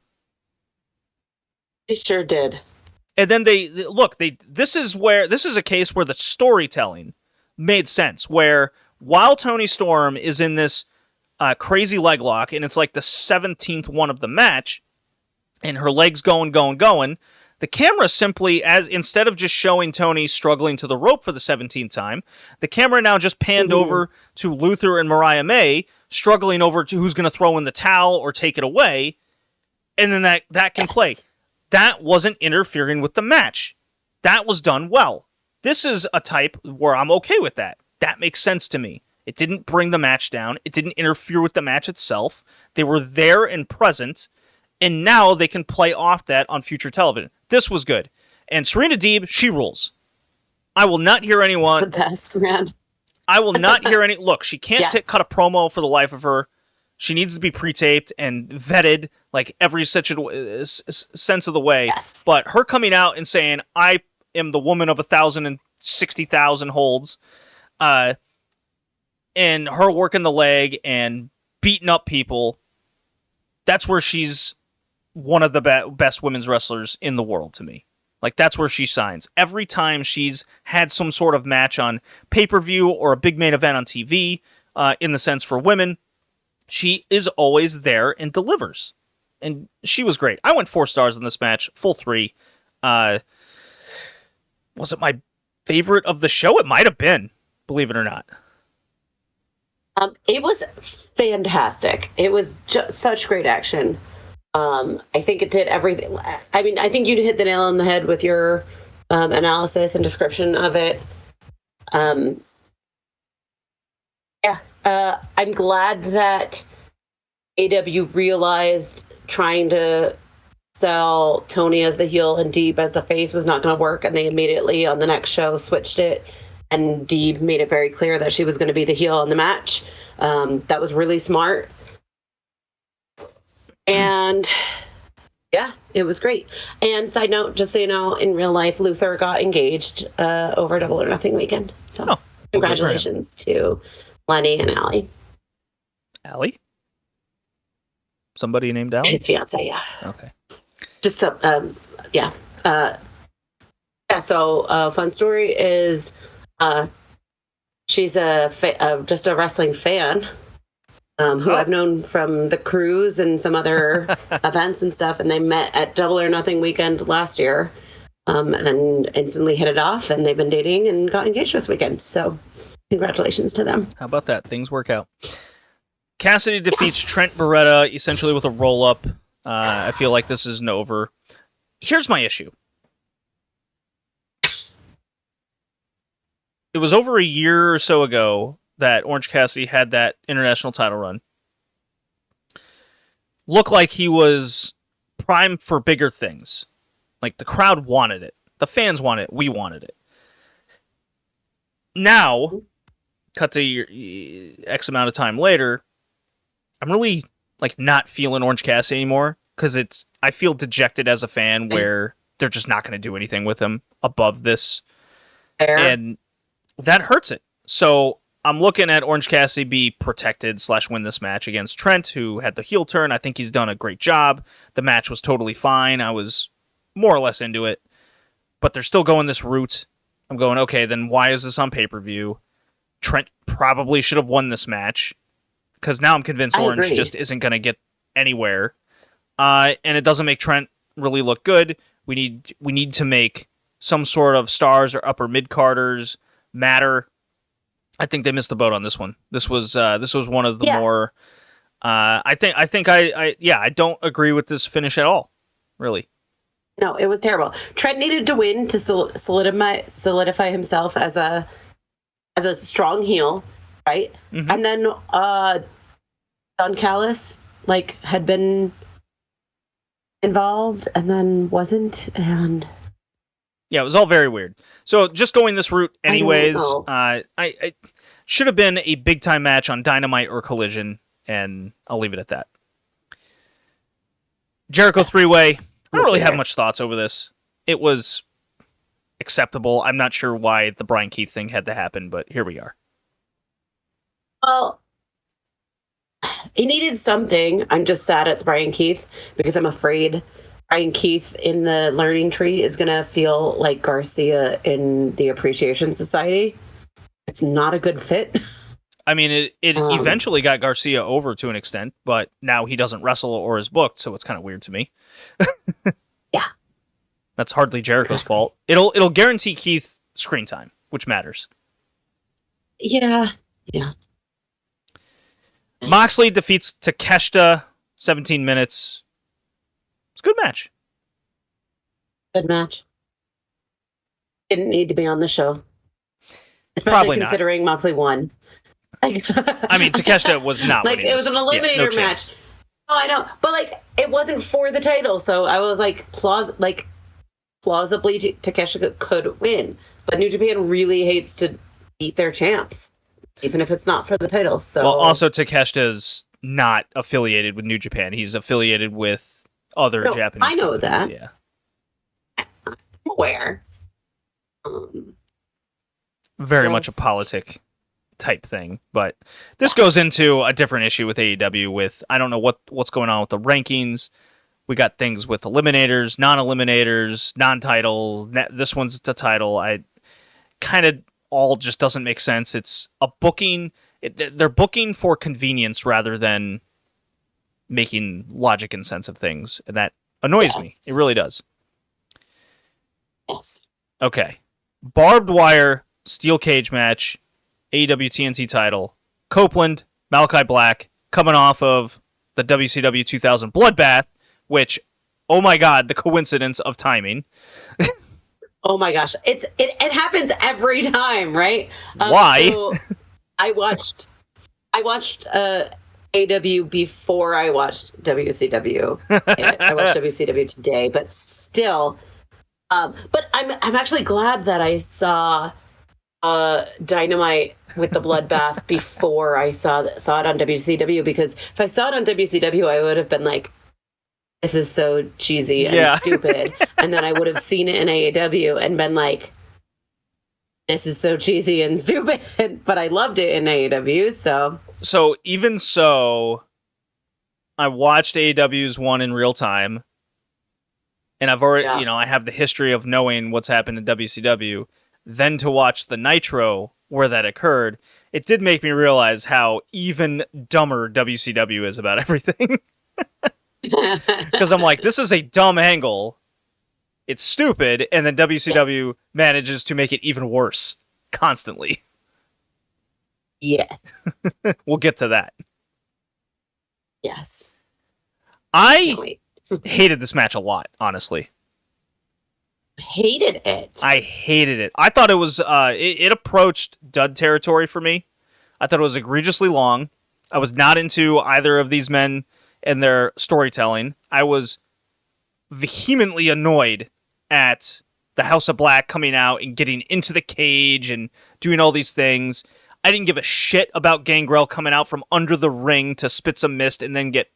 They sure did. And then this is a case where the storytelling made sense, where while Toni Storm is in this crazy leg lock, and it's like the 17th one of the match, and her legs going, the camera simply, instead of just showing Toni struggling to the rope for the 17th time, the camera now just panned over to Luther and Mariah May, struggling over to who's going to throw in the towel or take it away, and then that can play. That wasn't interfering with the match. That was done well. This is a type where I'm okay with that. That makes sense to me. It didn't bring the match down. It didn't interfere with the match itself. They were there and present, and now they can play off that on future television. This was good. And Serena Deeb, she rules. I will not hear anyone... It's the best, man. I will not hear any... Look, she can't cut a promo for the life of her. She needs to be pre-taped and vetted, like every sense of the way. Yes. But her coming out and saying, I am the woman of 1,060,000 holds, and her working the leg and beating up people, that's where she's one of the best women's wrestlers in the world to me. Like, that's where she shines. Every time she's had some sort of match on pay-per-view or a big main event on TV, in the sense for women, she is always there and delivers. And she was great. I went 4 stars in this match, full 3. Was it my favorite of the show? It might have been, believe it or not. It was fantastic. It was just such great action. I think it did everything. I mean, I think you hit the nail on the head with your analysis and description of it. I'm glad that AW realized trying to sell Tony as the heel and Deeb as the face was not going to work, and they immediately on the next show switched it, and Deeb made it very clear that she was going to be the heel in the match. That was really smart. And yeah, it was great. And side note, just so you know, in real life, Luther got engaged over Double or Nothing weekend. So congratulations to Lenny and Allie. Allie? Somebody named Allie? His fiance, yeah. Okay. Just some, yeah. So fun story is she's just a wrestling fan. Who I've known from the cruise and some other events and stuff, and they met at Double or Nothing weekend last year, and instantly hit it off, and they've been dating and got engaged this weekend. So, congratulations to them. How about that? Things work out. Cassidy defeats Trent Beretta essentially with a roll-up. I feel like this isn't over. Here's my issue. It was over a year or so ago that Orange Cassidy had that international title run. Looked like he was primed for bigger things. Like, the crowd wanted it. The fans wanted it. We wanted it. Now, cut to X amount of time later, I'm really, like, not feeling Orange Cassidy anymore, because I feel dejected as a fan where they're just not going to do anything with him above this. Fair. And that hurts it. So I'm looking at Orange Cassidy be protected / win this match against Trent, who had the heel turn. I think he's done a great job. The match was totally fine. I was more or less into it. But they're still going this route. I'm going, okay, then why is this on pay-per-view? Trent probably should have won this match. Because now I'm convinced Orange just isn't going to get anywhere. And it doesn't make Trent really look good. We need to make some sort of stars or upper mid-carders matter. I think they missed the boat on this one. This was one of the more. I don't agree with this finish at all. Really. No, it was terrible. Trent needed to win to solidify himself as a strong heel, right? Mm-hmm. And then Don Callis had been involved and then wasn't, and yeah, it was all very weird. So just going this route anyways, I should have been a big-time match on Dynamite or Collision, and I'll leave it at that. Jericho 3-Way, I don't really have much thoughts over this. It was acceptable. I'm not sure why the Brian Keith thing had to happen, but here we are. Well, he needed something. I'm just sad it's Brian Keith, because I'm afraid Brian Keith in the learning tree is going to feel like Garcia in the Appreciation Society. It's not a good fit. I mean, it eventually got Garcia over to an extent, but now he doesn't wrestle or is booked, so it's kind of weird to me. Yeah. That's hardly Jericho's fault. It'll guarantee Keith screen time, which matters. Yeah. Moxley defeats Takeshita, 17 minutes. It's a good match. Good match. Didn't need to be on the show. Especially Probably considering not. Moxley won. I mean, Takeshita was not winning it was an eliminator no match. Oh, I know. But it wasn't for the title, so I was plausibly Takeshita could win. But New Japan really hates to beat their champs, even if it's not for the title. So well, also Takeshita's not affiliated with New Japan. He's affiliated with other Japanese I know companies. that. Yeah. I'm aware. Very much a politic type thing, but this goes into a different issue with AEW. With I don't know what's going on with the rankings. We got things with eliminators, non-eliminators, non-title. This one's the title. I kind of all just doesn't make sense. It's a booking. They're booking for convenience rather than making logic and sense of things, and that annoys me. It really does. Yes. Okay. Barbed wire steel cage match, AEW TNT title. Copeland, Malachi Black, coming off of the WCW 2000 Bloodbath, which, oh my god, the coincidence of timing. Oh my gosh, it happens every time, right? Why? So I watched AW before I watched WCW. I watched WCW today, but still. But I'm actually glad that I saw Dynamite with the Bloodbath before I saw it on WCW, because if I saw it on WCW, I would have been like, this is so cheesy and stupid. And then I would have seen it in AEW and been like, this is so cheesy and stupid. But I loved it in AEW, so. So even so, I watched AEW's one in real time. And I've already, I have the history of knowing what's happened in WCW. Then to watch the Nitro where that occurred, it did make me realize how even dumber WCW is about everything. Because I'm like, this is a dumb angle. It's stupid. And then WCW manages to make it even worse constantly. Yes. We'll get to that. Yes. I hated this match a lot, honestly. Hated it. I hated it. I thought it was, it approached dud territory for me. I thought it was egregiously long. I was not into either of these men and their storytelling. I was vehemently annoyed at the House of Black coming out and getting into the cage and doing all these things. I didn't give a shit about Gangrel coming out from under the ring to spit some mist and then get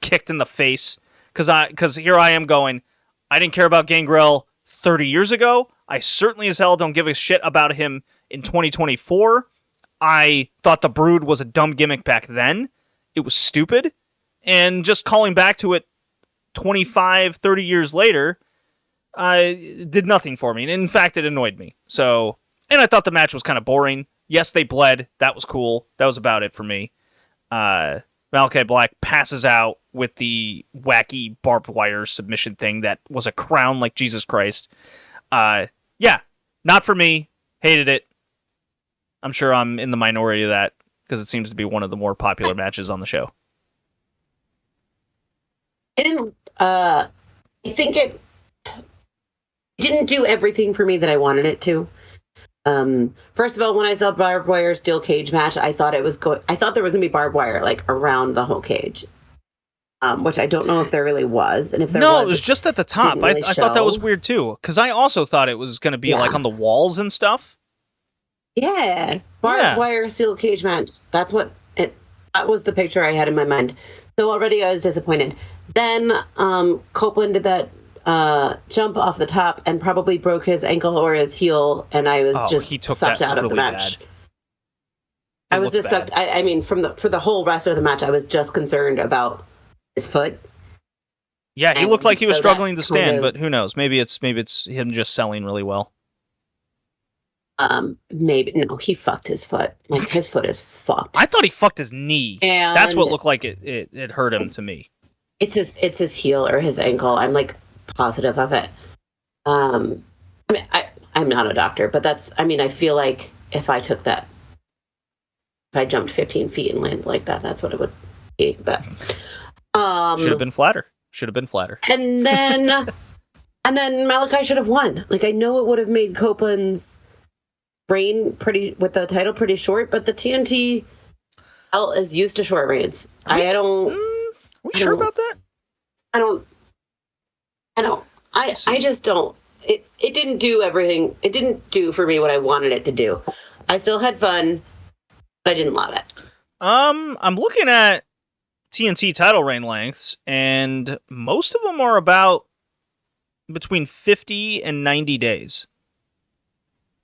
kicked in the face. Because here I am going, I didn't care about Gangrel 30 years ago. I certainly as hell don't give a shit about him in 2024. I thought the Brood was a dumb gimmick back then. It was stupid. And just calling back to it 25, 30 years later, did nothing for me. And in fact, it annoyed me. So, and I thought the match was kind of boring. Yes, they bled. That was cool. That was about it for me. Malachi Black passes out with the wacky barbed wire submission thing that was a crown like Jesus Christ. Yeah, not for me. Hated it. I'm sure I'm in the minority of that because it seems to be one of the more popular matches on the show. I think it didn't do everything for me that I wanted it to. First of all, when I saw barbed wire steel cage match, I thought there was going to be barbed wire like around the whole cage, which I don't know if there really was. And if there was, it was just at the top. I thought that was weird too, because I also thought it was going to be like on the walls and stuff. Yeah, barbed wire steel cage match. That was the picture I had in my mind. So already I was disappointed. Then Copeland did that jump off the top and probably broke his ankle or his heel, and I was sucked out of the match. I was just sucked. I mean, for the whole rest of the match, I was just concerned about his foot. Yeah, he looked like he was struggling to stand, but who knows? Maybe it's him just selling really well. Maybe no, he fucked his foot. Like his foot is fucked. I thought he fucked his knee. And that's what looked like it hurt him to me. It's his heel or his ankle. I'm like positive of it. I mean, I'm not a doctor, but I feel like if I jumped 15 feet and landed like that, that's what it would be. But should have been flatter. And then Malachi should have won. Like, I know it would have made Copeland's reign with the title pretty short, but the TNT belt is used to short reigns. Are we sure about that? I just don't. It didn't do everything. It didn't do for me what I wanted it to do. I still had fun, but I didn't love it. I'm looking at TNT title reign lengths, and most of them are about between 50 and 90 days.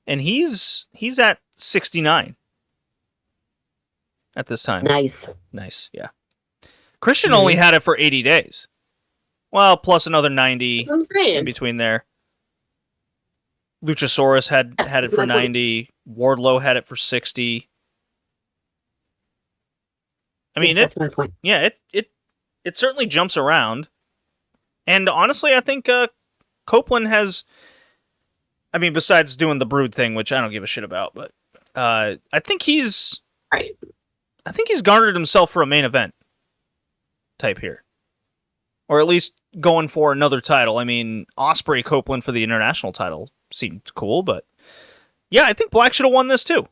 And he's at 69 at this time. Nice, yeah. Christian only had it for 80 days. Well, plus another 90 That's what I'm saying. in between there. Luchasaurus had it for 90. Wardlow had it for 60. I mean, that's my point. Yeah, it certainly jumps around. And honestly, I think Copeland has, I mean, besides doing the Brood thing, which I don't give a shit about, but I think he's right. I think he's garnered himself for a main event type here. Or at least going for another title. I mean, Ospreay Copeland for the international title seemed cool, but yeah, I think Black should have won this too.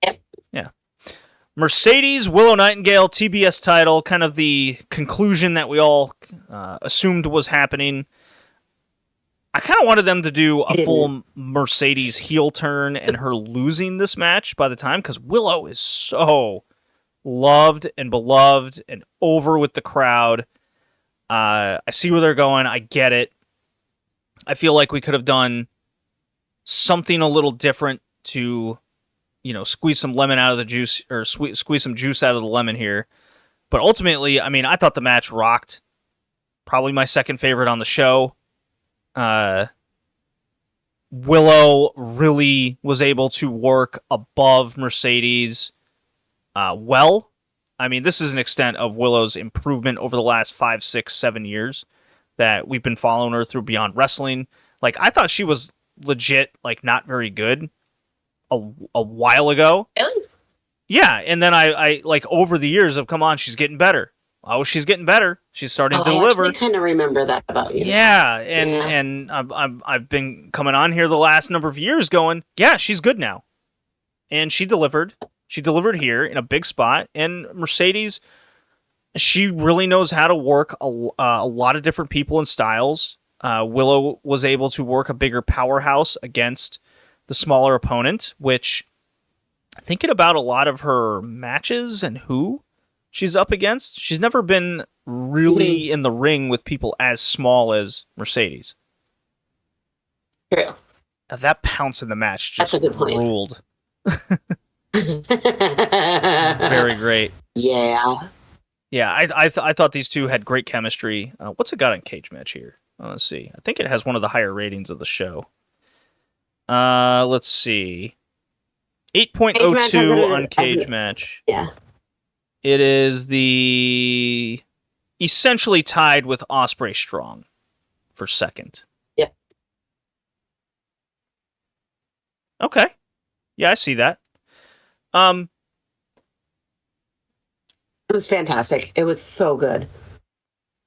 Yep. Yeah. Mercedes, Willow Nightingale, TBS title, kind of the conclusion that we all assumed was happening. I kind of wanted them to do a full Mercedes heel turn and her losing this match by the time, because Willow is so loved and beloved and over with the crowd. I see where they're going. I get it. I feel like we could have done something a little different to, squeeze some lemon out of the juice, or squeeze some juice out of the lemon here. But ultimately, I mean, I thought the match rocked. Probably my second favorite on the show. Willow really was able to work above Mercedes well. I mean, this is an extent of Willow's improvement over the last 5, 6, 7 years that we've been following her through Beyond Wrestling. Like, I thought she was legit, like, not very good a while ago. Really? Yeah, and then I like, over the years have come on, she's getting better. Oh, she's getting better. She's starting to deliver. I kind of remember that about you. Yeah, and I've been coming on here the last number of years going, yeah, she's good now. And she delivered. She delivered here in a big spot. And Mercedes, she really knows how to work a lot of different people and styles. Willow was able to work a bigger powerhouse against the smaller opponent, which, thinking about a lot of her matches and who she's up against, she's never been really in the ring with people as small as Mercedes. True. That pounce in the match just That's a good point. ruled. Very great. Yeah. Yeah, I thought these two had great chemistry. What's it got on Cage Match here? Let's see. I think it has one of the higher ratings of the show. Let's see. 8.02 on Cage Match. Yeah. It is the essentially tied with Ospreay Strong for second. Yep. Okay. Yeah, I see that. It was fantastic. It was so good.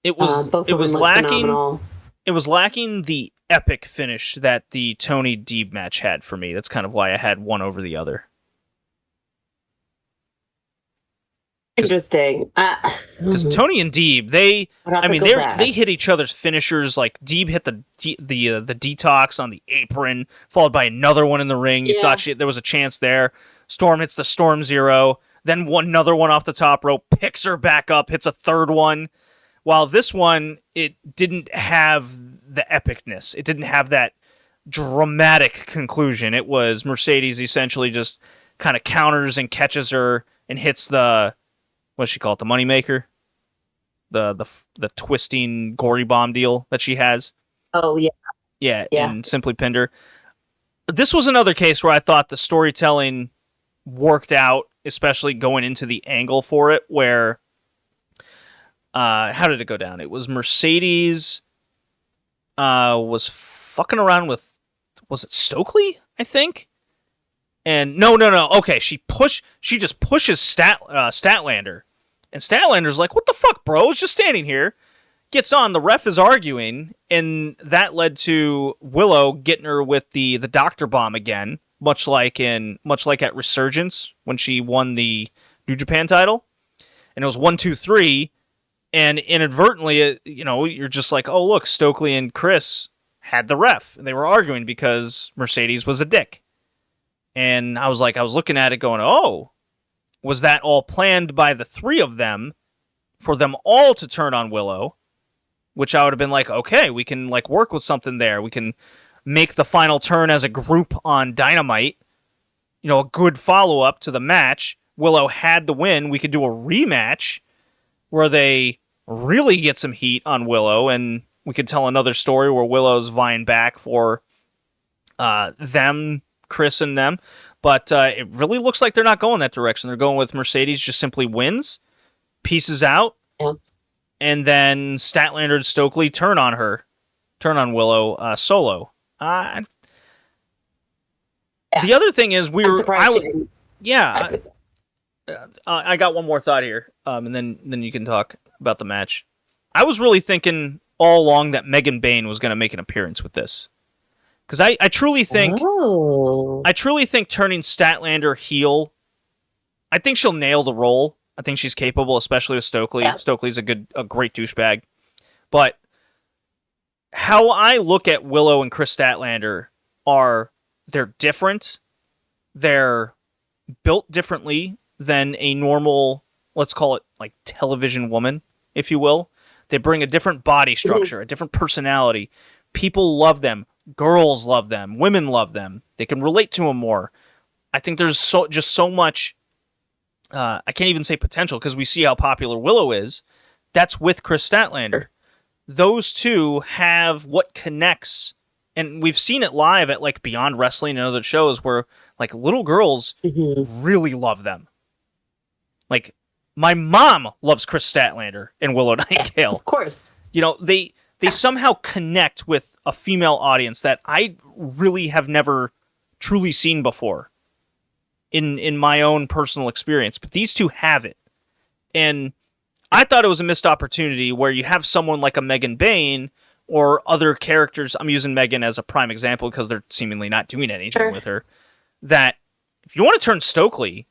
It was both it was looked lacking phenomenal. It was lacking the epic finish that the Tony Deeb match had for me. That's kind of why I had one over the other. Interesting. Because Tony and Deeb, they hit each other's finishers. Like, Deeb hit the detox on the apron, followed by another one in the ring. You thought there was a chance there. Storm hits the Storm Zero, then another one off the top rope, picks her back up, hits a third one. While this one, it didn't have the epicness. It didn't have that dramatic conclusion. It was Mercedes essentially just kind of counters and catches her and hits the, what's she call it, the moneymaker? The twisting gory bomb deal that she has. Oh, yeah. Yeah, and simply pinned her. This was another case where I thought the storytelling worked out, especially going into the angle for it, where how did it go down? It was Mercedes was fucking around with, was it Stokely, I think? And no. Okay, she just pushes Statlander. And Statlander's like, what the fuck, bro? It's just standing here. Gets on, the ref is arguing, and that led to Willow getting her with the Doctor Bomb again, much like at Resurgence when she won the New Japan title. And it was 1, 2, 3, and inadvertently, you're just like, oh, look, Stokely and Chris had the ref. And they were arguing because Mercedes was a dick. And I was looking at it going, oh, was that all planned by the three of them for them all to turn on Willow? Which I would have been like, okay, we can work with something there. We can make the final turn as a group on Dynamite. A good follow-up to the match. Willow had the win. We could do a rematch where they really get some heat on Willow, and we could tell another story where Willow's vying back for them, Chris and them. But it really looks like they're not going that direction. They're going with Mercedes just simply wins, pieces out, and then Statlander and Stokely turn on Willow solo. The other thing is I got one more thought here, and then you can talk about the match. I was really thinking all along that Megan Bayne was going to make an appearance with this, because I truly think turning Statlander heel, I think she'll nail the role. I think she's capable, especially with Stokely. Yeah. Stokely's a great douchebag, but how I look at Willow and Chris Statlander they're different. They're built differently than a normal, let's call it like television woman, if you will. They bring a different body structure, a different personality. People love them. Girls love them. Women love them. They can relate to them more. I think there's so much, I can't even say potential, because we see how popular Willow is. That's with Chris Statlander. Those two have what connects, and we've seen it live at like Beyond Wrestling and other shows where like little girls really love them. Like my mom loves Chris Statlander and Willow Nightingale. Of course. You know, they somehow connect with a female audience that I really have never truly seen before in my own personal experience. But these two have it. And I thought it was a missed opportunity where you have someone like a Megan Bayne or other characters. I'm using Megan as a prime example because they're seemingly not doing anything with her. That if you want to turn Stokely,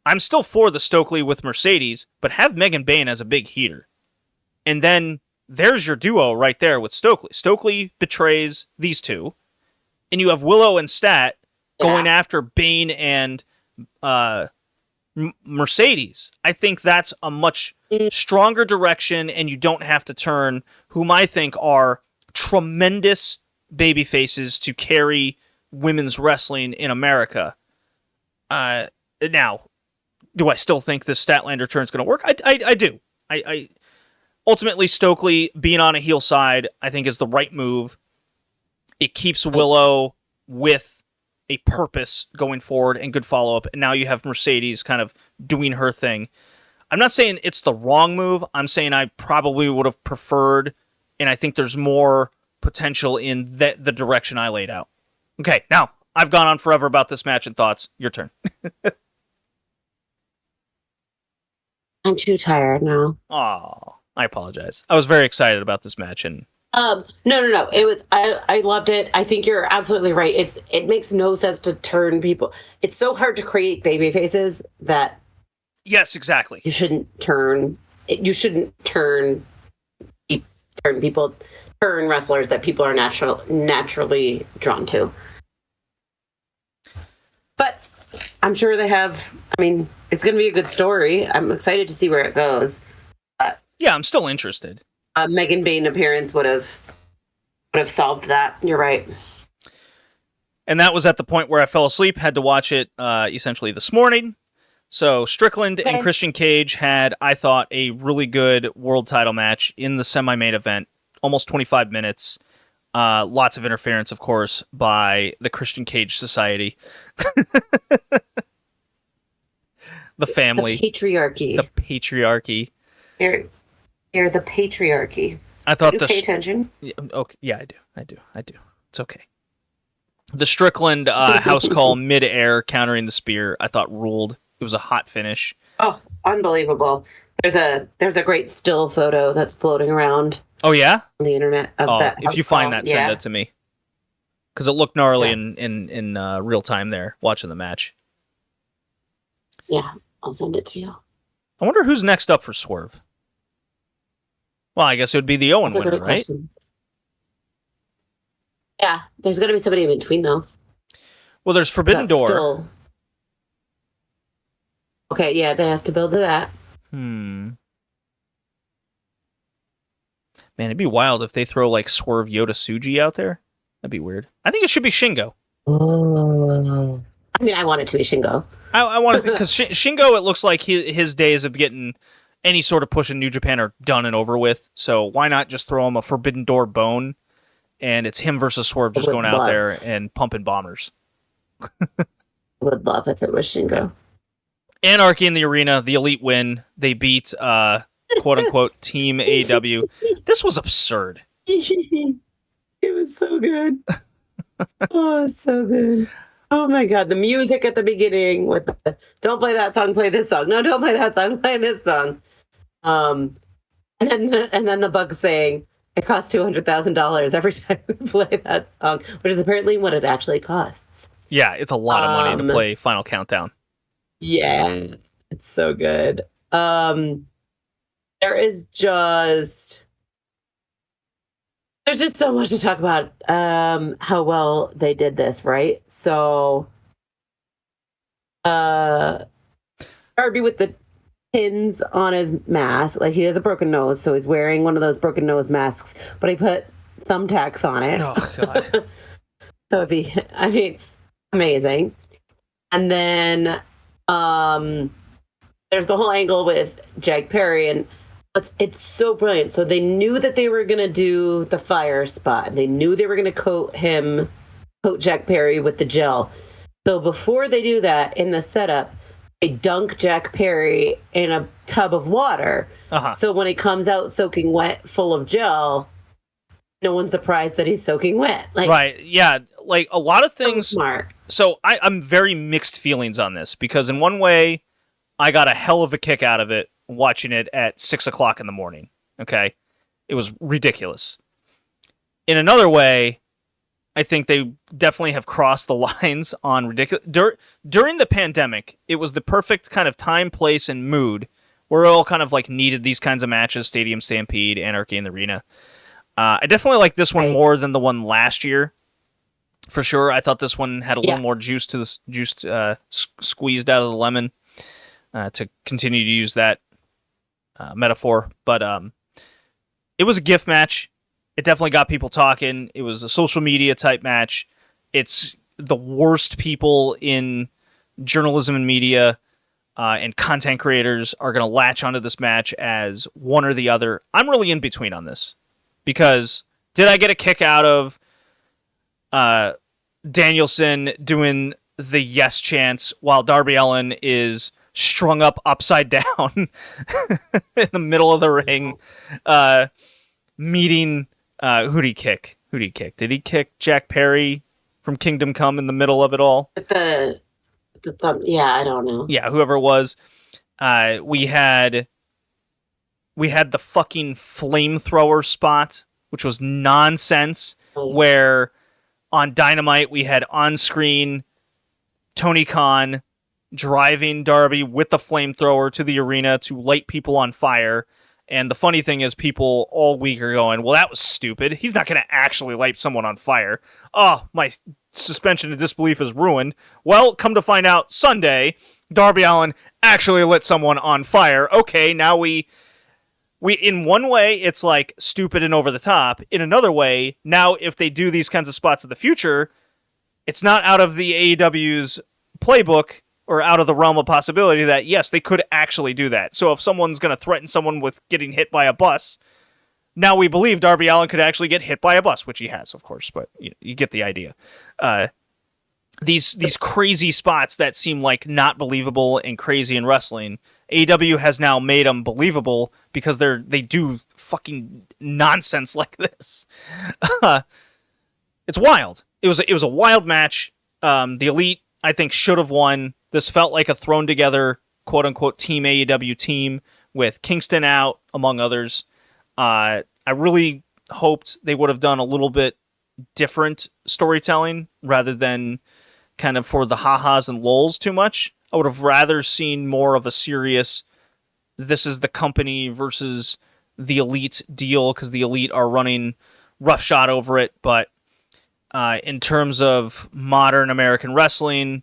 I'm still for the Stokely with Mercedes, but have Megan Bayne as a big heater. And then there's your duo right there with Stokely. Stokely betrays these two, and you have Willow and Stat going after Bayne and Mercedes. I think that's a much stronger direction, and you don't have to turn whom I think are tremendous baby faces to carry women's wrestling in America. Now, do I still think this Statlander turn is going to work? I do. I ultimately, Stokely being on a heel side, I think is the right move. It keeps Willow with a purpose going forward and good follow-up. And now you have Mercedes kind of doing her thing. I'm not saying it's the wrong move. I'm saying I probably would have preferred, and I think there's more potential in the direction I laid out. Okay, now, I've gone on forever about this match and thoughts. Your turn. I'm too tired now. Oh, I apologize. I was very excited about this match, and no. It was I loved it. I think you're absolutely right. It makes no sense to turn people. It's so hard to create baby faces that yes, exactly. You shouldn't turn wrestlers that people are naturally drawn to. But I'm sure they have. I mean, it's going to be a good story. I'm excited to see where it goes. Yeah, I'm still interested. Megan Bayne appearance would have solved that. You're right. And that was at the point where I fell asleep. Had to watch it essentially this morning. So Strickland and Christian Cage had, I thought, a really good world title match in the semi-main event. Almost 25 minutes. Lots of interference, of course, by the Christian Cage Society. The family. The patriarchy. The patriarchy. You're the patriarchy. I thought pay attention. Okay, yeah, I do. It's okay. The Strickland house call mid-air countering the spear, I thought ruled. It was a hot finish. Oh, unbelievable. There's a great still photo that's floating around. Oh, yeah? On the internet. Of that if you find that, send it to me. Because it looked gnarly in real time there, watching the match. Yeah, I'll send it to you. I wonder who's next up for Swerve. Well, I guess it would be the Owen winner, right? Question. Yeah, there's got to be somebody in between, though. Well, there's Forbidden Door. Okay, yeah, they have to build to that. Man, it'd be wild if they throw, like, Swerve Yoda Tsuji out there. That'd be weird. I think it should be Shingo. Oh. I mean, I want it to be Shingo. I want it because Shingo, it looks like his days of getting any sort of push in New Japan are done and over with. So why not just throw him a Forbidden Door bone, and it's him versus Swerve just going out there and pumping bombers. Would love if it was Shingo. Anarchy in the arena, the Elite win. They beat quote unquote Team AEW. This was absurd. It was so good. Oh, so good. Oh my god, the music at the beginning with the, don't play that song, play this song. No, don't play that song, play this song. And then the Bucks saying it costs $200,000 every time we play that song, which is apparently what it actually costs. Yeah, it's a lot of money to play Final Countdown. Yeah, it's so good. There is just there's just so much to talk about how well they did this, right? So Darby with the pins on his mask, like he has a broken nose, so he's wearing one of those broken nose masks, but he put thumbtacks on it. Oh god. So if he, I mean, amazing. And then there's the whole angle with Jack Perry, and it's so brilliant. So they knew that they were going to do the fire spot. They knew they were going to coat Jack Perry with the gel. So before they do that in the setup, they dunk Jack Perry in a tub of water. Uh-huh. So when he comes out soaking wet, full of gel, no one's surprised that he's soaking wet. Like, right. Yeah. Like a lot of things. So smart. So I'm very mixed feelings on this because in one way, I got a hell of a kick out of it watching it at 6:00 in the morning. Okay. It was ridiculous. In another way, I think they definitely have crossed the lines on ridiculous. During the pandemic, it was the perfect kind of time, place, and mood where it all kind of like needed these kinds of matches, Stadium Stampede, Anarchy in the Arena. I definitely like this one more than the one last year. For sure, I thought this one had a little more juice to this squeezed out of the lemon, to continue to use that metaphor. But it was a gift match. It definitely got people talking. It was a social media type match. It's the worst people in journalism and media and content creators are going to latch onto this match as one or the other. I'm really in between on this because did I get a kick out of Danielson doing the yes chants while Darby Allin is strung up upside down in the middle of the ring, meeting who'd he kick? Did he kick Jack Perry from Kingdom Come in the middle of it all? The thumb, yeah, I don't know. Yeah, whoever it was. We had the fucking flamethrower spot, which was nonsense, where on Dynamite we had on-screen Tony Khan driving Darby with the flamethrower to the arena to light people on fire. And the funny thing is people all week are going, well, that was stupid. He's not going to actually light someone on fire. Oh, my suspension of disbelief is ruined. Well, come to find out Sunday, Darby Allin actually lit someone on fire. Okay, now we in one way, it's like stupid and over the top. In another way, now if they do these kinds of spots in the future, it's not out of the AEW's playbook or out of the realm of possibility that, yes, they could actually do that. So if someone's going to threaten someone with getting hit by a bus, now we believe Darby Allin could actually get hit by a bus, which he has, of course, but you get the idea. These crazy spots that seem like not believable and crazy in wrestling, AEW has now made them believable because they do fucking nonsense like this. It's wild. It was a wild match. The Elite, I think, should have won. This felt like a thrown together quote unquote Team AEW team with Kingston out, among others. I really hoped they would have done a little bit different storytelling rather than kind of for the ha-has and lulz too much. I would have rather seen more of a serious, this is the company versus the Elite deal, because the Elite are running roughshod over it. But in terms of modern American wrestling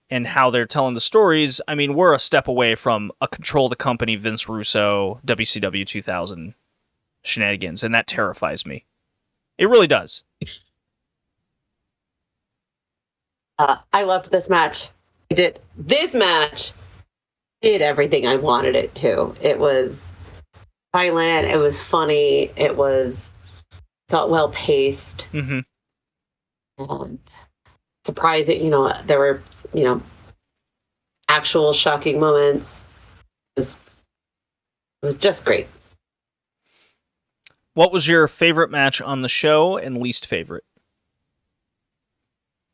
and how they're telling the stories, I mean, we're a step away from a control the company, Vince Russo, WCW 2000 shenanigans, and that terrifies me. It really does. I loved this match. I did. This match did everything I wanted it to. It was violent. It was funny. It was felt well paced. Mm-hmm. Surprising. There were actual shocking moments. It was just great. What was your favorite match on the show and least favorite?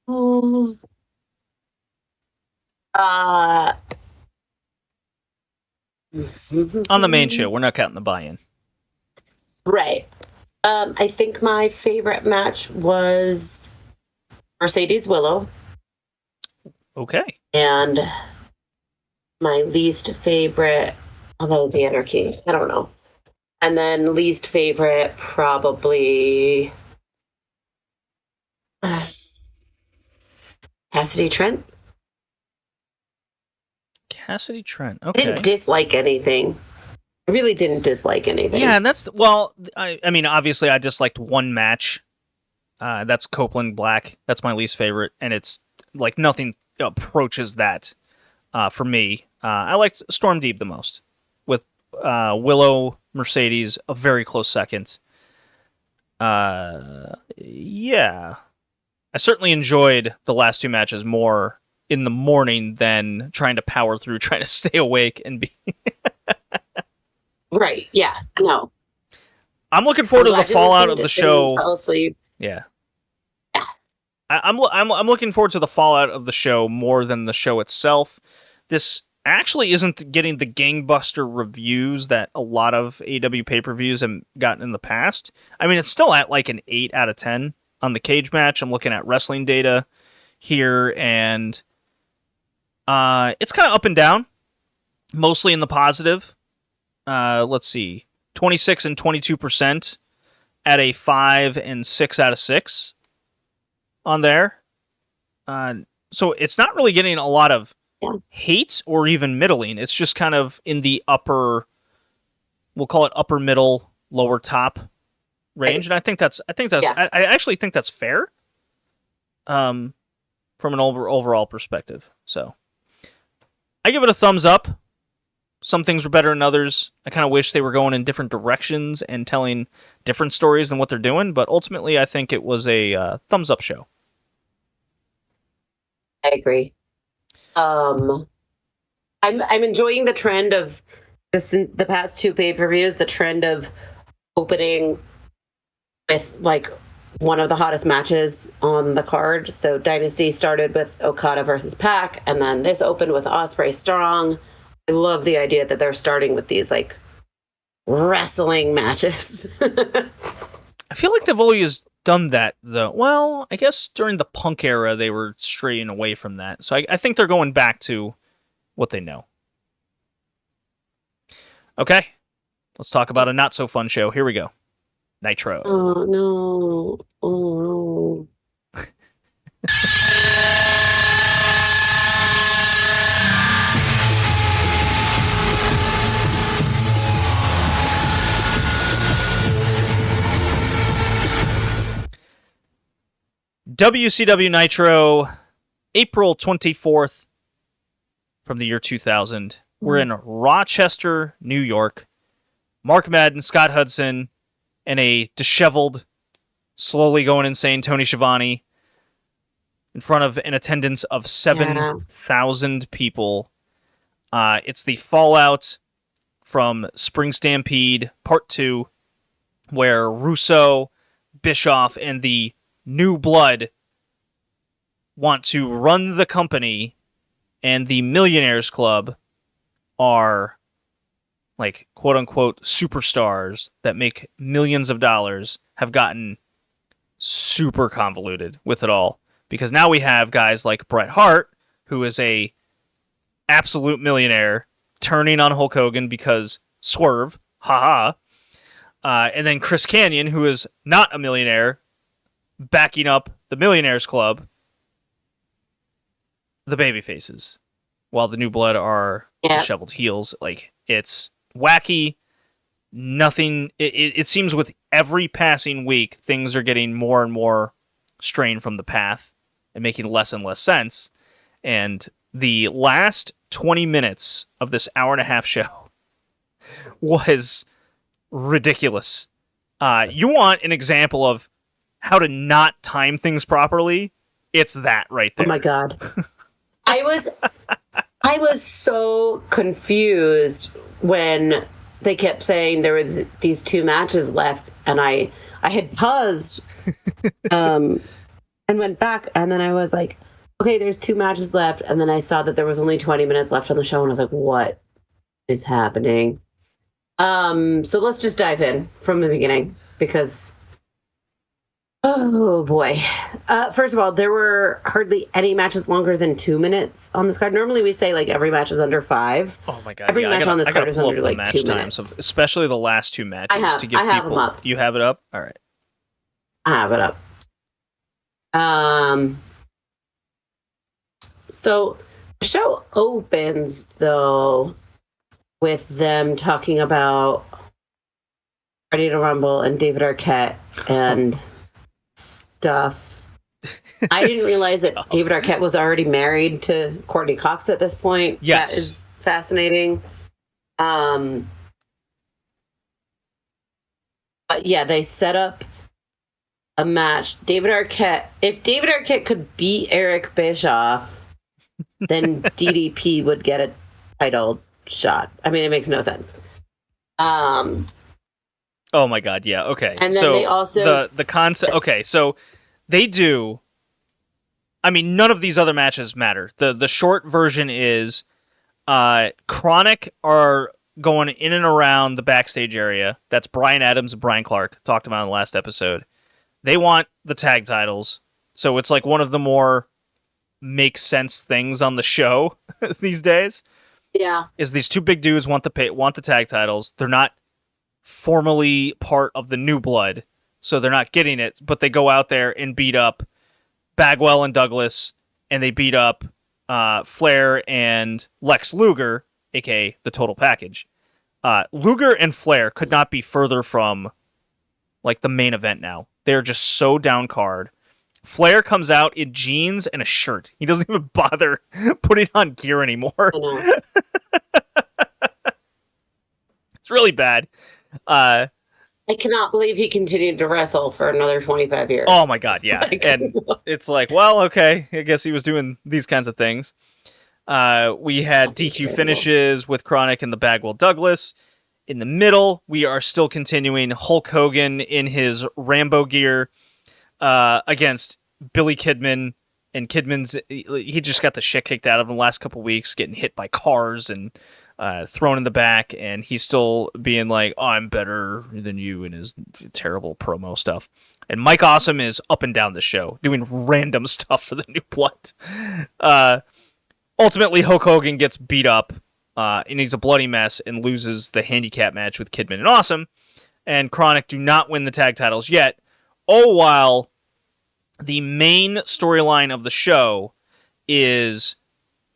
Uh, On the main show, we're not counting the buy-in. Right. I think my favorite match was Mercedes Willow. Okay. And my least favorite, although the Anarchy, I don't know. And then least favorite, probably Cassidy Trent. Cassidy Trent. I Okay. didn't dislike anything. I really didn't dislike anything. Yeah, and I mean, obviously, I disliked one match. That's Copeland Black. That's my least favorite, and it's like nothing approaches that for me. I liked Storm Deep the most, with Willow, Mercedes, a very close second. Yeah. I certainly enjoyed the last two matches more in the morning than trying to power through, trying to stay awake and be... Right, yeah, no. I'm looking forward to the fallout of the show. Fell asleep. Yeah. Yeah. I'm looking forward to the fallout of the show more than the show itself. This actually isn't getting the gangbuster reviews that a lot of AEW pay-per-views have gotten in the past. I mean, it's still at like an 8 out of 10 on the cage match. I'm looking at wrestling data here, and it's kind of up and down, mostly in the positive. Let's see, 26 and 22% at a 5 and 6 out of 6 on there. So it's not really getting a lot of hate or even middling. It's just kind of in the upper, we'll call it upper middle, lower top range. And I think that's I actually think that's fair. From an overall perspective. So I give it a thumbs up. Some things were better than others. I kind of wish they were going in different directions and telling different stories than what they're doing, but ultimately I think it was a thumbs up show. I agree. I'm enjoying the trend of the past two pay-per-views, the trend of opening with like one of the hottest matches on the card. So Dynasty started with Okada versus Pac, and then this opened with Ospreay Strong. I love the idea that they're starting with these like wrestling matches. I feel like they've always done that, though. Well, I guess during the Punk era, they were straying away from that. So I think they're going back to what they know. Okay, let's talk about a not-so-fun show. Here we go. Nitro. Oh, no. Oh, no. WCW Nitro, April 24th from the year 2000. We're in Rochester, New York. Mark Madden, Scott Hudson, and a disheveled, slowly going insane Tony Schiavone in front of an attendance of 7,000 people. It's the fallout from Spring Stampede Part 2, where Russo, Bischoff, and the New Blood want to run the company, and the Millionaires Club are like quote-unquote superstars that make millions of dollars, have gotten super convoluted with it all. Because now we have guys like Bret Hart, who is a absolute millionaire, turning on Hulk Hogan because Swerve, haha. And then Chris Kanyon, who is not a millionaire, backing up the Millionaires Club, the babyfaces, while the New Blood are disheveled heels. Like, it's wacky. Nothing. It seems with every passing week, things are getting more and more strained from the path and making less and less sense. And the last 20 minutes of this hour and a half show was ridiculous. You want an example of how to not time things properly? It's that right there. Oh my God. I was so confused when they kept saying there was these 2 matches left, and I had paused and went back, and then I was like, okay, there's 2 matches left, and then I saw that there was only 20 minutes left on the show, and I was like, what is happening? So let's just dive in from the beginning, because oh boy. First of all, there were hardly any matches longer than 2 minutes on this card. Normally we say like every match is under 5. Oh my God. Every match on this card is under like 2 minutes. Especially the last 2 matches. I have them up. You have it up? All right. I have it up. So the show opens though with them talking about Ready to Rumble and David Arquette and stuff. I didn't realize that David Arquette was already married to Courtney Cox at this point. Yes. That is fascinating. But yeah, they set up a match. If David Arquette could beat Eric Bischoff, then DDP would get a title shot. I mean, it makes no sense. Oh my God, yeah, okay. And then they also the concept. Okay, so they do. I mean, none of these other matches matter. The short version is, Chronic are going in and around the backstage area. That's Brian Adams and Brian Clark, talked about in the last episode. They want the tag titles, so it's like one of the more makes sense things on the show these days. Yeah, is these 2 big dudes want the tag titles. They're not formally part of the New Blood, so they're not getting it, but they go out there and beat up Bagwell and Douglas, and they beat up Flair and Lex Luger, aka the Total Package. Luger and Flair could not be further from like the main event now. They're just so down card. Flair comes out in jeans and a shirt. He doesn't even bother putting on gear anymore. It's really bad. I cannot believe he continued to wrestle for another 25 years. Oh my God, yeah. And it's like, well, okay, I guess he was doing these kinds of things. We had DQ finishes with Chronic and the Bagwell Douglas. In the middle, we are still continuing Hulk Hogan in his Rambo gear against Billy Kidman. And Kidman's, he just got the shit kicked out of him the last couple weeks, getting hit by cars and thrown in the back, and he's still being like, oh, I'm better than you, in his terrible promo stuff. And Mike Awesome is up and down the show, doing random stuff for the New Blood. Ultimately, Hulk Hogan gets beat up, and he's a bloody mess, and loses the handicap match with Kidman and Awesome. And Chronic do not win the tag titles yet. Oh, while the main storyline of the show is,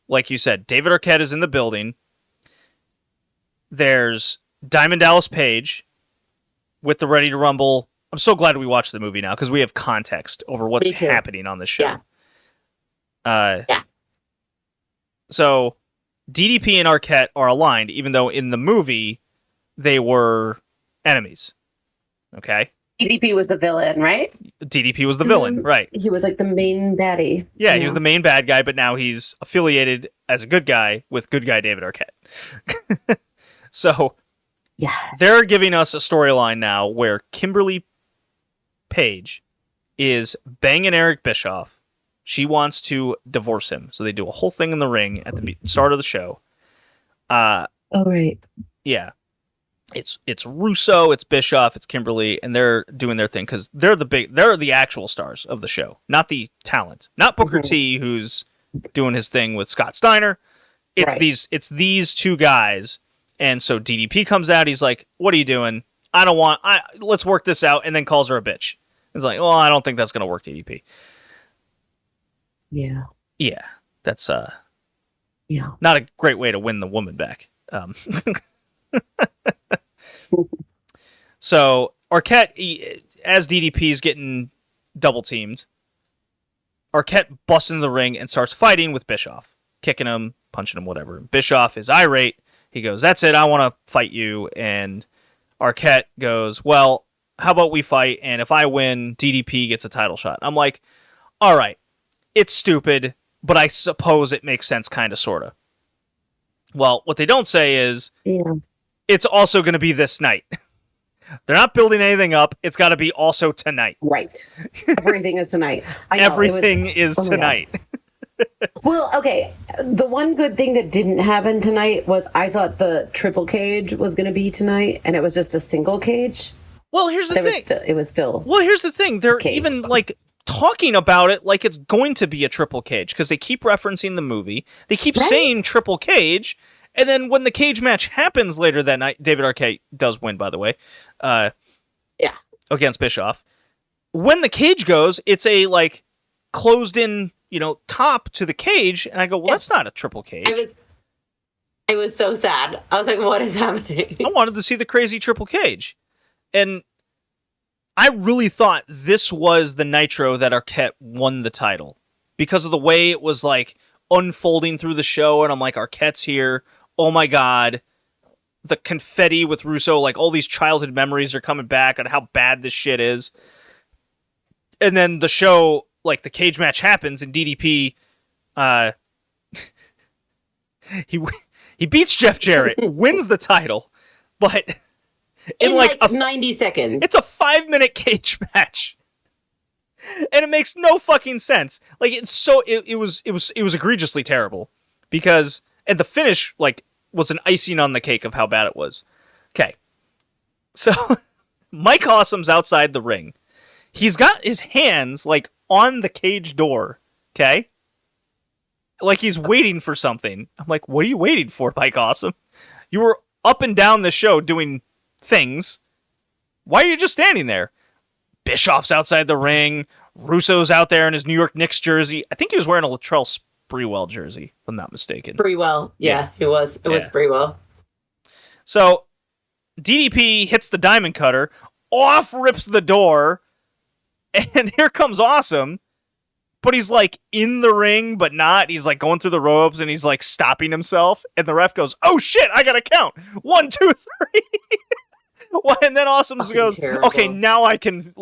like you said, David Arquette is in the building. There's Diamond Dallas Page with the Ready to Rumble. I'm so glad we watched the movie now because we have context over what's happening on the show. Yeah. So DDP and Arquette are aligned, even though in the movie they were enemies. Okay? DDP was the villain, right? DDP was the villain, right. He was like the main baddie. Yeah, he was the main bad guy, but now he's affiliated as a good guy with good guy David Arquette. So yeah, they're giving us a storyline now where Kimberly Page is banging Eric Bischoff. She wants to divorce him. So they do a whole thing in the ring at the start of the show. Oh, right. Yeah. It's Russo, it's Bischoff, it's Kimberly, and they're doing their thing because they're the actual stars of the show, not the talent. Not Booker T, who's doing his thing with Scott Steiner. It's these 2 guys. And so DDP comes out, he's like, what are you doing? Let's work this out, and then calls her a bitch. It's like, well, I don't think that's going to work, DDP. Yeah. Yeah, that's not a great way to win the woman back. So Arquette, as DDP is getting double teamed, Arquette busts into the ring and starts fighting with Bischoff. kicking him, punching him, whatever. Bischoff is irate. He goes, "That's it. I want to fight you." And Arquette goes, "Well, how about we fight? And if I win, DDP gets a title shot." I'm like, all right, it's stupid, but I suppose it makes sense, kind of, sort of. Well, what they don't say is it's also going to be this night. They're not building anything up. It's got to be also tonight. Right. Everything is tonight. I know, Everything is tonight. Well, okay. The one good thing that didn't happen tonight was I thought the triple cage was going to be tonight, and it was just a single cage. Well, here's the thing. It was still. Well, here's the thing. They're cage. even like talking about it like it's going to be a triple cage because they keep referencing the movie. They keep saying triple cage, and then when the cage match happens later that night, David Arquette does win, by the way. Against Bischoff. When the cage goes, it's a like closed in, top to the cage, and I go, well, that's not a triple cage. I was so sad. I was like, what is happening? I wanted to see the crazy triple cage. And I really thought this was the Nitro that Arquette won the title because of the way it was like unfolding through the show. And I'm like, Arquette's here. Oh my God. The confetti with Russo, like all these childhood memories are coming back on how bad this shit is. And then the show, like the cage match happens and DDP, he beats Jeff Jarrett, wins the title, but in like 90 seconds. It's a 5-minute cage match. And it makes no fucking sense. Like it was egregiously terrible because and the finish was an icing on the cake of how bad it was. Okay. So Mike Awesome's outside the ring. He's got his hands on the cage door, okay? Like he's waiting for something. I'm like, "What are you waiting for, Mike Awesome? You were up and down the show doing things. Why are you just standing there?" Bischoff's outside the ring. Russo's out there in his New York Knicks jersey. I think he was wearing a Latrell Sprewell jersey, if I'm not mistaken. Sprewell. Yeah, it was. It was Sprewell. So DDP hits the diamond cutter, off rips the door, and here comes Awesome. But he's in the ring, but not. He's going through the ropes and he's stopping himself. And the ref goes, "Oh shit, I gotta count. 1, 2, 3. And then Awesome goes, terrible. "Okay, now I can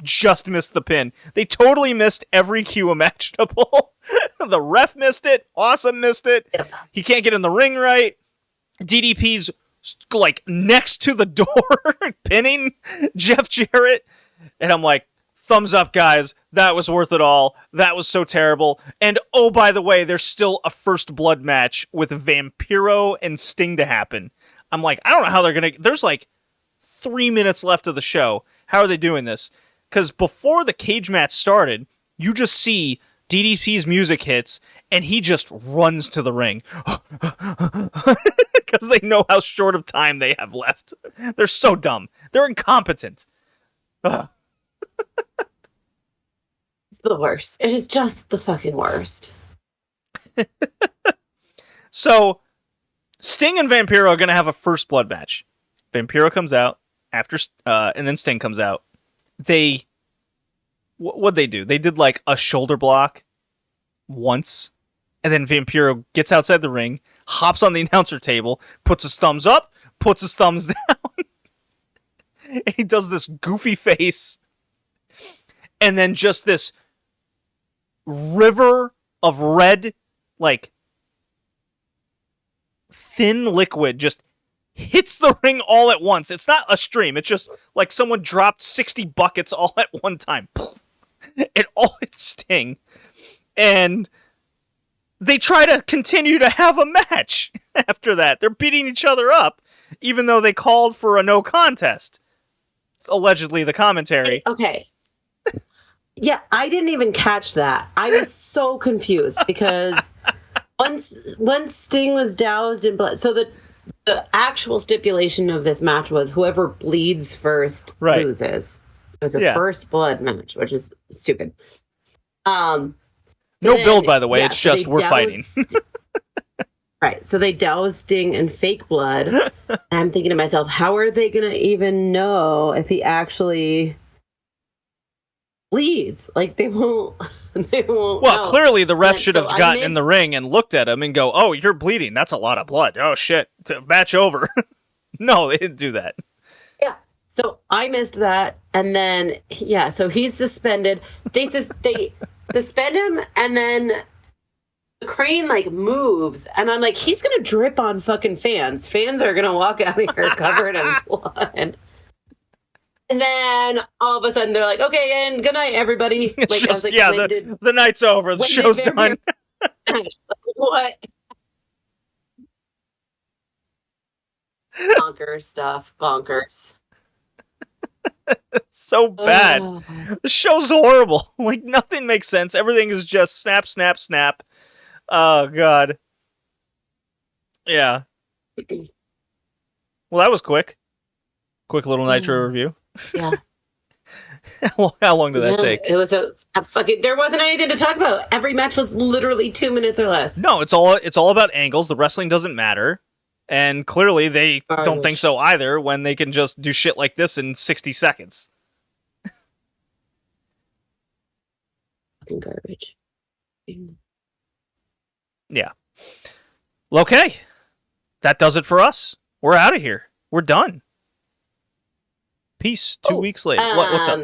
just miss the pin." They totally missed every cue imaginable. The ref missed it. Awesome missed it. Yep. He can't get in the ring right. DDP's next to the door, pinning Jeff Jarrett. And I'm like, thumbs up, guys. That was worth it all. That was so terrible. And oh, by the way, there's still a first blood match with Vampiro and Sting to happen. I'm like, I don't know how they're going to... There's 3 minutes left of the show. How are they doing this? Because before the cage match started, you just see DDP's music hits, and he just runs to the ring. Because they know how short of time they have left. They're so dumb. They're incompetent. Ugh. It's the worst. It is just the fucking worst. So, Sting and Vampiro are going to have a first blood match. Vampiro comes out after, and then Sting comes out. What'd they do? They did a shoulder block once, and then Vampiro gets outside the ring, hops on the announcer table, puts his thumbs up, puts his thumbs down, and he does this goofy face, and then just this river of red, thin liquid just hits the ring all at once. It's not a stream. It's just like someone dropped 60 buckets all at one time. It all hits Sting. And they try to continue to have a match after that. They're beating each other up, even though they called for a no contest. Allegedly, the commentary. Okay. Yeah, I didn't even catch that. I was so confused because once Sting was doused in blood, so the actual stipulation of this match was whoever bleeds first loses. It was a first blood match, which is stupid. No build, by the way. It's just we're fighting. Right. So they douse Sting in fake blood. And I'm thinking to myself, how are they going to even know if he actually bleeds. Like they won't. They won't. Well, know. clearly the ref And should so have I gotten in missed- the ring and looked at him and go, "Oh, you're bleeding. That's a lot of blood. Oh shit, match over." No, they didn't do that. Yeah. So I missed that, and then yeah. So he's suspended. They suspend him, and then the crane like moves, and I'm like, he's gonna drip on fucking fans. Fans are gonna walk out of here covered in blood. And then all of a sudden they're like, okay, and good night, everybody. It's Like, I was just, like, yeah, when the, did- the night's over. The when show's did done. what? Bonkers stuff. Bonkers. So bad. Ugh. The show's horrible. Like, nothing makes sense. Everything is just snap, snap, snap. Oh, God. Yeah. Well, that was quick. Quick little Nitro review. Yeah. How long did that Yeah, take? It was a fucking. There wasn't anything to talk about. Every match was literally 2 minutes or less. No, it's all about angles. The wrestling doesn't matter. And clearly they don't think so either when they can just do shit like this in 60 seconds. Fucking garbage. Yeah. Well, okay. That does it for us. We're out of here. We're done. Peace. 2 weeks later. What's up?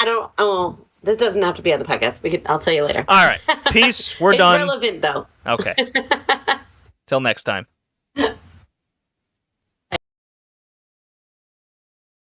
I don't. Oh, this doesn't have to be on the podcast. I'll tell you later. All right. Peace. We're it's done. relevant though. Okay. Till next time.